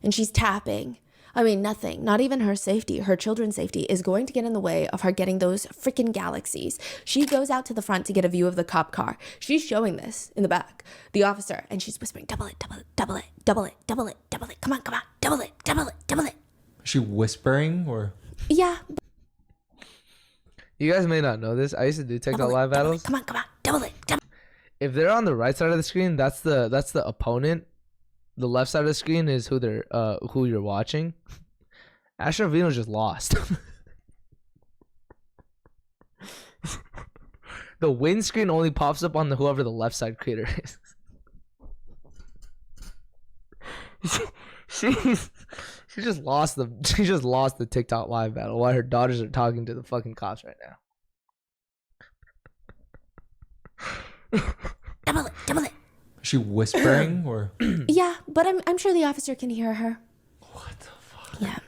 And she's tapping. I mean, nothing, not even her safety, her children's safety, is going to get in the way of her getting those freaking galaxies. She goes out to the front to get a view of the cop car. She's showing this in the back, the officer, and she's whispering, double it, double it, double it, double it, double it, double it, come on, double it, double it, double it. Is she whispering or? Yeah. You guys may not know this. I used to do TikTok live battles. Come on, double it, double it. If they're on the right side of the screen, that's the opponent. The left side of the screen is who you're watching. TREVINO just lost. The win screen only pops up on whoever the left side creator is. She just lost the TikTok live battle while her daughters are talking to the fucking cops right now. Double it. Is she whispering or? Yeah, but I'm sure the officer can hear her. What the fuck? Yeah.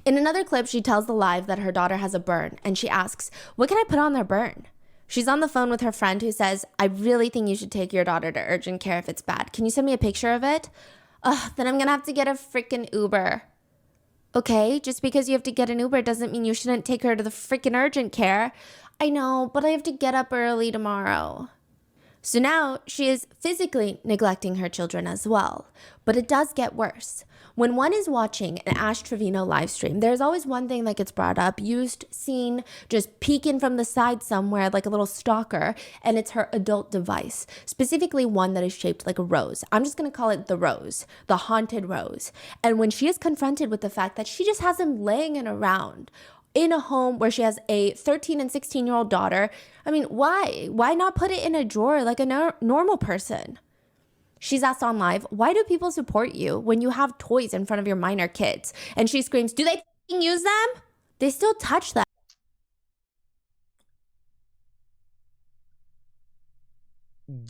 In another clip, she tells the live that her daughter has a burn, and she asks, what can I put on their burn? She's on the phone with her friend who says, I really think you should take your daughter to urgent care if it's bad. Can you send me a picture of it? Then I'm gonna have to get a freaking Uber. Okay, just because you have to get an Uber doesn't mean you shouldn't take her to the freaking urgent care. I know, but I have to get up early tomorrow. So now she is physically neglecting her children as well. But it does get worse. When one is watching an TREVINO live stream, there's always one thing that gets brought up, used, seen, just peeking from the side somewhere like a little stalker, and it's her adult device, specifically one that is shaped like a rose. I'm just going to call it the rose, the haunted rose. And when she is confronted with the fact that she just has him laying it around, in a home where she has a 13 and 16-year-old daughter. I mean, why? Why not put it in a drawer like a normal person? She's asked on live, why do people support you when you have toys in front of your minor kids? And she screams, do they use them? They still touch them.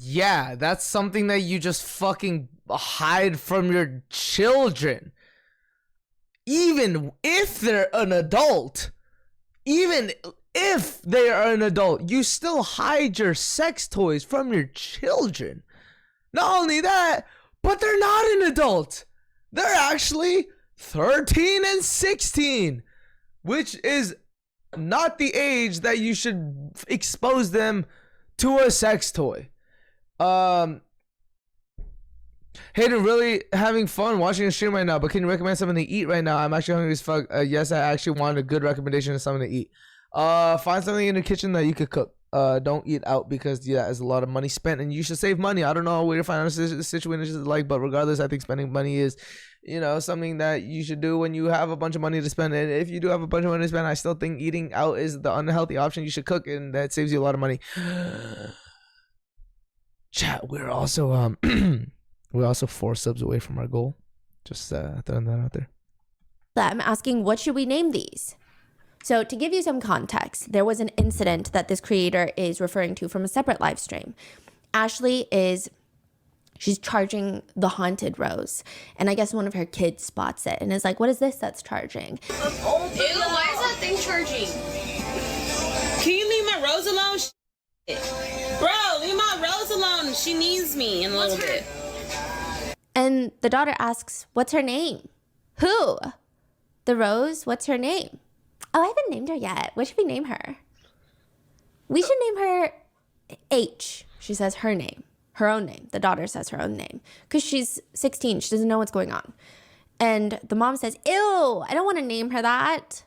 Yeah, that's something that you just fucking hide from your children. Even if they're an adult, you still hide your sex toys from your children. Not only that, but they're not an adult. They're actually 13 and 16, which is not the age that you should expose them to a sex toy. Hayden, really having fun watching a stream right now, but can you recommend something to eat right now? I'm actually hungry as fuck. Yes, I actually wanted a good recommendation of something to eat. Find something in the kitchen that you could cook. don't eat out because yeah, it's a lot of money spent, and you should save money. I don't know what your financial situation is like, but regardless, I think spending money is, you know, something that you should do when you have a bunch of money to spend. And if you do have a bunch of money to spend, I still think eating out is the unhealthy option. You should cook, and that saves you a lot of money. Chat, we're also we're also 4 subs away from our goal. Just throwing that out there. I'm asking, what should we name these? So to give you some context, there was an incident that this creator is referring to from a separate live stream. Ashley she's charging the haunted rose, and I guess one of her kids spots it and is like, what is this that's charging? Ew, why is that thing charging? Can you leave my rose alone? Bro, leave my rose alone. She needs me in a little bit. And the daughter asks, what's her name? Who? The rose? What's her name? Oh, I haven't named her yet. What should we name her? We should name her H. She says her name. Her own name. The daughter says her own name. Because she's 16. She doesn't know what's going on. And the mom says, ew, I don't want to name her that.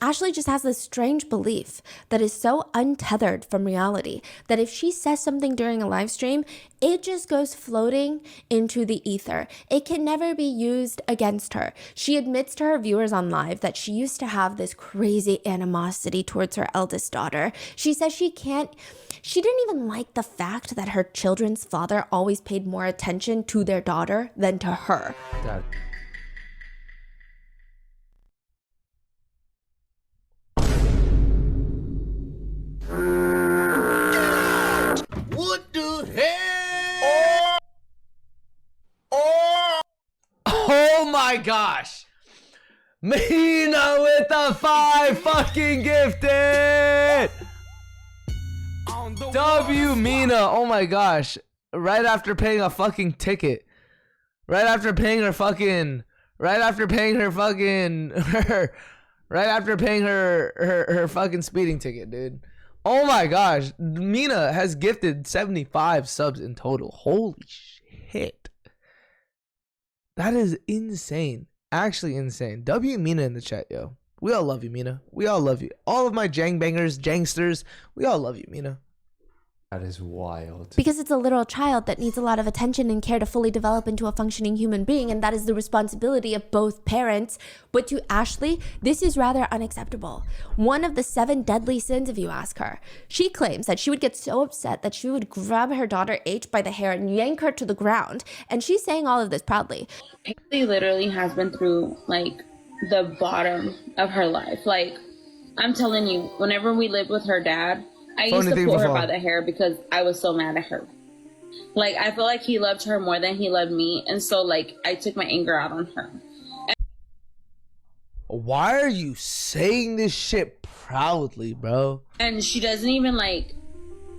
Ashley just has this strange belief that is so untethered from reality that if she says something during a live stream, it just goes floating into the ether. It can never be used against her. She admits to her viewers on live that she used to have this crazy animosity towards her eldest daughter. She says she didn't even like the fact that her children's father always paid more attention to their daughter than to her. God. What the hell? Oh my gosh. Mina with the 5 fucking gifted. W Mina. Oh my gosh. Right after paying a fucking ticket. Right after paying her fucking speeding ticket, dude. Oh my gosh. Mina has gifted 75 subs in total. Holy shit. That is insane. Actually insane. W Mina in the chat, yo. We all love you, Mina. We all love you. All of my Jang bangers, Jangsters, we all love you, Mina. That is wild. Because it's a literal child that needs a lot of attention and care to fully develop into a functioning human being, and that is the responsibility of both parents. But to Ashley, this is rather unacceptable. One of the 7 deadly sins, if you ask her. She claims that she would get so upset that she would grab her daughter H by the hair and yank her to the ground. And she's saying all of this proudly. Ashley literally has been through, like, the bottom of her life. Like, I'm telling you, whenever we lived with her dad, I used to pull her by the hair because I was so mad at her. Like, I feel like he loved her more than he loved me. And so, like, I took my anger out on her. Why are you saying this shit proudly, bro? And she doesn't even, like,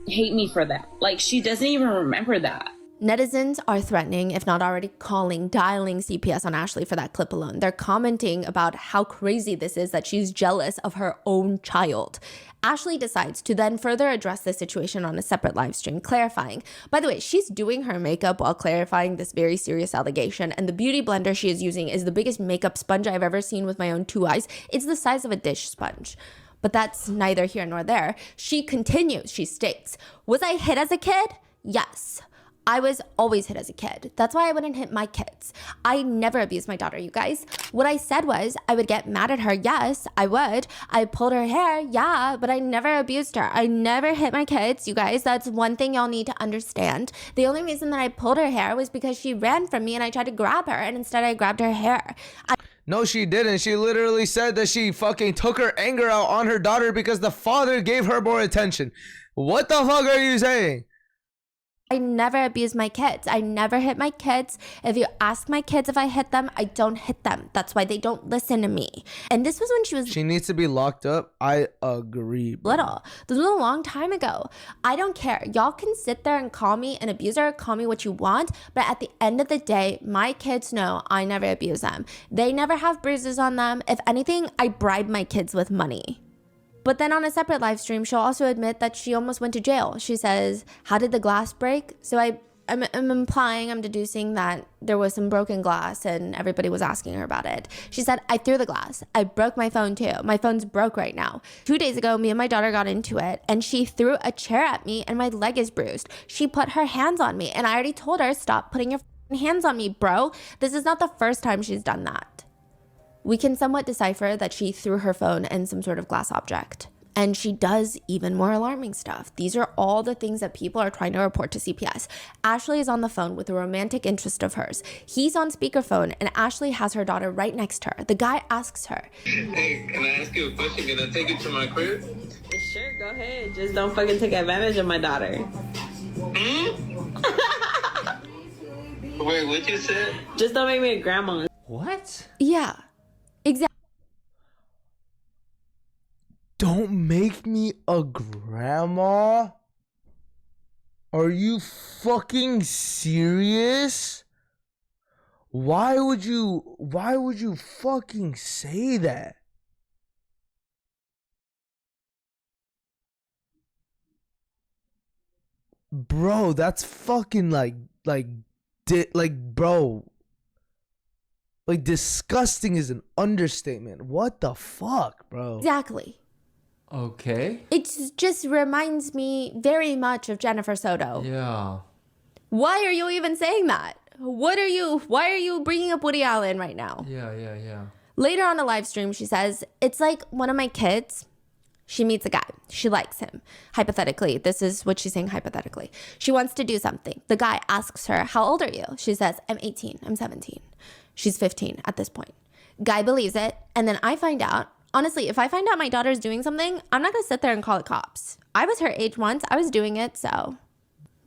hate me for that. Like, she doesn't even remember that. Netizens are threatening, if not already dialing CPS on Ashley for that clip alone. They're commenting about how crazy this is that she's jealous of her own child. Ashley decides to then further address the situation on a separate live stream, clarifying. By the way, she's doing her makeup while clarifying this very serious allegation, and the beauty blender she is using is the biggest makeup sponge I've ever seen with my own 2 eyes. It's the size of a dish sponge. But that's neither here nor there. She continues, she states, was I hit as a kid? Yes. I was always hit as a kid. That's why I wouldn't hit my kids. I never abused my daughter, you guys. What I said was I would get mad at her. Yes, I would. I pulled her hair. Yeah, but I never abused her. I never hit my kids, you guys. That's one thing y'all need to understand. The only reason that I pulled her hair was because she ran from me and I tried to grab her, and instead I grabbed her hair. No, she didn't. She literally said that she fucking took her anger out on her daughter because the father gave her more attention. What the fuck are you saying? I never abuse my kids. I never hit my kids. If you ask my kids if I hit them, I don't hit them. That's why they don't listen to me. And this was when she needs to be locked up. I agree, bro. Little. This was a long time ago. I don't care. Y'all can sit there and call me an abuser, call me what you want, but at the end of the day, my kids know I never abuse them. They never have bruises on them. If anything, I bribe my kids with money. But then on a separate live stream, she'll also admit that she almost went to jail. She says, how did the glass break? So I I'm implying, I'm deducing that there was some broken glass and everybody was asking her about it. She said, I threw the glass. I broke my phone too. My phone's broke right now. 2 days ago, me and my daughter got into it and she threw a chair at me and my leg is bruised. She put her hands on me and I already told her, stop putting your hands on me, bro. This is not the first time she's done that. We can somewhat decipher that she threw her phone and some sort of glass object. And she does even more alarming stuff. These are all the things that people are trying to report to CPS. Ashley is on the phone with a romantic interest of hers. He's on speakerphone and Ashley has her daughter right next to her. The guy asks her, Hey, can I ask you a question? Can I take you to my crib? Sure, go ahead. Just don't fucking take advantage of my daughter. Wait, what you said? Just don't make me a grandma. What? yeah, exactly. Don't make me a grandma? Are you fucking serious? Why would you fucking say that? Bro, that's fucking bro. Like, disgusting is an understatement. What the fuck, bro? Exactly. Okay. It just reminds me very much of Jennifer Soto. Yeah. Why are you even saying that? Why are you bringing up Woody Allen right now? Yeah. Later on a live stream, she says, it's like one of my kids. She meets a guy. She likes him. Hypothetically, this is what she's saying hypothetically. She wants to do something. The guy asks her, how old are you? She says, I'm 18. I'm 17. She's 15 at this point. Guy believes it. And then I find out, honestly, if I find out my daughter's doing something, I'm not going to sit there and call the cops. I was her age once. I was doing it, so.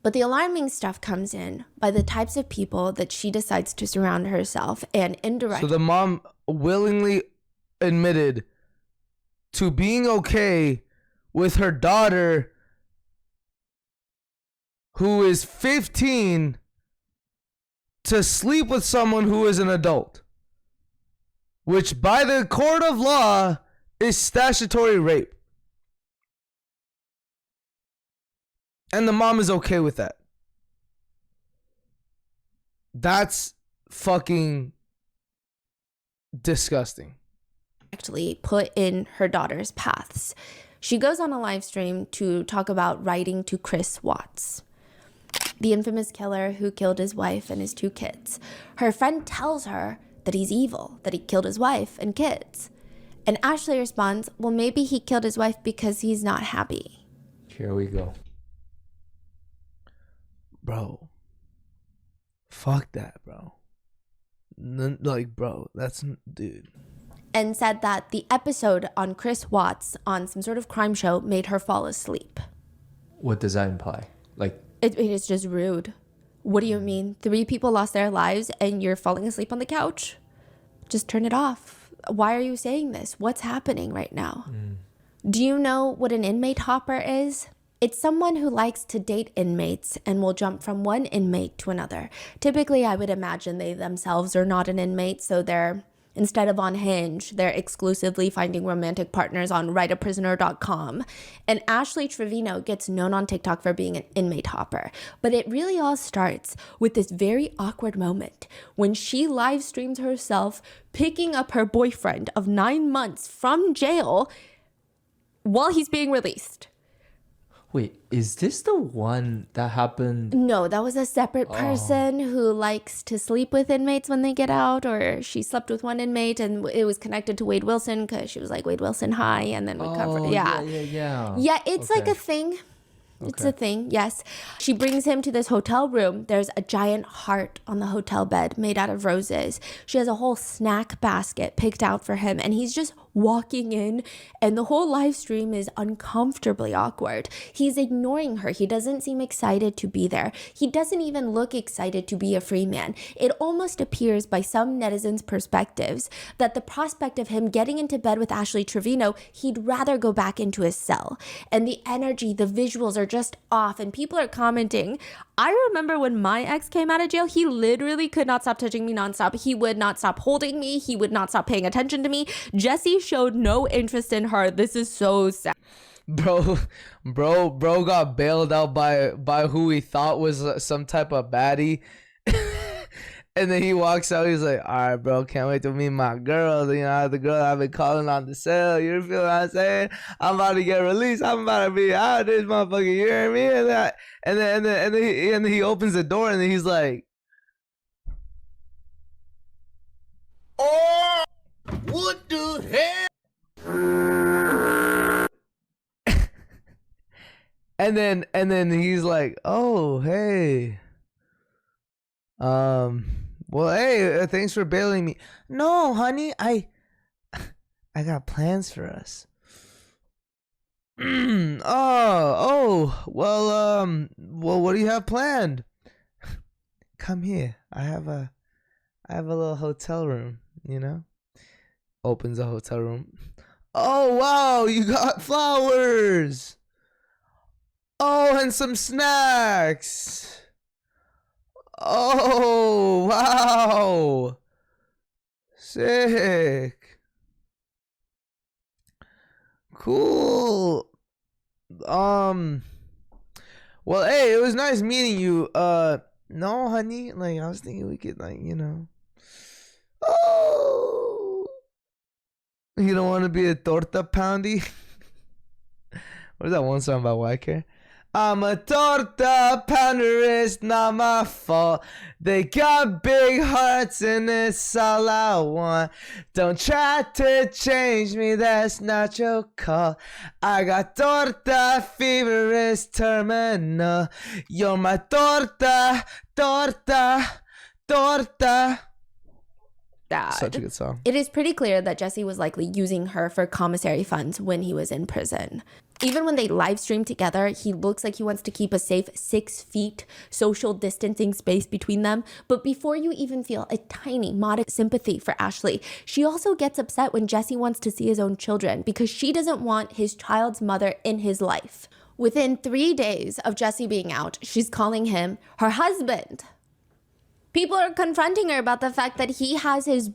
But the alarming stuff comes in by the types of people that she decides to surround herself and indirectly. So the mom willingly admitted to being okay with her daughter, who is 15, to sleep with someone who is an adult, which by the court of law is statutory rape. And the mom is okay with that. That's fucking disgusting. Actually put in her daughter's paths. She goes on a live stream to talk about writing to Chris Watts, the infamous killer who killed his wife and his 2 kids. Her friend tells her that he's evil, that he killed his wife and kids. And Ashley responds, well, maybe he killed his wife because he's not happy. Here we go. Bro. Fuck that, bro. Bro, that's, dude. And said that the episode on Chris Watts on some sort of crime show made her fall asleep. What does that imply? Like, It is just rude. What do you mean? 3 people lost their lives and you're falling asleep on the couch? Just turn it off. Why are you saying this? What's happening right now? Do you know what an inmate hopper is? It's someone who likes to date inmates and will jump from one inmate to another. Typically, I would imagine they themselves are not an inmate, so they're, instead of on Hinge, they're exclusively finding romantic partners on writeaprisoner.com. And Ashley Trevino gets known on TikTok for being an inmate hopper. But it really all starts with this very awkward moment when she live streams herself picking up her boyfriend of 9 months from jail while he's being released. wait, is this the one that happened? No, that was a separate person who likes to sleep with inmates when they get out, or she slept with one inmate and it was connected to Wade Wilson because she was like, Wade Wilson, hi, and then would cover. Yeah, it's like a thing. It's a thing, yes. She brings him to this hotel room. There's a giant heart on the hotel bed made out of roses. She has a whole snack basket picked out for him, and he's just walking in, and the whole live stream is uncomfortably awkward. He's ignoring her. He doesn't seem excited to be there. He doesn't even look excited to be a free man. It almost appears by some netizens' perspectives that the prospect of him getting into bed with Ashley Trevino, he'd rather go back into his cell. And the energy, the visuals are just off, and people are commenting. I remember when my ex came out of jail, he literally could not stop touching me nonstop. He would not stop holding me. He would not stop paying attention to me. Jesse showed no interest in her. This is so sad. Bro got bailed out by who he thought was some type of baddie. And then he walks out. He's like, all right, bro, can't wait to meet my girl. You know, the girl I've been calling on the cell. You feel what I'm saying? I'm about to get released. I'm about to be out this motherfucker. You hear me? And that, and then he opens the door, and then he's like, oh, what the hell? and then he's like, oh, hey. Well, hey, thanks for bailing me. No, honey, I got plans for us. Well, what do you have planned? Come here. I have a little hotel room, you know? Opens a hotel room. Oh, wow, you got flowers. Oh, and some snacks. Oh, wow. Sick. Cool. Well, hey, it was nice meeting you. No, honey, like, I was thinking we could, like, you know. Oh. You don't want to be a torta poundy? What is that one song about white hair? I'm a torta pounder, it's not my fault. They got big hearts and it's all I want. Don't try to change me, that's not your call. I got torta fever, it's terminal. You're my torta. Dad. Such a good song. It is pretty clear that Jesse was likely using her for commissary funds when he was in prison. Even when they live stream together, he looks like he wants to keep a safe 6 feet social distancing space between them. But before you even feel a tiny modest sympathy for Ashley, she also gets upset when Jesse wants to see his own children because she doesn't want his child's mother in his life. Within 3 days of Jesse being out, she's calling him her husband. People are confronting her about the fact that he has his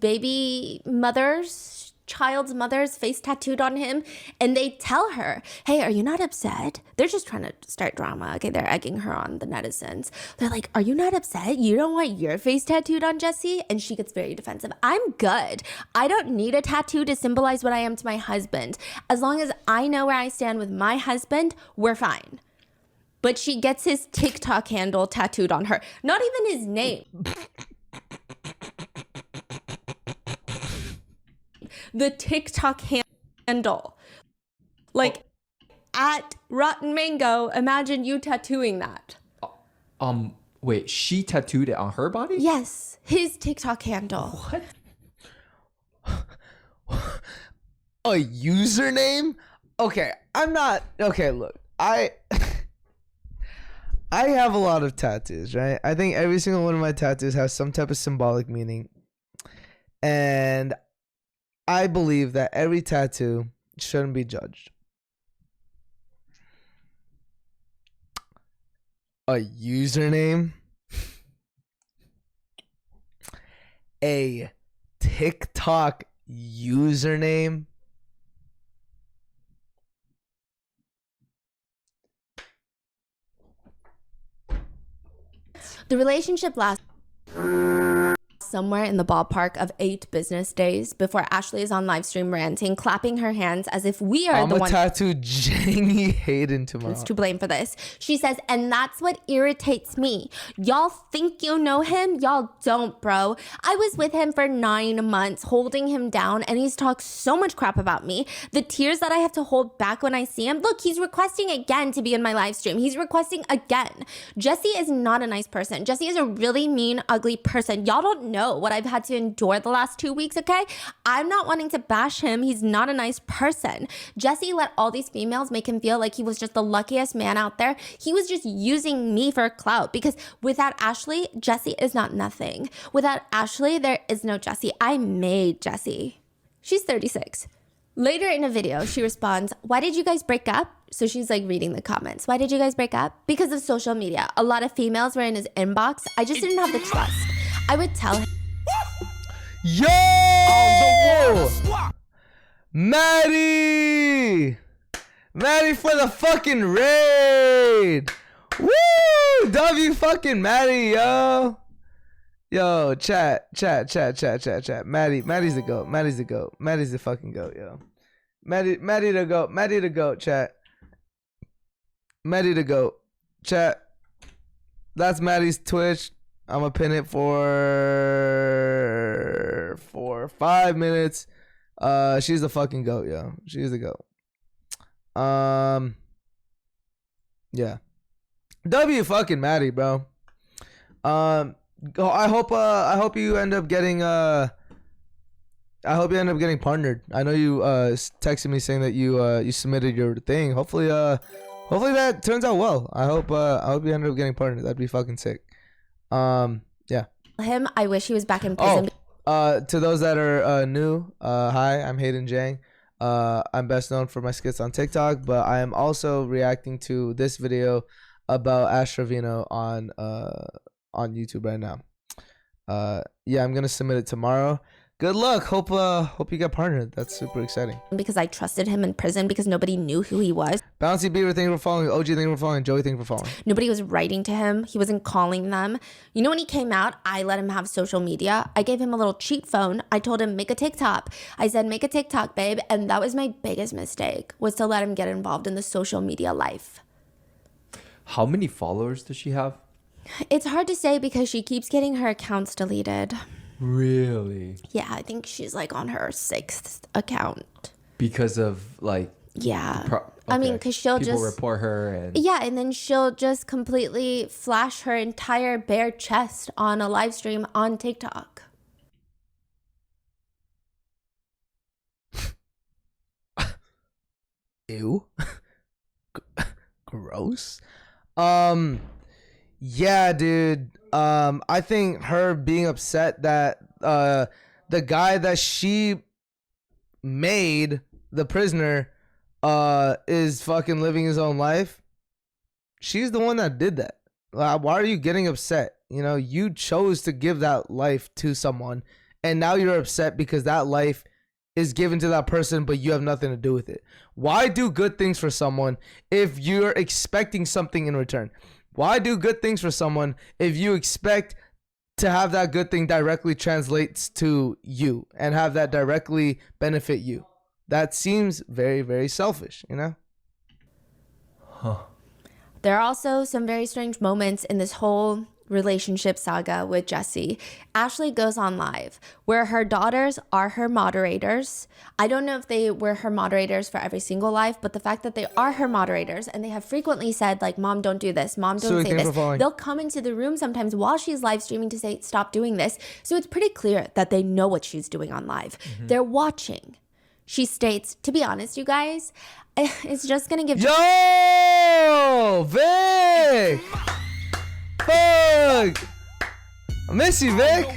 child's mother's face tattooed on him, and they tell her, hey, are you not upset? They're just trying to start drama. Okay, they're egging her on, the netizens. They're like, are you not upset? You don't want your face tattooed on Jesse? And she gets very defensive. I'm good. I don't need a tattoo to symbolize what I am to my husband. As long as I know where I stand with my husband, we're fine. But she gets his TikTok handle tattooed on her. Not even his name. The TikTok handle. Like, at Rotten Mango, imagine you tattooing that. Wait, she tattooed it on her body? Yes, his TikTok handle. What? A username? Okay, I'm not... Okay, look. I have a lot of tattoos, right? I think every single one of my tattoos has some type of symbolic meaning. And I believe that every tattoo shouldn't be judged. A username? A TikTok username? The relationship lasts somewhere in the ballpark of 8 business days before Ashley is on live stream ranting, clapping her hands as if we are the ones tattoo Jang Hayden tomorrow. To blame for this. She says, and that's what irritates me. Y'all think you know him? Y'all don't, bro. I was with him for 9 months, holding him down, and he's talked so much crap about me. The tears that I have to hold back when I see him. Look, he's requesting again to be in my live stream. He's requesting again. Jesse is not a nice person. Jesse is a really mean, ugly person. Y'all don't know what I've had to endure the last 2 weeks, okay? I'm not wanting to bash him. He's not a nice person. Jesse let all these females make him feel like he was just the luckiest man out there. He was just using me for clout because without Ashley, Jesse is not nothing. Without Ashley, there is no Jesse. I made Jesse. She's 36. Later in a video, she responds, why did you guys break up? So she's like reading the comments. Why did you guys break up? Because of social media. A lot of females were in his inbox. I just didn't have the trust. I would tell him. Yo! Maddie! Maddie for the fucking raid. Woo! W fucking Maddie, yo. Yo, chat. Maddie's the goat. Maddie's the fucking goat, yo. Maddie the goat. Maddie the goat, chat. Maddie the goat. Chat. That's Maddie's Twitch. I'm gonna pin it for 5 minutes. She's the fucking goat, yo. She's the goat. Yeah. W fucking Maddie, bro. I hope you end up getting partnered. I know you texted me saying that you submitted your thing. Hopefully that turns out well. I hope you end up getting partnered. That'd be fucking sick. Yeah. Him, I wish he was back in prison. To those that are new, hi, I'm Hayden Jang. I'm best known for my skits on TikTok, but I am also reacting to this video about TREVINO on YouTube right now. Yeah, I'm gonna submit it tomorrow. Good luck. Hope you get partnered. That's super exciting. Because I trusted him in prison because nobody knew who he was. Bouncy Beaver, thank you for following. OG, thank you for following. Joey, thank you for following. Nobody was writing to him. He wasn't calling them. You know, when he came out, I let him have social media. I gave him a little cheat phone. I told him, make a TikTok. I said, make a TikTok, babe. And that was my biggest mistake, was to let him get involved in the social media life. How many followers does she have? It's hard to say because she keeps getting her accounts deleted. Really? Yeah, I think she's like on her 6th account. Because of like... Yeah. Okay. I mean, because she'll People just... report her and... Yeah, and then she'll just completely flash her entire bare chest on a live stream on TikTok. Ew. Gross. Yeah, dude. I think her being upset that the guy that she made the prisoner is fucking living his own life. She's the one that did that. Why are you getting upset? You know, you chose to give that life to someone, and now you're upset because that life is given to that person, but you have nothing to do with it. Why do good things for someone if you're expecting something in return? Why do good things for someone if you expect to have that good thing directly translates to you and have that directly benefit you? That seems very, very selfish, you know? Huh. There are also some very strange moments in this whole relationship saga with Jessie. Ashley goes on live where her daughters are her moderators. I don't know if they were her moderators for every single live, but the fact that they are her moderators and they have frequently said like, Mom, don't do this. Mom, don't say this. They'll come into the room sometimes while she's live streaming to say, stop doing this. So it's pretty clear that they know what she's doing on live. They're watching. She states, to be honest, you guys, it's just going to give... Yo, Vic! Fuck! I miss you, Vic.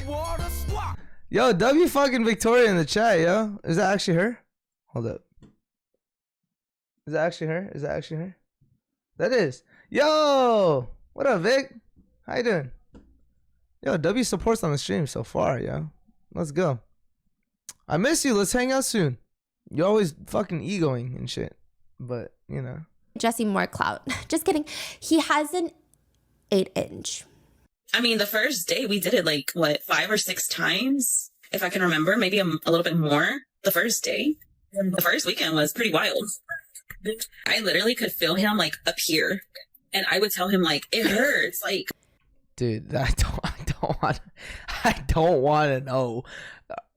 Yo, W fucking Victoria in the chat, yo. Is that actually her? Hold up. Is that actually her? Is that actually her? That is. Yo! What up, Vic? How you doing? Yo, W supports on the stream so far, yo. Let's go. I miss you. Let's hang out soon. You're always fucking egoing and shit. But, you know. Jessie more clout. Just kidding. He has an 8-inch. I mean, the first day we did it like, what, 5 or 6 times? If I can remember, maybe a little bit more. The first day. The first weekend was pretty wild. I literally could feel him like up here. And I would tell him like, it hurts. Like, dude, I don't want to know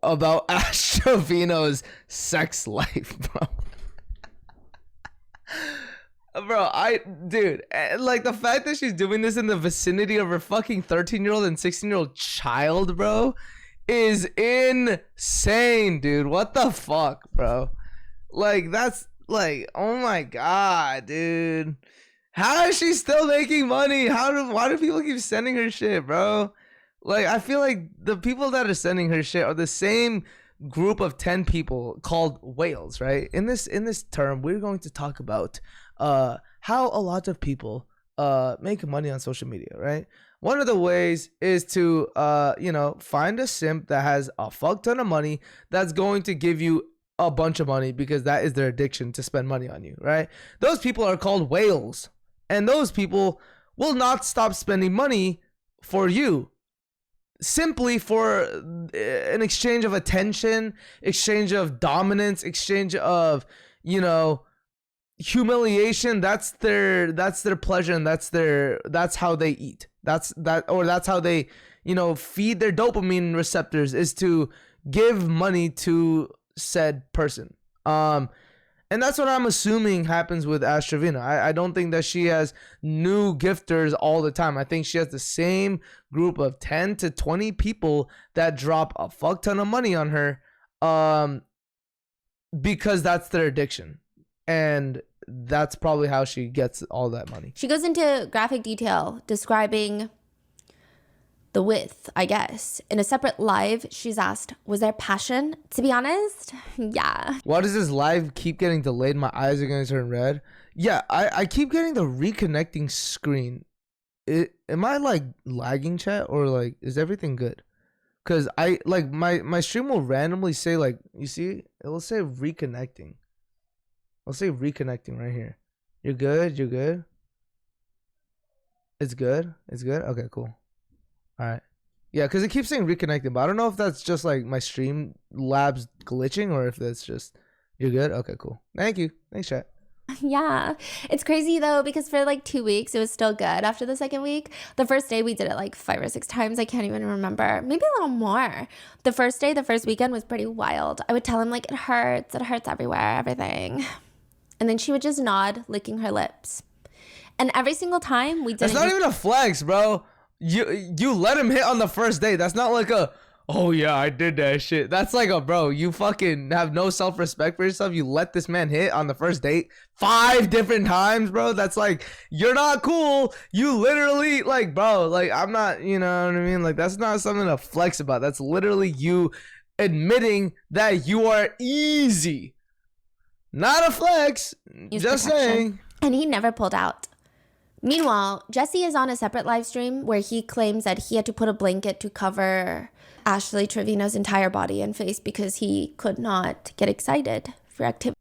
about TREVINO's sex life, bro. Bro, like the fact that she's doing this in the vicinity of her fucking 13-year-old and 16-year-old child, bro, is insane, dude. What the fuck, bro? Like, that's like, oh my god, dude. How is she still making money? Why do people keep sending her shit, bro? Like, I feel like the people that are sending her shit are the same group of 10 people called whales, right? In this term, we're going to talk about how a lot of people make money on social media, right? One of the ways is to find a simp that has a fuck ton of money that's going to give you a bunch of money because that is their addiction to spend money on you, right? Those people are called whales, and those people will not stop spending money for you simply for an exchange of attention, exchange of dominance, exchange of, you know, humiliation. That's their pleasure, and that's how they eat. That's how they, you know, feed their dopamine receptors, is to give money to said person. And that's what I'm assuming happens with Ash TREVINO. I don't think that she has new gifters all the time. I think she has the same group of 10 to 20 people that drop a fuck ton of money on her, because that's their addiction. And that's probably how she gets all that money. She goes into graphic detail describing the width, I guess. In a separate live, she's asked, was there passion? To be honest, yeah. Why does this live keep getting delayed? My eyes are going to turn red. Yeah, I keep getting the reconnecting screen. Am I like lagging, chat, or like is everything good? Because I like my stream will randomly say, like, you see, it will say reconnecting. I'll say reconnecting right here. You're good? You're good? It's good? It's good? Okay, cool. All right. Yeah, because it keeps saying reconnecting, but I don't know if that's just like my stream labs glitching or if that's just, you're good? Okay, cool. Thank you. Thanks, chat. Yeah. It's crazy though, because for like 2 weeks, it was still good after the second week. The first day we did it like 5 or 6 times. I can't even remember. Maybe a little more. The first day, the first weekend was pretty wild. I would tell him like, it hurts everywhere, everything. And then she would just nod, licking her lips. And every single time we did That's not even a flex, bro. You let him hit on the first day. That's not like a, oh yeah, I did that shit. That's like a, bro, you fucking have no self-respect for yourself. You let this man hit on the first date 5 different times, bro. That's like, you're not cool. You literally, like, bro, like, I'm not, you know what I mean? Like, that's not something to flex about. That's literally you admitting that you are easy. Not a flex. Just saying. And he never pulled out. Meanwhile, Jesse is on a separate live stream where he claims that he had to put a blanket to cover Ashley TREVINO's entire body and face because he could not get excited for activity.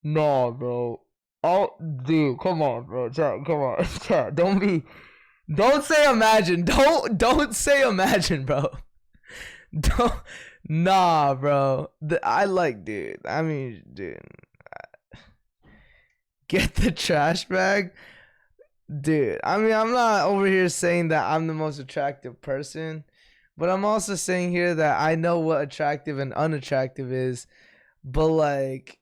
No, bro. Oh, dude, come on, bro. Chat, come on. Chat, don't say imagine. Don't say imagine, bro. Nah, bro. I like, dude. I mean, dude. Get the trash bag? Dude, I mean, I'm not over here saying that I'm the most attractive person, but I'm also saying here that I know what attractive and unattractive is. But, like,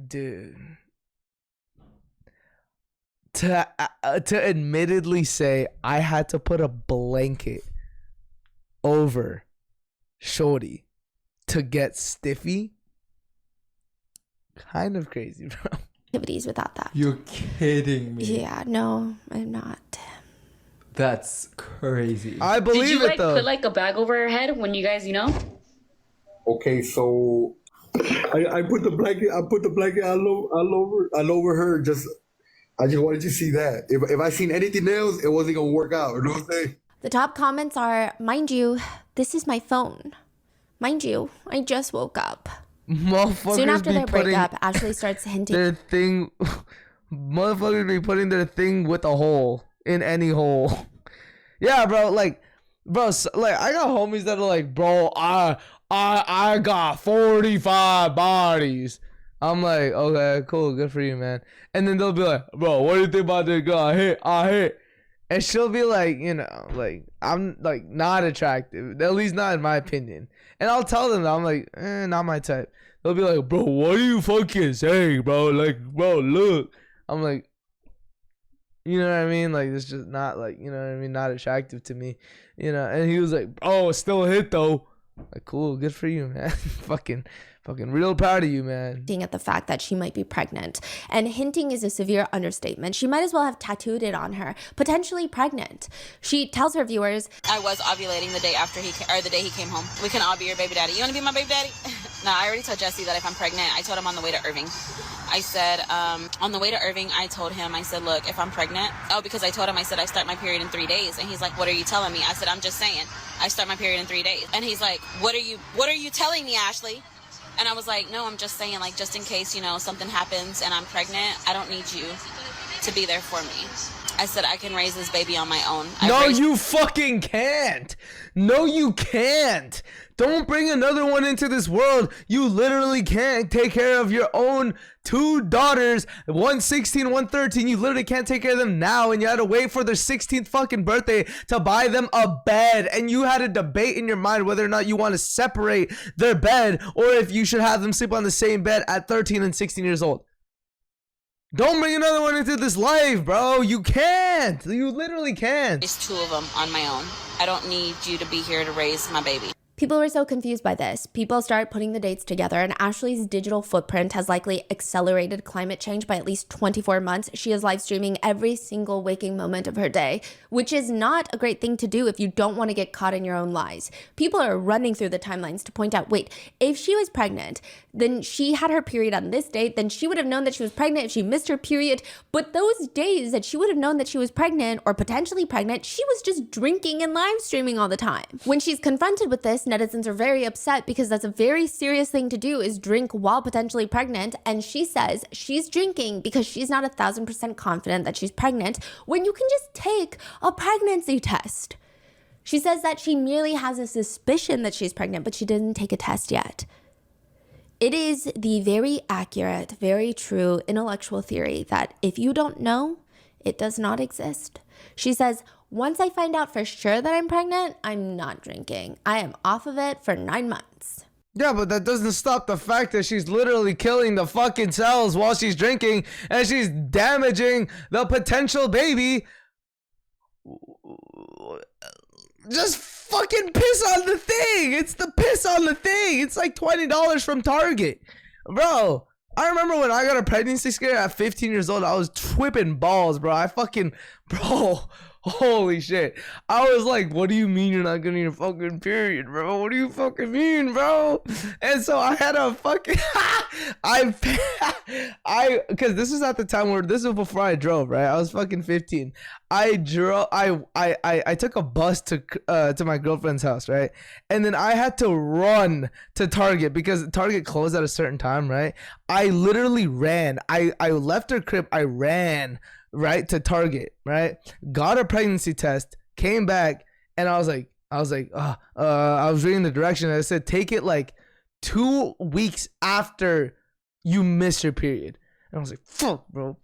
dude. To admittedly say I had to put a blanket over shorty to get stiffy, kind of crazy, bro. Activities without that. You're kidding me. Yeah, no, I'm not. That's crazy. I believe Did you it like though. put like a bag over her head when you guys, you know? Okay, so I put the blanket. I put the blanket all over her. I just wanted to see that. If I seen anything else, it wasn't gonna work out. You know what I'm saying? The top comments are, mind you, this is my phone. Mind you, I just woke up. Motherfuckers Soon after be their putting breakup, Ashley starts hinting. their thing. Motherfuckers be putting their thing with a hole in any hole. Yeah, bro. Like, bro. Like, I got homies that are like, bro, I got 45 bodies. I'm like, okay, cool, good for you, man. And then they'll be like, bro, what do you think about this girl? I hit. And she'll be like, you know, like, I'm like not attractive, at least not in my opinion. And I'll tell them that I'm like, not my type. They'll be like, bro, what do you fucking say, bro? Like, bro, look. I'm like, you know what I mean? Like, it's just not like, you know what I mean? Not attractive to me, you know? And he was like, oh, still a hit though. Like, cool, good for you, man. fucking real proud of you, man. At the fact that she might be pregnant. And hinting is a severe understatement. She might as well have tattooed it on her. Potentially pregnant. She tells her viewers, I was ovulating the day after the day he came home. We can all be your baby daddy. You want to be my baby daddy? Nah, I already told Jesse that if I'm pregnant, I told him on the way to Irving. I said, on the way to Irving, I told him, I said, look, if I'm pregnant, because I told him, I said, I start my period in 3 days. And he's like, what are you telling me? I said, I'm just saying, I start my period in 3 days. And he's like, what are you telling me, Ashley? And I was like, no, I'm just saying, like, just in case, something happens and I'm pregnant, I don't need you to be there for me. I said, I can raise this baby on my own. You fucking can't. No, you can't. Don't bring another one into this world. You literally can't take care of your own 2 daughters, one 16, one 13. You literally can't take care of them now, and you had to wait for their 16th fucking birthday to buy them a bed, and you had a debate in your mind whether or not you want to separate their bed or if you should have them sleep on the same bed at 13 and 16 years old. Don't bring another one into this life, bro. You can't. You literally can't. Raise 2 of them on my own. I don't need you to be here to raise my baby. People were so confused by this. People start putting the dates together, and Ashley's digital footprint has likely accelerated climate change by at least 24 months. She is live streaming every single waking moment of her day, which is not a great thing to do if you don't want to get caught in your own lies. People are running through the timelines to point out, wait, if she was pregnant, then she had her period on this date, then she would have known that she was pregnant if she missed her period. But those days that she would have known that she was pregnant or potentially pregnant, she was just drinking and live streaming all the time. When she's confronted with this, netizens are very upset because that's a very serious thing to do, is drink while potentially pregnant. And she says she's drinking because she's not 1,000% confident that she's pregnant when you can just take a pregnancy test. She says that she merely has a suspicion that she's pregnant, but she didn't take a test yet. It is the very accurate, very true intellectual theory that if you don't know, it does not exist. She says, once I find out for sure that I'm pregnant, I'm not drinking. I am off of it for 9 months. Yeah, but that doesn't stop the fact that she's literally killing the fucking cells while she's drinking, and she's damaging the potential baby. Just fucking piss on the thing. It's the piss on the thing. It's like $20 from Target. Bro, I remember when I got a pregnancy scare at 15 years old, I was tripping balls, bro. Bro, holy shit. I was like, what do you mean you're not getting your fucking period, bro? What do you fucking mean, bro? And so I had a fucking, because this is at the time where, this was before I drove, right? I was fucking 15. I took a bus to my girlfriend's house, right? And then I had to run to Target because Target closed at a certain time, right? I literally ran. I left her crib. I ran right to Target, right? Got a pregnancy test, came back, and I was reading the directions. I said, take it like 2 weeks after you miss your period. And I was like, fuck, bro,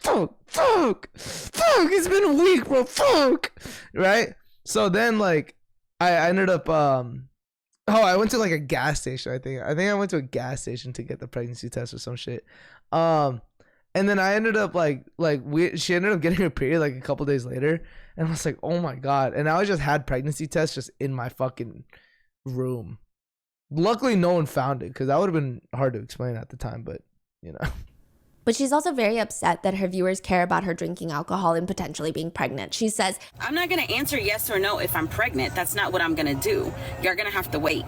fuck, it's been a week, bro, fuck, right? So then, like, I ended up, I went to like a gas station, I think I went to a gas station to get the pregnancy test or some shit. And then I ended up she ended up getting her period like a couple days later, and I was like, oh my god. And I just had pregnancy tests just in my fucking room. Luckily no one found it, because that would have been hard to explain at the time, but you know. But she's also very upset that her viewers care about her drinking alcohol and potentially being pregnant. She says, I'm not going to answer yes or no if I'm pregnant. That's not what I'm going to do. You're going to have to wait.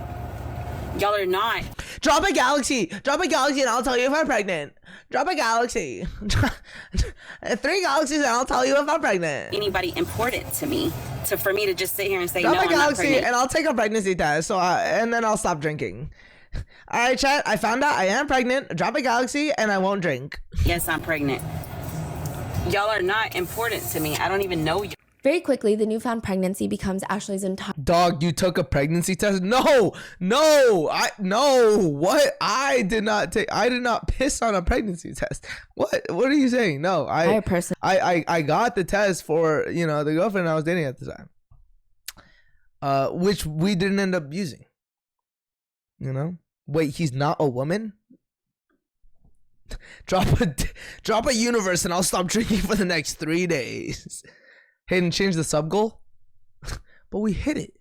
Y'all are not. Drop a galaxy and I'll tell you if I'm pregnant. Drop a galaxy. 3 galaxies and I'll tell you if I'm pregnant. Anybody important to me, for me to just sit here and say, drop no, a I'm not galaxy pregnant. and I'll take a pregnancy test, and then I'll stop drinking. All right, chat, I found out I am pregnant. Drop a galaxy and I won't drink. Yes, I'm pregnant. Y'all are not important to me. I don't even know you. Very quickly, the newfound pregnancy becomes Ashley's entire... Dog, you took a pregnancy test? No, what? I did not piss on a pregnancy test. What are you saying? No, I got the test for, the girlfriend I was dating at the time. Which we didn't end up using. Wait, he's not a woman? Drop a universe and I'll stop drinking for the next 3 days. Hayden, change the sub goal. But we hit it.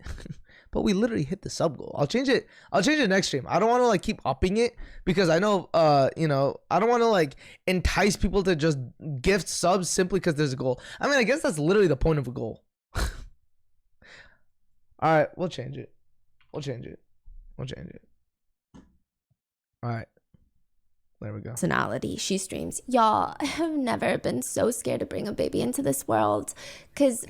But we literally hit the sub goal. I'll change it next stream. I don't want to keep upping it, because I know I don't want to entice people to just gift subs simply because there's a goal. I mean, I guess that's literally the point of a goal. All right, we'll change it. All right. There we go. Personality. She streams, y'all, I have never been so scared to bring a baby into this world, because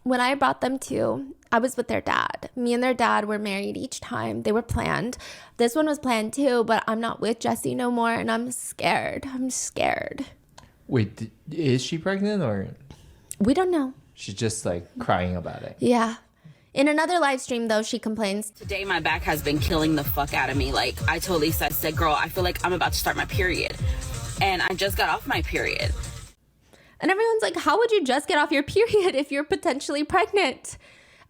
when I brought them to, I was with their dad. Me and their dad were married each time. They were planned. This one was planned too, but I'm not with Jesse no more, and I'm scared. I'm scared. Wait, is she pregnant or? We don't know. She's just like crying about it. Yeah. In another live stream, though, she complains, Today, my back has been killing the fuck out of me. Like, I told Lisa, I said, girl, I feel like I'm about to start my period. And I just got off my period. and everyone's like, how would you just get off your period if you're potentially pregnant?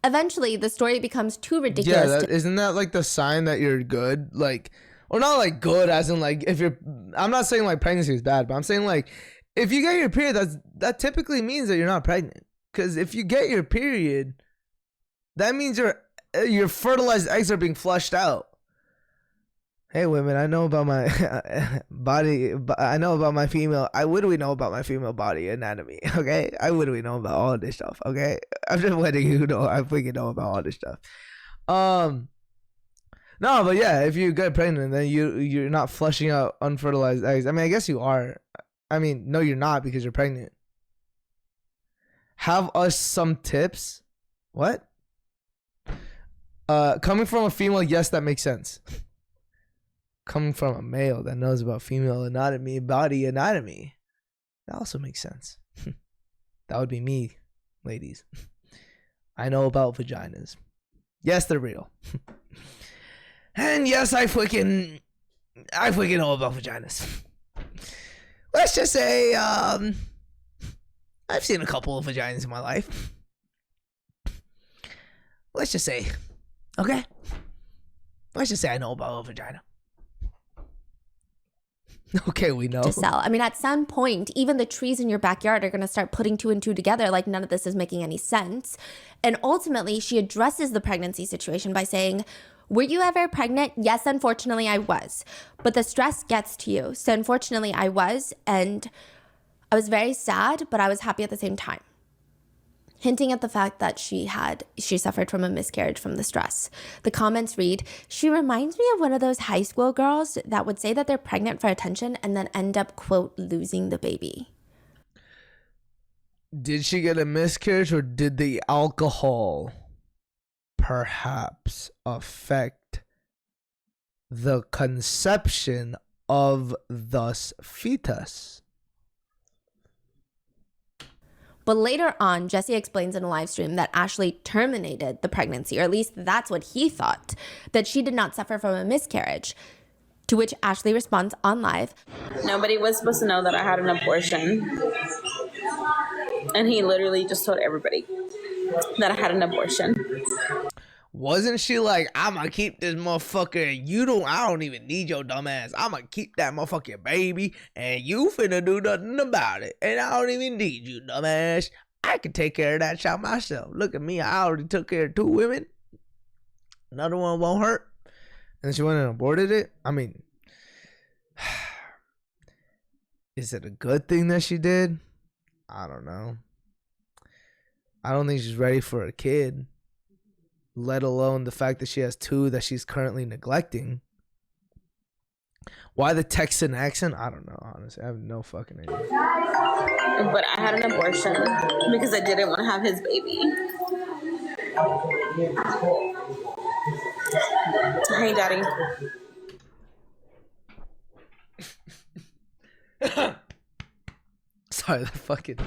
Eventually, the story becomes too ridiculous. Yeah, isn't that like the sign that you're good? Like, or not like good as in like if you're, I'm not saying like pregnancy is bad, but I'm saying like if you get your period, that typically means that you're not pregnant. Because if you get your period, that means your fertilized eggs are being flushed out. Hey women, I know about my body. I know about my female. What do we know about my female body anatomy? Okay, what do we know about all this stuff? Okay, I'm just letting you know. I freaking know about all this stuff. No, but yeah, if you get pregnant, then you're not flushing out unfertilized eggs. I mean, I guess you are. I mean, no, you're not because you're pregnant. Have us some tips. What? Coming from a female, yes, that makes sense. Coming from a male that knows about female anatomy, body anatomy, that also makes sense. That would be me, ladies. I know about vaginas. Yes, they're real. And yes, I freaking know about vaginas. Let's just say, I've seen a couple of vaginas in my life. Let's just say, okay? Let's just say I know about a vagina. Okay, we know. To sell. I mean, at some point, even the trees in your backyard are going to start putting two and two together. Like, none of this is making any sense. And ultimately, she addresses the pregnancy situation by saying, were you ever pregnant? Yes, unfortunately, I was. But the stress gets to you. So unfortunately, I was. And I was very sad, but I was happy at the same time. Hinting at the fact that she suffered from a miscarriage from the stress. The comments read, she reminds me of one of those high school girls that would say that they're pregnant for attention and then end up, quote, losing the baby. Did she get a miscarriage or did the alcohol perhaps affect the conception of the fetus? But later on, Jesse explains in a live stream that Ashley terminated the pregnancy, or at least that's what he thought, that she did not suffer from a miscarriage. To which Ashley responds on live, Nobody was supposed to know that I had an abortion. And he literally just told everybody that I had an abortion. Wasn't she like, I'ma keep this motherfucker and I don't even need your dumb ass. I'ma keep that motherfucking baby and you finna do nothing about it. And I don't even need you, dumb ass. I can take care of that child myself. Look at me, I already took care of 2 women. Another one won't hurt. And she went and aborted it. I mean, is it a good thing that she did? I don't know. I don't think she's ready for a kid. Let alone the fact that she has 2 that she's currently neglecting. Why the Texan accent? I don't know, honestly. I have no fucking idea. But I had an abortion because I didn't want to have his baby. Hey, Daddy. Sorry, that fucking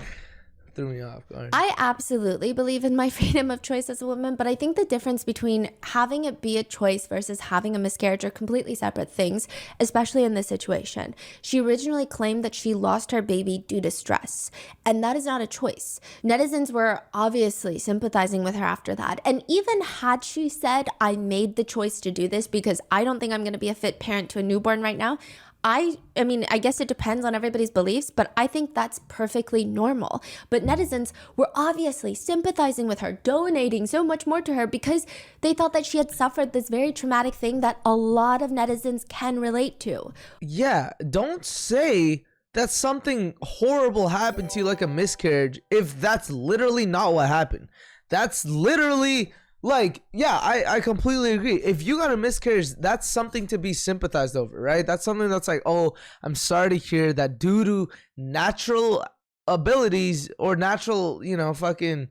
threw me off. I absolutely believe in my freedom of choice as a woman, but I think the difference between having it be a choice versus having a miscarriage are completely separate things, especially in this situation. She originally claimed that she lost her baby due to stress, and that is not a choice. Netizens were obviously sympathizing with her after that, and even had she said, I made the choice to do this because I don't think I'm going to be a fit parent to a newborn right now, I mean, I guess it depends on everybody's beliefs, but I think that's perfectly normal. But netizens were obviously sympathizing with her, donating so much more to her because they thought that she had suffered this very traumatic thing that a lot of netizens can relate to. Yeah, don't say that something horrible happened to you like a miscarriage if that's literally not what happened. That's literally Like, yeah, I completely agree. If you got a miscarriage, that's something to be sympathized over, right? That's something that's like, oh, I'm sorry to hear that due to natural abilities or natural, you know, fucking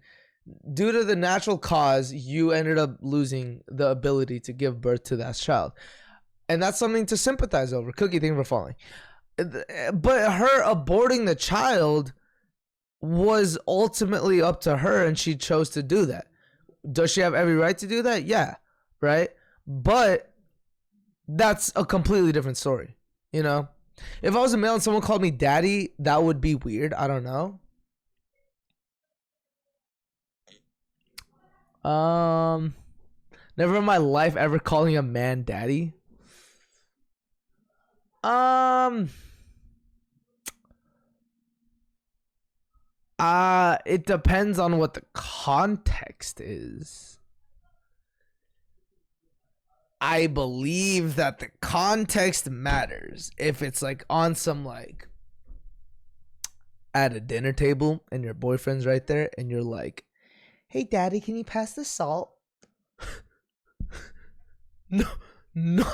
due to the natural cause, you ended up losing the ability to give birth to that child. And that's something to sympathize over. Cookie, thank you for following. But her aborting the child was ultimately up to her, and she chose to do that. Does she have every right to do that? Yeah, right? But that's a completely different story, you know? If I was a male and someone called me daddy, that would be weird. I don't know. Never in my life ever calling a man daddy. It depends on what the context is. I believe that the context matters. If it's like on some like at a dinner table and your boyfriend's right there and you're like, "Hey daddy, can you pass the salt?" No.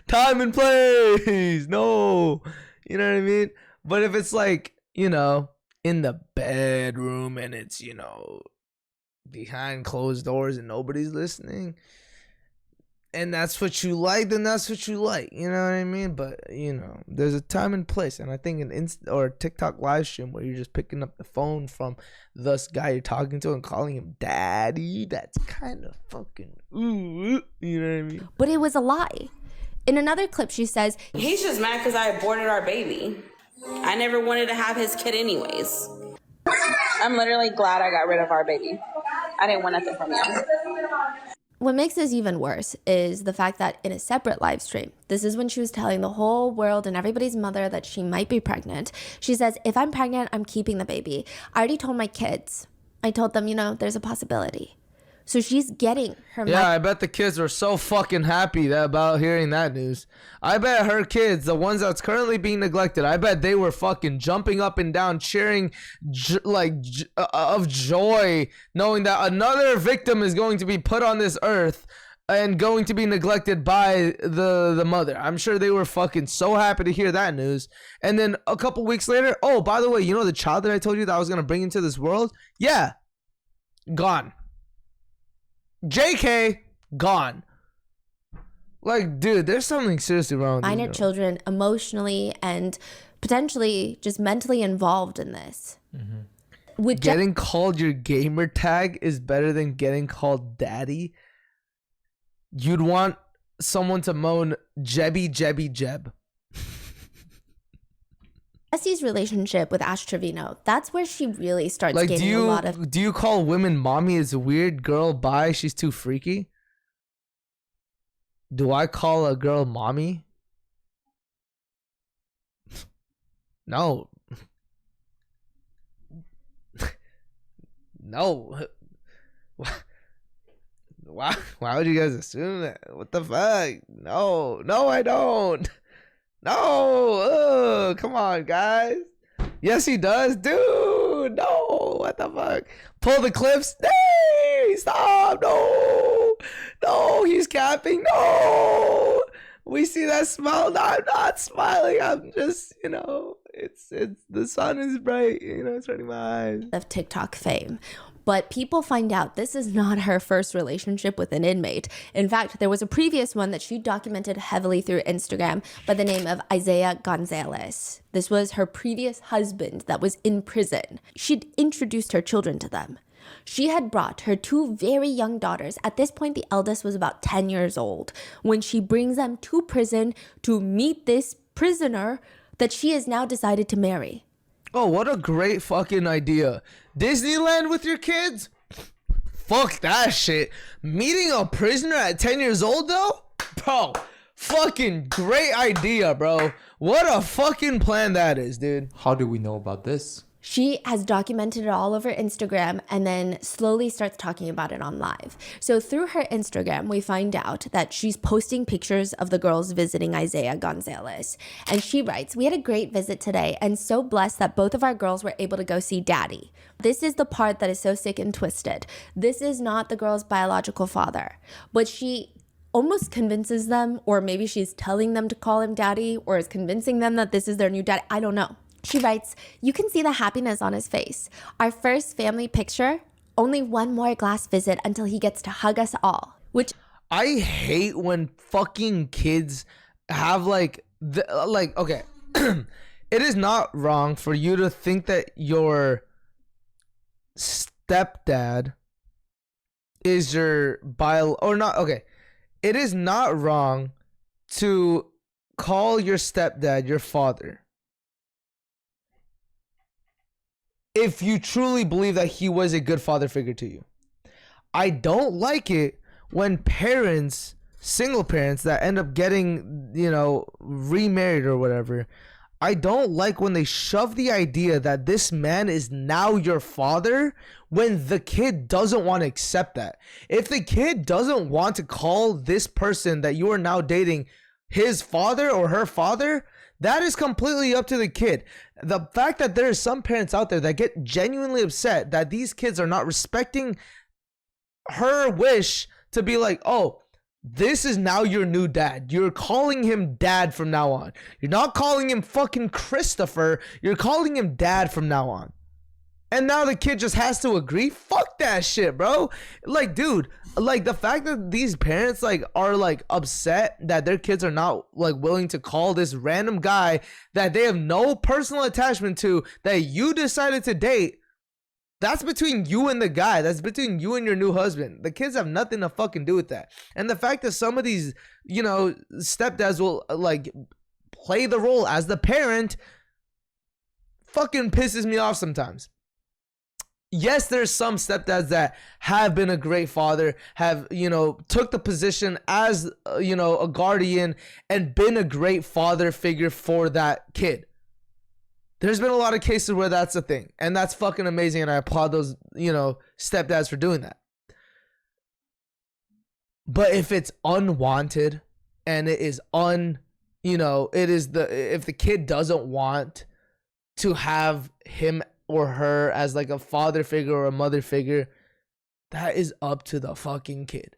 Time and place. No. You know what I mean? But if it's like, you know, in the bedroom and it's, you know, behind closed doors and nobody's listening, and that's what you like, then that's what you like. You know what I mean? But, you know, there's a time and place. And I think an or a TikTok live stream where you're just picking up the phone from this guy you're talking to and calling him daddy, that's kind of fucking, ooh, you know what I mean? But it was a lie. In another clip, she says, He's just mad because I aborted our baby. I never wanted to have his kid anyways. I'm literally glad I got rid of our baby. I didn't want nothing from you. what makes this even worse is the fact that in a separate live stream, this is when she was telling the whole world and everybody's mother that she might be pregnant. She says, if I'm pregnant, I'm keeping the baby. I already told my kids. I told them, there's a possibility. So she's getting her. Yeah, I bet the kids were so fucking happy about hearing that news. I bet her kids, the ones that's currently being neglected, I bet they were fucking jumping up and down, cheering of joy, knowing that another victim is going to be put on this earth and going to be neglected by the mother. I'm sure they were fucking so happy to hear that news. And then a couple weeks later, oh, by the way, the child that I told you that I was going to bring into this world? Yeah, gone. JK, gone. Like, dude, there's something seriously wrong with minor children emotionally and potentially just mentally involved in this. Mm-hmm. With getting called your gamer tag is better than getting called daddy. You'd want someone to moan Jebby Jebby Jeb. Jesse's relationship with Ash Trevino, that's where she really starts gaining a lot of... Do you call women mommy as a weird girl bi? She's too freaky? Do I call a girl mommy? No. No. Why would you guys assume that? What the fuck? No, I don't. No, come on, guys. Yes, he does, dude. No, what the fuck? Pull the clips. Hey, stop. No, he's capping. No, we see that smile. No, I'm not smiling. I'm just, it's the sun is bright. It's hurting my eyes. Of TikTok fame. But people find out this is not her first relationship with an inmate. In fact, there was a previous one that she documented heavily through Instagram by the name of Isaiah Gonzalez. This was her previous husband that was in prison. She'd introduced her children to them. She had brought her two very young daughters. At this point, the eldest was about 10 years old when she brings them to prison to meet this prisoner that she has now decided to marry. Oh, what a great fucking idea. Disneyland with your kids? Fuck that shit. Meeting a prisoner at 10 years old though? Bro, fucking great idea, bro. What a fucking plan that is, dude. How do we know about this? She has documented it all over Instagram and then slowly starts talking about it on live. So through her Instagram, we find out that she's posting pictures of the girls visiting Isaiah Gonzalez. And she writes, "We had a great visit today and so blessed that both of our girls were able to go see daddy. This is the part that is so sick and twisted. This is not the girl's biological father." But she almost convinces them, or maybe she's telling them to call him daddy, or is convincing them that this is their new daddy. I don't know. She writes, "You can see the happiness on his face. Our first family picture, only one more glass visit until he gets to hug us all." Which I hate when fucking kids have like okay. It is not wrong for you to think that your stepdad is your or not. Okay. It is not wrong to call your stepdad your father if you truly believe that he was a good father figure to you. I don't like it when parents, single parents that end up getting, remarried or whatever, I don't like when they shove the idea that this man is now your father when the kid doesn't want to accept that. If the kid doesn't want to call this person that you are now dating his father or her father, that is completely up to the kid. The fact that there are some parents out there that get genuinely upset that these kids are not respecting her wish to be like, oh, this is now your new dad. You're calling him dad from now on. You're not calling him fucking Christopher. You're calling him dad from now on. And now the kid just has to agree? Fuck that shit, bro. Like, dude, like the fact that these parents are upset that their kids are not willing to call this random guy that they have no personal attachment to, that you decided to date, that's between you and the guy. That's between you and your new husband. The kids have nothing to fucking do with that. And the fact that some of these, stepdads will play the role as the parent fucking pisses me off sometimes. Yes, there's some stepdads that have been a great father, have, took the position as, a guardian and been a great father figure for that kid. There's been a lot of cases where that's a thing, and that's fucking amazing, and I applaud those, stepdads for doing that. But if it's unwanted and it is if the kid doesn't want to have him or her as a father figure or a mother figure, that is up to the fucking kid.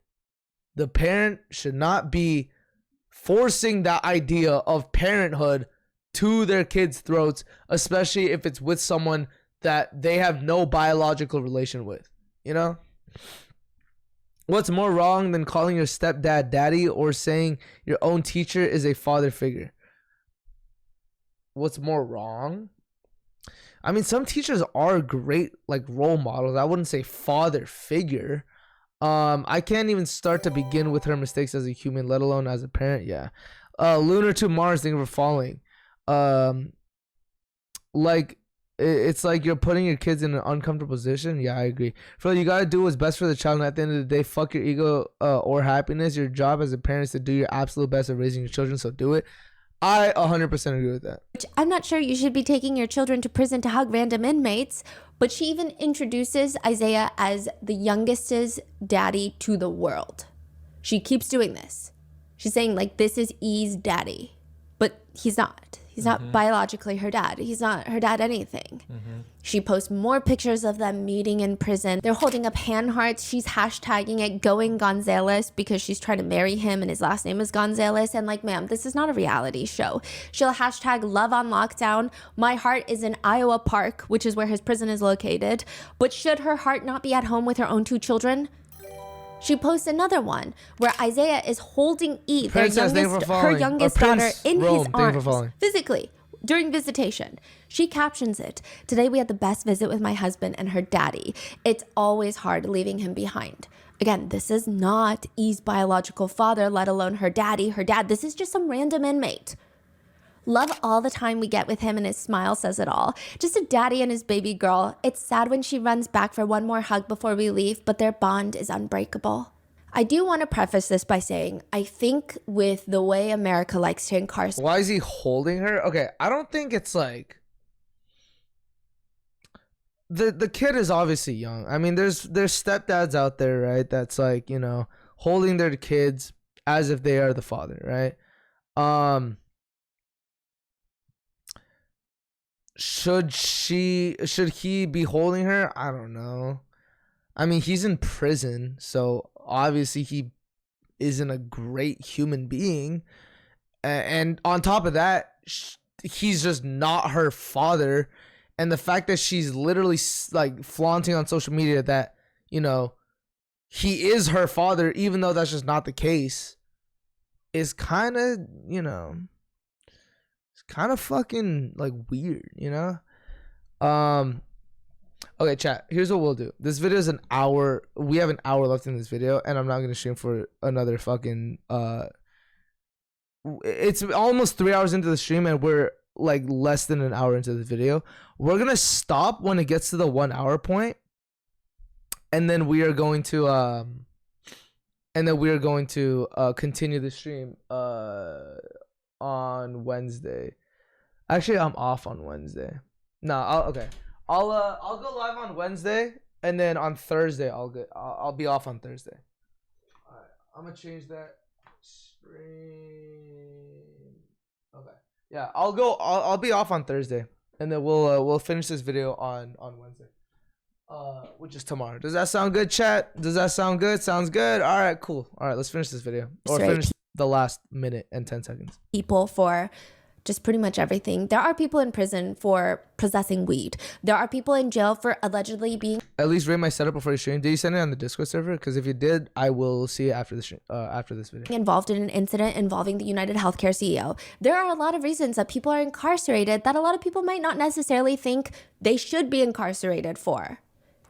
The parent should not be forcing that idea of parenthood to their kids' throats, especially if it's with someone that they have no biological relation with, What's more wrong than calling your stepdad daddy or saying your own teacher is a father figure? What's more wrong? I mean, some teachers are great, role models. I wouldn't say father figure. I can't even start to begin with her mistakes as a human, let alone as a parent. Yeah. Lunar to Mars, thank you for following. It's like you're putting your kids in an uncomfortable position. Yeah, I agree. Phil, you gotta do what's best for the child, and at the end of the day, fuck your ego or happiness. Your job as a parent is to do your absolute best at raising your children, so do it. I 100% agree with that. I'm not sure you should be taking your children to prison to hug random inmates, but she even introduces Isaiah as the youngest's daddy to the world. She keeps doing this. She's saying this is E's daddy, but he's not. He's not biologically her dad. He's not her dad anything. She posts more pictures of them meeting in prison. They're holding up hand hearts. She's hashtagging it Going Gonzalez because she's trying to marry him and his last name is Gonzalez. And ma'am, this is not a reality show. She'll hashtag Love on Lockdown. My heart is in Iowa Park, which is where his prison is located. But should her heart not be at home with her own 2 children? She posts another one where Isaiah is holding E, her youngest daughter, in his arms, physically, during visitation. She captions it, "Today we had the best visit with my husband and her daddy. It's always hard leaving him behind." Again, this is not E's biological father, let alone her daddy, her dad. This is just some random inmate. Love all the time we get with him, and his smile says it all. Just a daddy and his baby girl. It's sad when she runs back for one more hug before we leave, but their bond is unbreakable. I do want to preface this by saying, I think with the way America likes to incarcerate... Why is he holding her? Okay, I don't think it's the kid is obviously young. I mean, there's stepdads out there, right? That's like, you know, holding their kids as if they are the father, right? Should he be holding her? I don't know. I mean, he's in prison, so obviously he isn't a great human being. And on top of that, he's just not her father. And the fact that she's literally like flaunting on social media that, you know, he is her father, even though that's just not the case, is kind of, you know, it's kind of fucking like weird, you know? Okay, chat, here's what we'll do. This video is an hour. We have an hour left in this video, and I'm not going to stream for another fucking, it's almost 3 hours into the stream, and we're like less than an hour into the video. We're going to stop when it gets to the 1 hour point, and then we are going to, continue the stream, on Wednesday. Actually, I'm off on Wednesday. No, okay. I'll go live on Wednesday, and then on Thursday I'll be off on Thursday. All right, I'm gonna change that stream. Okay, yeah, I'll be off on Thursday, and then we'll finish this video on Wednesday, which is tomorrow. Does that sound good, chat? Does that sound good? Sounds good. All right, cool. All right, let's finish this video, or finish the last minute and 10 seconds. People for just pretty much everything. There are people in prison for possessing weed. There are people in jail for allegedly being... At least rate my setup before you stream. Did you send it on the Discord server? Because if you did, I will see it after this video. ...involved in an incident involving the United Healthcare CEO. There are a lot of reasons that people are incarcerated that a lot of people might not necessarily think they should be incarcerated for.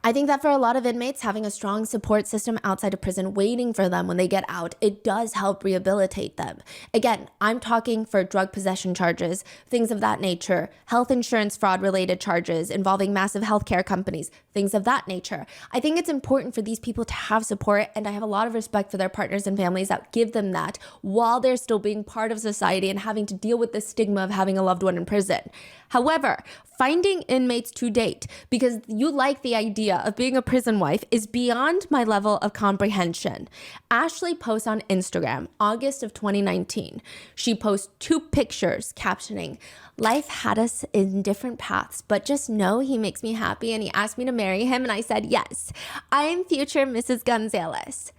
I think that for a lot of inmates, having a strong support system outside of prison waiting for them when they get out, it does help rehabilitate them. Again, I'm talking for drug possession charges, things of that nature, health insurance fraud related charges involving massive healthcare companies, things of that nature. I think it's important for these people to have support, and I have a lot of respect for their partners and families that give them that while they're still being part of society and having to deal with the stigma of having a loved one in prison. However, finding inmates to date because you like the idea of being a prison wife is beyond my level of comprehension. Ashley posts on Instagram, August of 2019. She posts 2 pictures captioning, "Life had us in different paths, but just know he makes me happy and he asked me to marry him and I said yes. I am future Mrs. Gonzalez."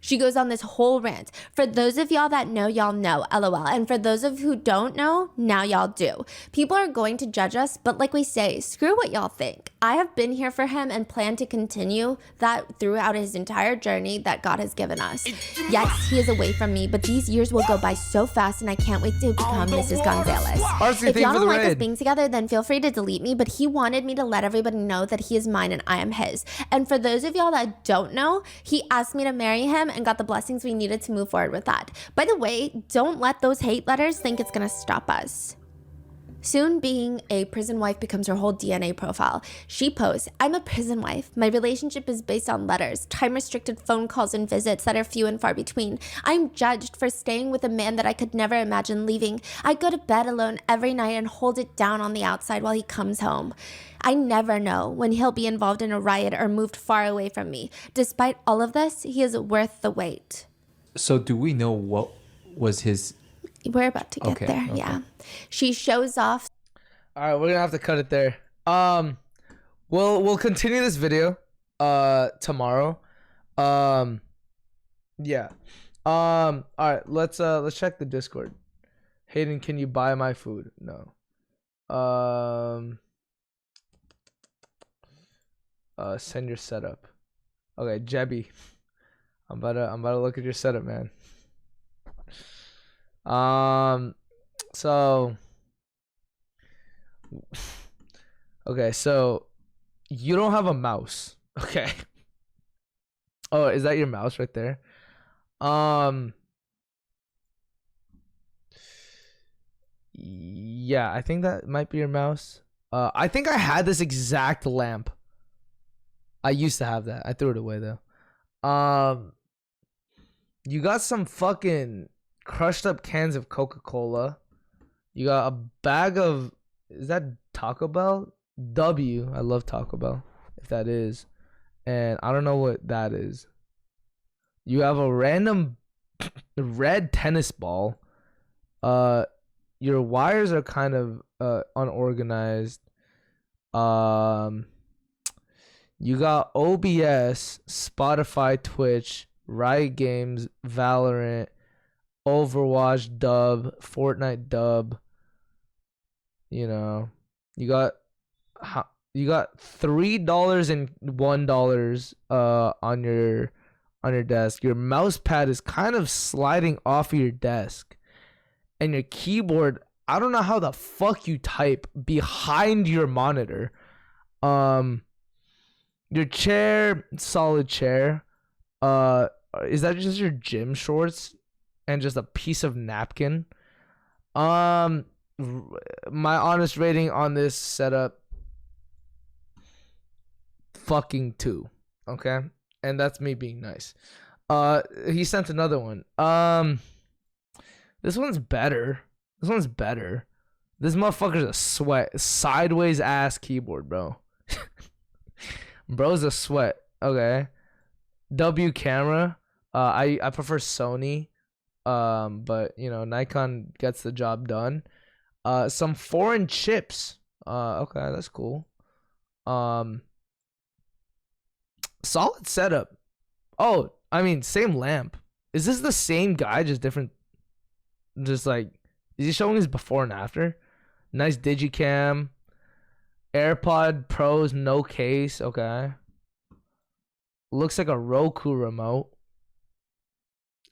She goes on this whole rant. For those of y'all that know, y'all know, LOL. And for those of who don't know, now y'all do. People are going to judge us, but like we say, screw what y'all think. I have been here for him and plan to continue that throughout his entire journey that God has given us. Yes, he is away from me, but these years will go by so fast and I can't wait to become Mrs. Gonzalez. If y'all don't like us being together, then feel free to delete me, but he wanted me to let everybody know that he is mine and I am his. And for those of y'all that don't know, he asked me to marry him and got the blessings we needed to move forward with that. By the way, don't let those hate letters think it's gonna stop us. Soon, being a prison wife becomes her whole DNA profile. She posts, "I'm a prison wife. My relationship is based on letters, time-restricted phone calls and visits that are few and far between. I'm judged for staying with a man that I could never imagine leaving. I go to bed alone every night and hold it down on the outside while he comes home. I never know when he'll be involved in a riot or moved far away from me. Despite all of this, he is worth the wait." So do we know what was his... We're about to get there, yeah. She shows off. All right, we're gonna have to cut it there. We'll continue this video tomorrow. Yeah. All right, let's check the Discord. Hayden, can you buy my food? No. Send your setup. Okay, Jebby. I'm about to look at your setup, man. So okay, so you don't have a mouse. Okay. Oh, is that your mouse right there? Yeah, I think that might be your mouse. I think I had this exact lamp. I used to have that. I threw it away though. You got some fucking crushed up cans of Coca-Cola. You got a bag of, is that Taco Bell? I love Taco Bell. that is, and I don't know what that is. You have a random red tennis ball. Your wires are kind of unorganized. You got OBS, Spotify, Twitch, Riot Games, Valorant, Overwatch dub, Fortnite dub. You know, you got $3 and $1 on your desk. Your mouse pad is kind of sliding off of your desk, and your keyboard, I don't know how the fuck you type behind your monitor. Your chair, solid chair. Is that just your gym shorts and just a piece of napkin? My honest rating on this setup, fucking 2. Okay, and that's me being nice. He sent another one. This one's better. This motherfucker's a sweat. Sideways ass keyboard, bro. Bro's a sweat. Okay. W camera. I prefer Sony. But you know, Nikon gets the job done. Some foreign chips. Okay, that's cool. Solid setup. Oh, I mean, same lamp. Is this the same guy, just different? Just like, is he showing his before and after? Nice digicam. AirPod Pros, no case. Okay. Looks like a Roku remote.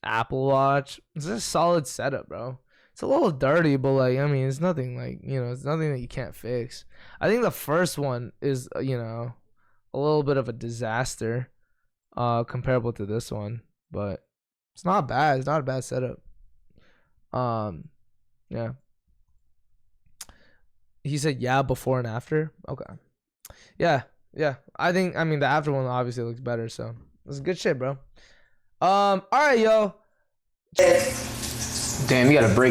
Apple Watch. It's a solid setup, bro. It's a little dirty, but like, I mean, it's nothing like, you know, it's nothing that you can't fix. I think the first one is, you know, a little bit of a disaster, comparable to this one, but it's not bad. It's not a bad setup. Yeah. He said, yeah, before and after. Okay. Yeah. I mean, the after one obviously looks better, so it's good shit, bro. All right, yo. Damn, you gotta break.